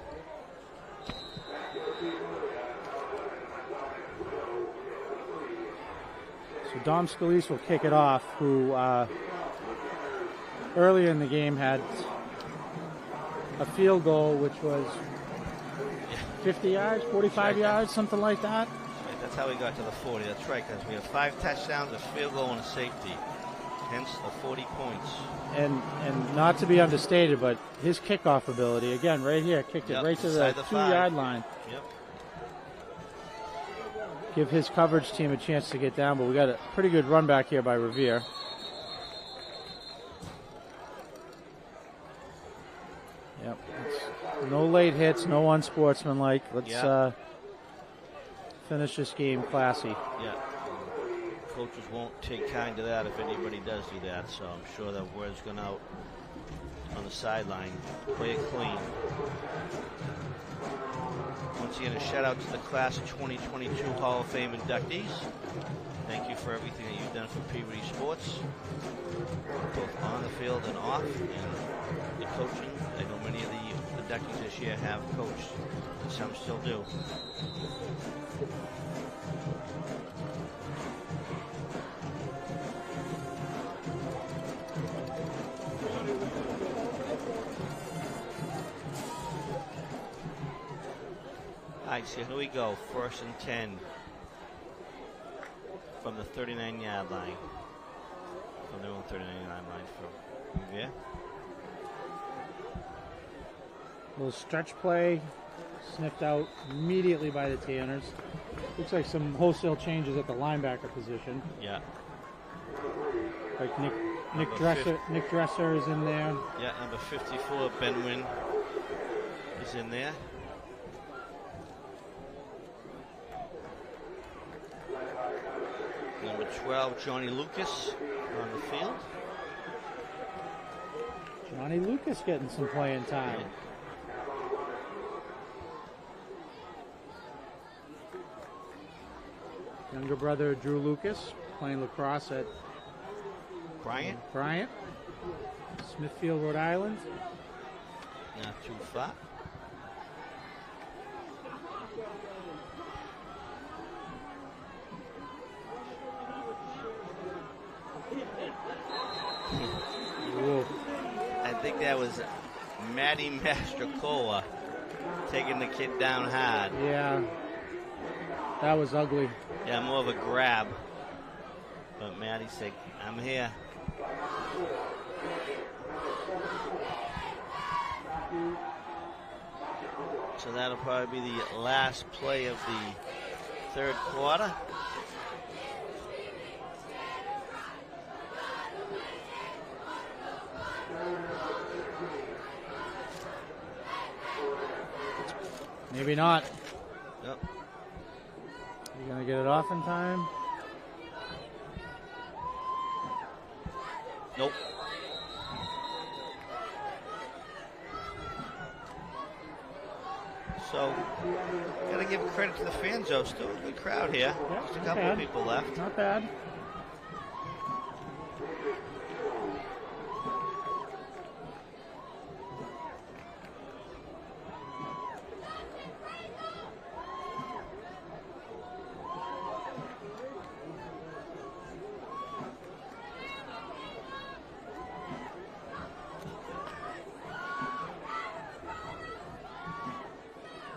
So Dom Scalise will kick it off, who earlier in the game had a field goal, which was 50 yards, 45 yards, something like that. Right, that's how we got to the 40. That's right, because we have 5 touchdowns, a field goal, and a safety. Hence the 40 points. And not to be understated, but his kickoff ability, again, right here, kicked it right to the 2-yard line. Yep. Give his coverage team a chance to get down, but we got a pretty good run back here by Revere. Yep. No late hits, no unsportsmanlike. Let's finish this game classy. Yeah. Coaches won't take kind to that if anybody does do that, so I'm sure that word's gone out on the sideline. Play it clean. Once again, a shout out to the class of 2022 Hall of Fame inductees. Thank you for everything that you've done for Peabody Sports, both on the field and off, and the coaching. I know many of the Duckies this year have coached, and some still do. All right, so here we go. 1st and 10 from the 39-yard line. From their own 39-yard line for Revere. Little stretch play, sniffed out immediately by the Tanners. Looks like some wholesale changes at the linebacker position. Yeah. Like Nick Dresser is in there. Yeah, number 54, Benwin, is in there. Number 12, Johnny Lucas on the field. Johnny Lucas getting some playing time. Younger brother Drew Lucas playing lacrosse at Bryant, Smithfield, Rhode Island. Not too far. I think that was Matty Mastrocola taking the kid down hard. Yeah, that was ugly. Yeah, more of a grab. But Matty said, I'm here. So that'll probably be the last play of the 3rd quarter. Maybe not. Yep. You gonna get it off in time? Nope. So, gotta give credit to the fans, though. Still a good crowd here. Yep, just a couple of people left. Not bad.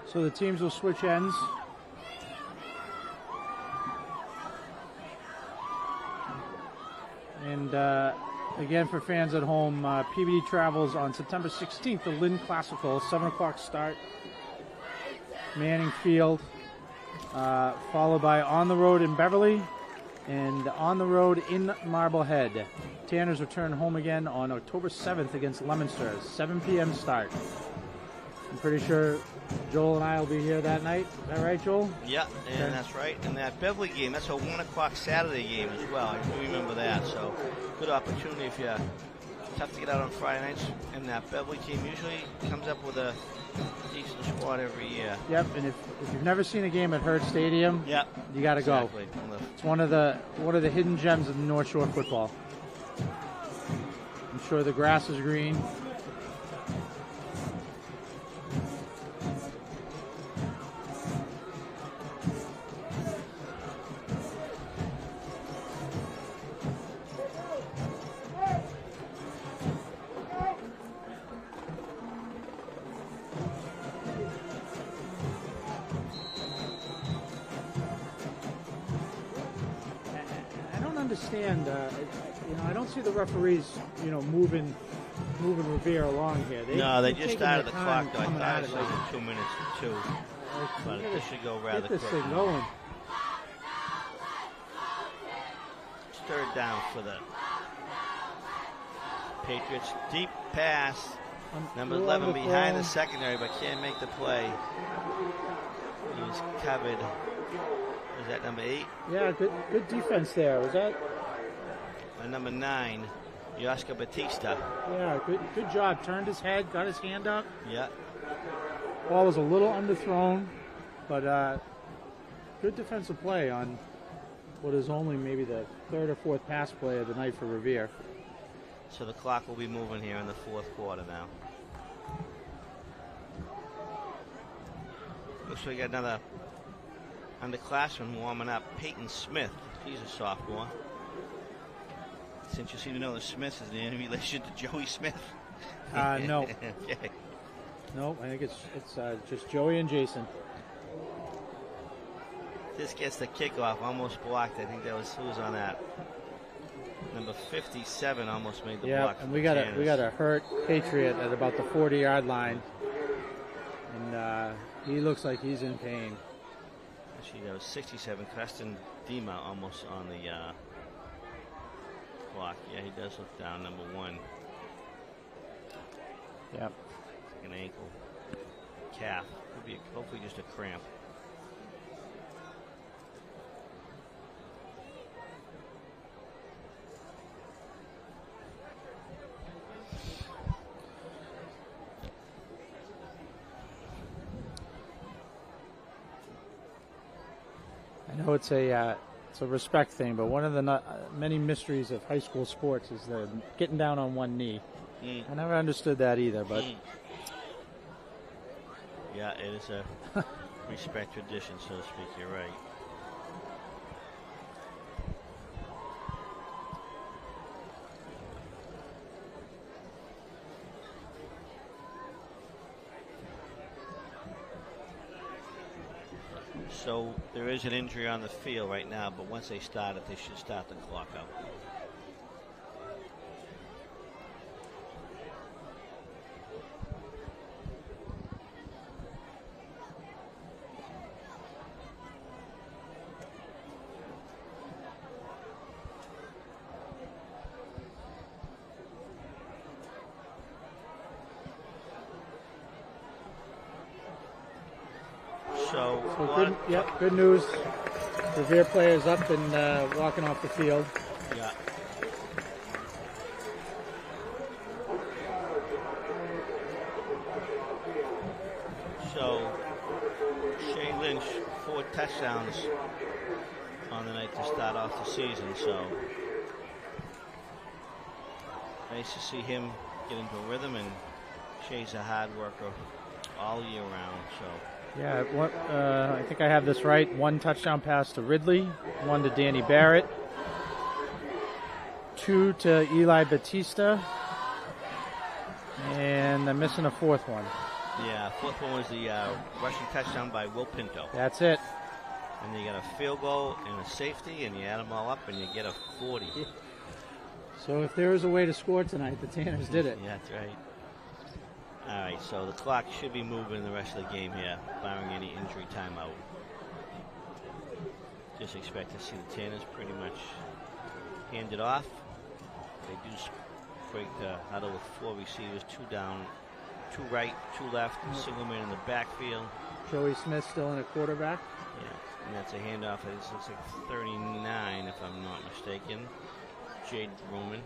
So the teams will switch ends. And again, for fans at home, Peabody travels on September 16th, the Lynn Classical, 7 o'clock start. Manning Field, followed by On the Road in Beverly and On the Road in Marblehead. Tanners return home again on October 7th against Leominster, 7 p.m. start. I'm pretty sure Joel and I will be here that night. Is that right, Joel? Yeah, and Okay. that's right. And that Beverly game, that's a 1 o'clock Saturday game as well. I do remember that. So good opportunity if you're tough to get out on Friday nights. And that Beverly team usually comes up with a decent squad every year. Yep, and if you've never seen a game at Hurd Stadium, yep, you got to exactly. go. It's one of the hidden gems of North Shore football. I'm sure the grass is green. Understand, I don't see the referees, moving Revere along here. They just started the clock, though. I coming thought at it it was like 2 minutes to 2. But this should go rather get this quick. thing going. It's 3rd down for the Patriots. Deep pass. Number 11 behind the secondary, but can't make the play. He's covered. Is that number 8? Yeah, good defense there. Was that? Number 9, Yoska Batista. Yeah, good job. Turned his head, got his hand up. Yeah. Ball was a little underthrown, but good defensive play on what is only maybe the 3rd or 4th pass play of the night for Revere. So the clock will be moving here in the fourth quarter now. Looks like we got another underclassman warming up, Peyton Smith. He's a sophomore. Since you seem to know the Smiths, is there any relation to Joey Smith? No. Okay. No, I think it's just Joey and Jason. This gets the kickoff, almost blocked. I think that was who was on that. Number 57 almost made the block. And we got a hurt Patriot at about the 40-yard line, and he looks like he's in pain. Actually, that was 67. Preston Dima almost on the block. Yeah, he does look down. Number 1. Yep. An ankle, calf. Could be hopefully just a cramp. I know it's a respect thing, but one of the many mysteries of high school sports is the getting down on one knee. I never understood that either, but yeah, it is a respect tradition, so to speak. You're right. So there is an injury on the field right now, but once they start it, they should start the clock out. Good news. Revere players up and walking off the field. Yeah. So Shea Lynch, 4 touchdowns on the night to start off the season. So nice to see him get into a rhythm, and Shea's a hard worker all year round. So. Yeah, I think I have this right. 1 touchdown pass to Ridley, 1 to Danny Barrett, 2 to Eli Batista, and I'm missing a 4th one. Yeah, 4th one was the rushing touchdown by Will Pinto. That's it. And you got a field goal and a safety, and you add them all up, and you get a 40. So if there was a way to score tonight, the Tanners did it. Yeah, that's right. All right, so the clock should be moving the rest of the game here, barring any injury timeout. Just expect to see the Tanners pretty much hand it off. They do break the huddle with 4 receivers, 2 down, 2 right, 2 left, single man in the backfield. Joey Smith still in a quarterback. Yeah, and that's a handoff. It looks like 39, if I'm not mistaken. Jade Roman.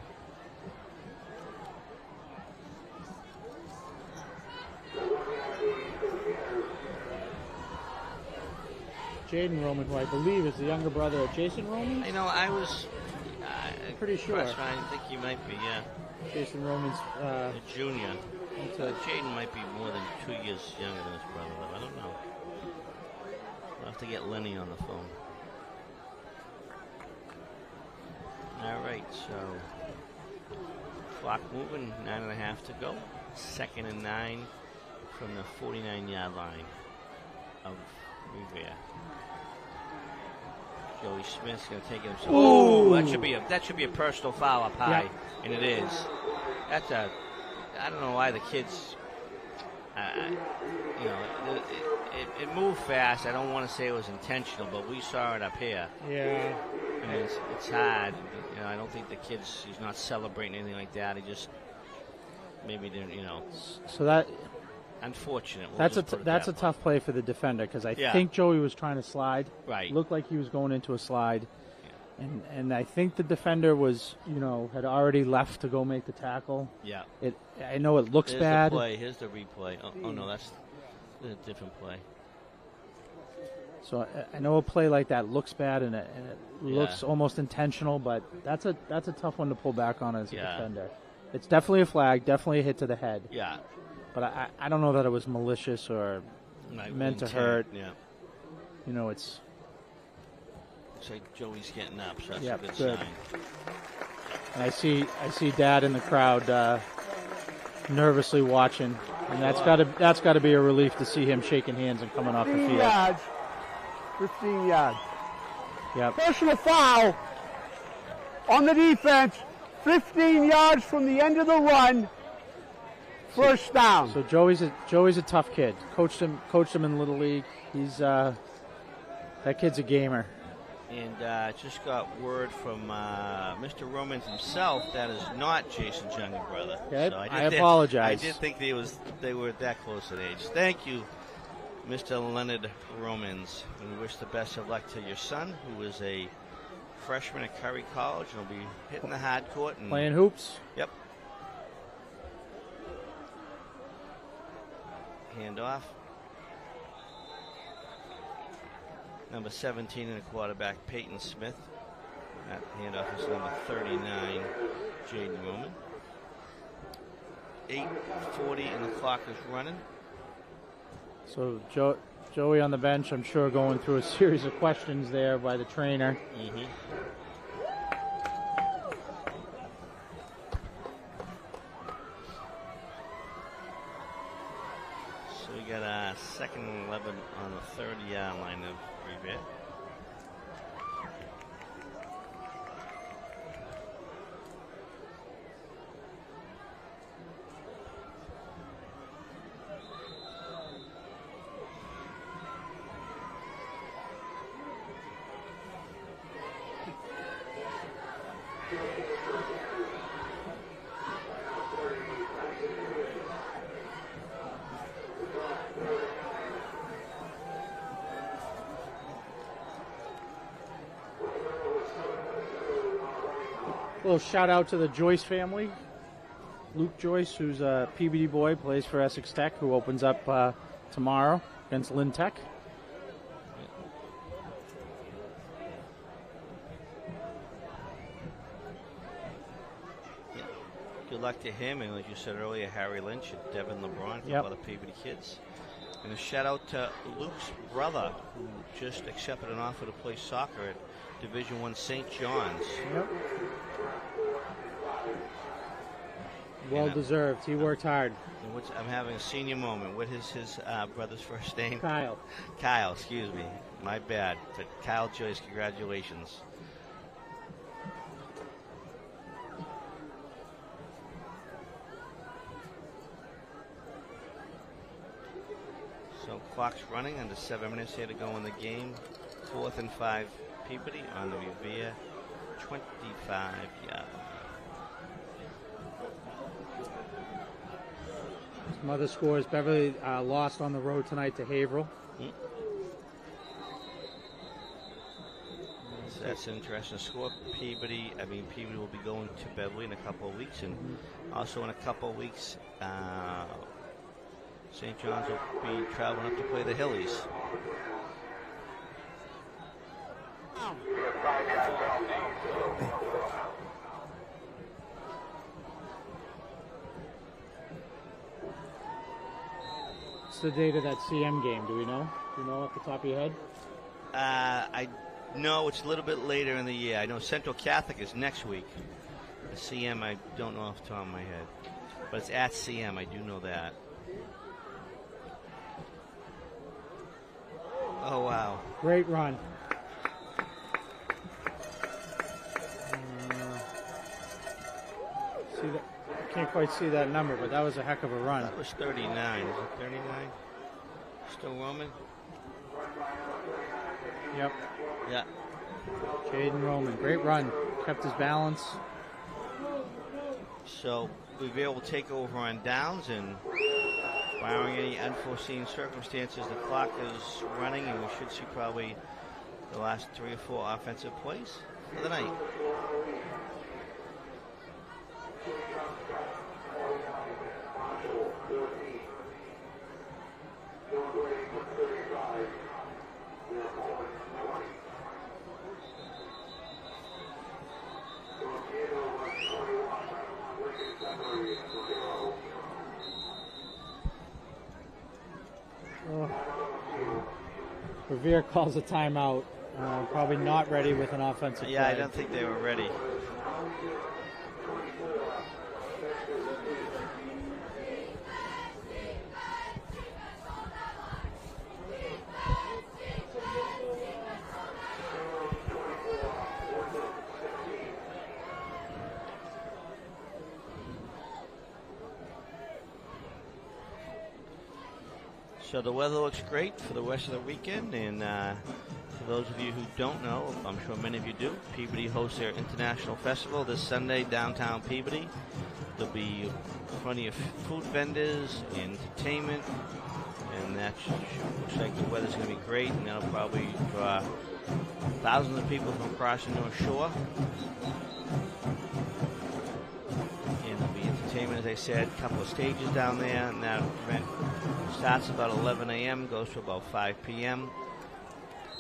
Jaden Roman, who I believe is the younger brother of Jason Roman. You know, I was pretty sure. I think he might be, yeah. Jason Roman's a junior. Jaden might be more than 2 years younger than his brother, though. I don't know. I'll have to get Lenny on the phone. All right, so clock moving, 9.5 to go. 2nd and 9 from the 49-yard line of Revere. Joey Smith's going to take it himself. Oh, that should be a personal foul up high, and it is. That's a. I don't know why the kids. It moved fast. I don't want to say it was intentional, but we saw it up here. Yeah. And it's hard. You know, I don't think the kids. He's not celebrating anything like that. He just maybe didn't. You know. So that. Unfortunate. That's a tough play for the defender, because I think Joey was trying to slide. Right. Looked like he was going into a slide. Yeah. And I think the defender was, had already left to go make the tackle. Yeah. I know it looks bad. Here's the replay. Oh no, that's a different play. So I know a play like that looks bad and it looks almost intentional, but that's a tough one to pull back on as a defender. It's definitely a flag, definitely a hit to the head. Yeah. But I don't know that it was malicious or meant to hurt. Yeah. You know, it's... Looks like Joey's getting up, so that's Yep, a good good. sign. And I see Dad in the crowd nervously watching, and that's got to be a relief to see him shaking hands and coming off the 15 field. yards. 15 yards. Yep. Personal foul on the defense. 15 yards from the end of the run. First down. So Joey's a tough kid. Coached him in Little League. He's that kid's a gamer. And just got word from Mr. Romans himself that is not Jason's younger brother. Okay, So I apologize. I did think they were that close in age. Thank you, Mr. Leonard Romans. And we wish the best of luck to your son, who is a freshman at Curry College and will be hitting the hard court. And Playing hoops? Yep. Handoff. Number 17 in the quarterback, Peyton Smith. That handoff is number 39, Jaden Roman. 8:40 and the clock is running. So Joey on the bench, I'm sure, going through a series of questions there by the trainer. Mm-hmm. So we got a second and 11 on the 30-yard line of Revere. Little shout out to the Joyce family. Luke Joyce, who's a Peabody boy, plays for Essex Tech, who opens up tomorrow against Lynn Tech. Good luck to him, and like you said earlier, Harry Lynch and Devin LeBron, a Yep. couple other Peabody kids. And a shout out to Luke's brother, who just accepted an offer to play soccer at Division I St. John's. Yep. Well deserved. He worked hard. And I'm having a senior moment. What is his brother's first name? Kyle. Kyle, excuse me. My bad. To Kyle Joyce, congratulations. So clock's running, under 7 minutes here to go in the game. 4th and 5 Peabody on the Revere 25 yard. Some other scores. Beverly lost on the road tonight to Haverhill. So that's an interesting score. Peabody will be going to Beverly in a couple of weeks, and also in a couple of weeks, St. John's will be traveling up to play the Hillies. What's the date of that CM game? Do we know? Do you know off the top of your head? I know it's a little bit later in the year. I know Central Catholic is next week. The CM, I don't know off the top of my head. But it's at CM, I do know that. Oh, wow. Great run. See that? I can't quite see that number, but that was a heck of a run. That was 39. Is it 39? Still Roman? Yep. Yeah. Jaden Roman. Great run. Kept his balance. So we'll be able to take over on downs, and barring any unforeseen circumstances, the clock is running, and we should see probably the last 3 or 4 offensive plays for the night. Revere calls a timeout. Probably not ready with an offensive Yeah, play. I don't think they were ready. So the weather looks great for the rest of the weekend, and for those of you who don't know, I'm sure many of you do, Peabody hosts their International Festival this Sunday downtown Peabody. There'll be plenty of food vendors, entertainment, and that looks like the weather's going to be great, and that'll probably draw thousands of people from across the North Shore. And there'll be entertainment, as I said, a couple of stages down there, and that event starts about 11 a.m., goes to about 5 p.m.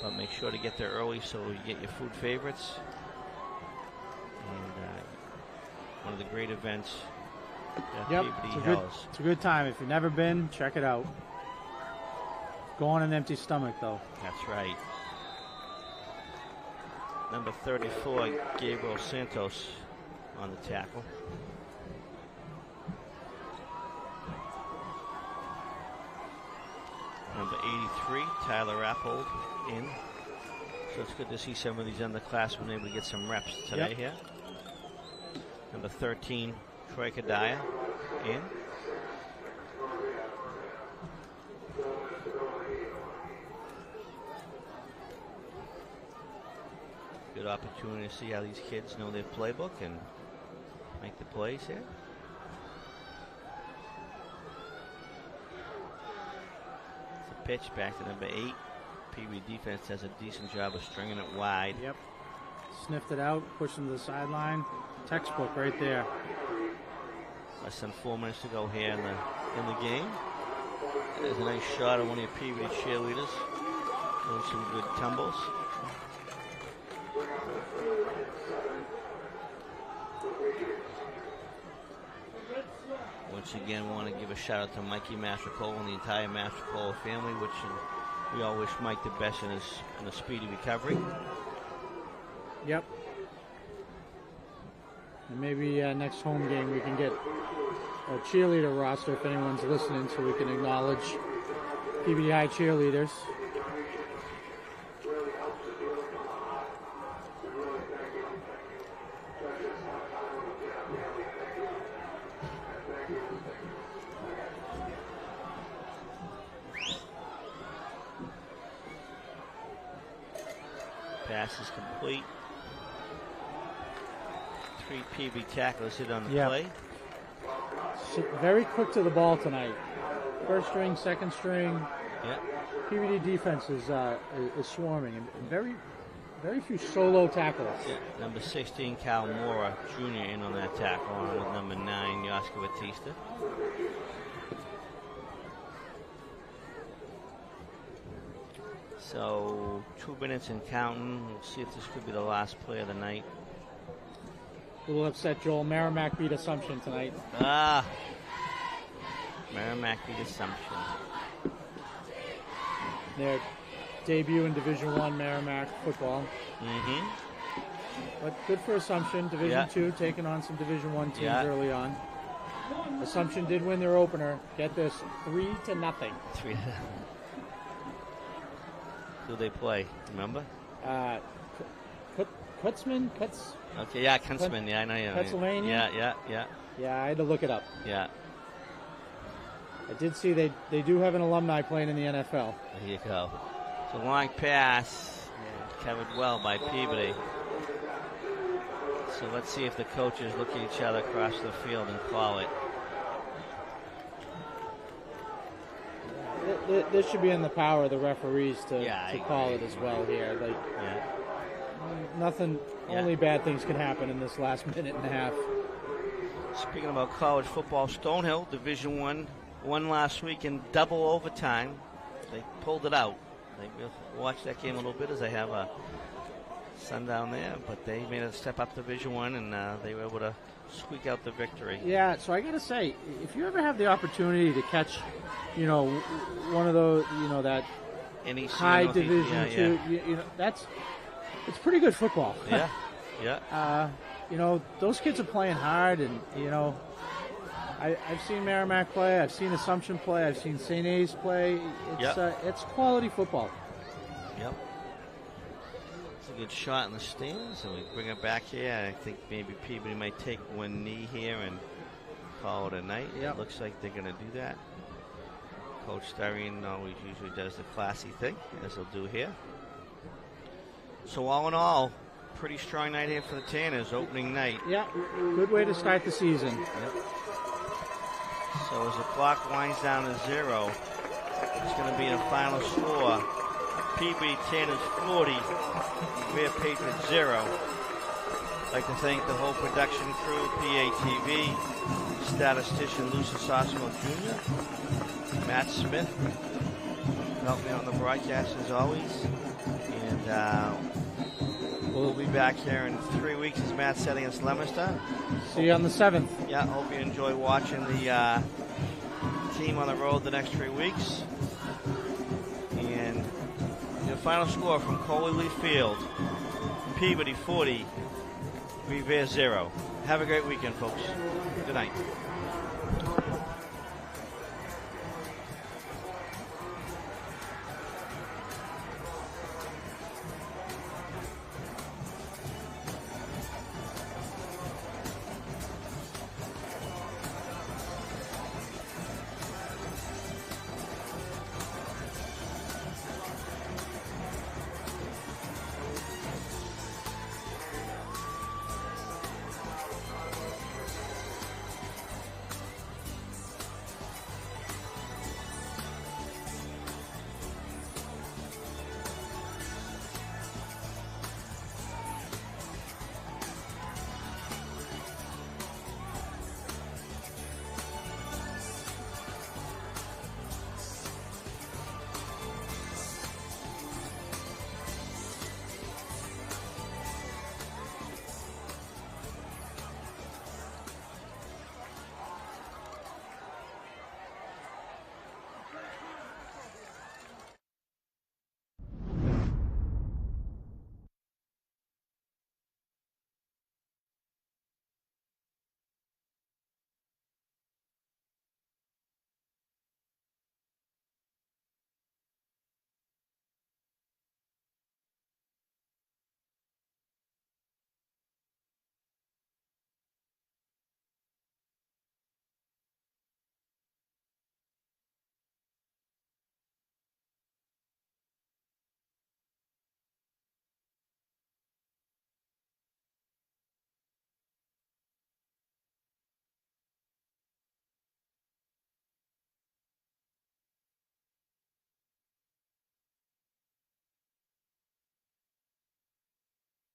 But make sure to get there early so you get your food favorites. And one of the great events that Peabody holds. It's a good time. If you've never been, check it out. Go on an empty stomach, though. That's right. Number 34, Gabriel Santos on the tackle. Number 83, Tyler Appold in. So it's good to see some of these underclassmen able to get some reps today here. Number 13, Troy Kadaya in. Good opportunity to see how these kids know their playbook and make the plays here. Pitch back to number 8. Peabody defense does a decent job of stringing it wide. Yep. Sniffed it out, pushed him to the sideline. Textbook right there. Less than 4 minutes to go here in the game. There's a nice shot of one of your Peabody cheerleaders doing some good tumbles. Once again, want to give a shout out to Mikey Mastrocolo and the entire Mastrocolo family, which we all wish Mike the best in a speedy recovery. Yep. And maybe next home game we can get a cheerleader roster if anyone's listening, so we can acknowledge Peabody High cheerleaders. Pass is complete. 3 PB tacklers hit on the play. Very quick to the ball tonight. First string, second string. Yeah. PVD defense is swarming, and very few solo tackles. Yeah. Number 16, Cal Mora Jr. in on that tackle, along with number 9, Oscar Batista. So 2 minutes and counting. We'll see if this could be the last play of the night. A little upset, Joel. Merrimack beat Assumption tonight. Merrimack beat Assumption. Their debut in Division I Merrimack football. Mm-hmm. But good for Assumption. Division II taking on some Division I teams early on. Assumption did win their opener. Get this, 3-0. 3-0. Who they play? Remember? Kutzman? Okay, yeah, Kuntzman. Yeah, I know you. Pennsylvania? Yeah, I had to look it up. Yeah. I did see they do have an alumni playing in the NFL. There you go. It's a long pass. Covered well by Peabody. So let's see if the coaches look at each other across the field and call it. This should be in the power of the referees to call it as well here. Nothing, only bad things can happen in this last minute and a half. Speaking about college football, Stonehill, Division I, won last week in double overtime. They pulled it out. They watched that game a little bit as they have a son down there, but they made a step up Division I, and they were able to squeak out the victory. Yeah, so I got to say, if you ever have the opportunity to catch, one of those, that NEC, high Northeast, Division two. You know, it's pretty good football. Yeah, yeah. You know, those kids are playing hard, and you know, I've seen Merrimack play, I've seen Assumption play, I've seen St. A's play. It's quality football. Yep. It's a good shot in the stands, and we bring it back here. I think maybe Peabody might take one knee here and call it a night. It looks like they're going to do that. Coach Sterling always usually does the classy thing, as he'll do here. So all in all, pretty strong night here for the Tanners, opening night. Yeah, good way to start the season. Yep. So as the clock winds down to 0, it's going to be the final score. Peabody Tanners 40, Revere Patriots 0. I'd like to thank the whole production crew, PATV, statistician Lucy Sosmo Jr., Matt Smith, helped me on the broadcast as always. And we'll be back here in 3 weeks, as Matt said, against Leominster. See you on the 7th. Yeah, hope you enjoy watching the team on the road the next 3 weeks. And the final score from Coley Lee Field, Peabody 40, Revere 0. Have a great weekend, folks. Good night.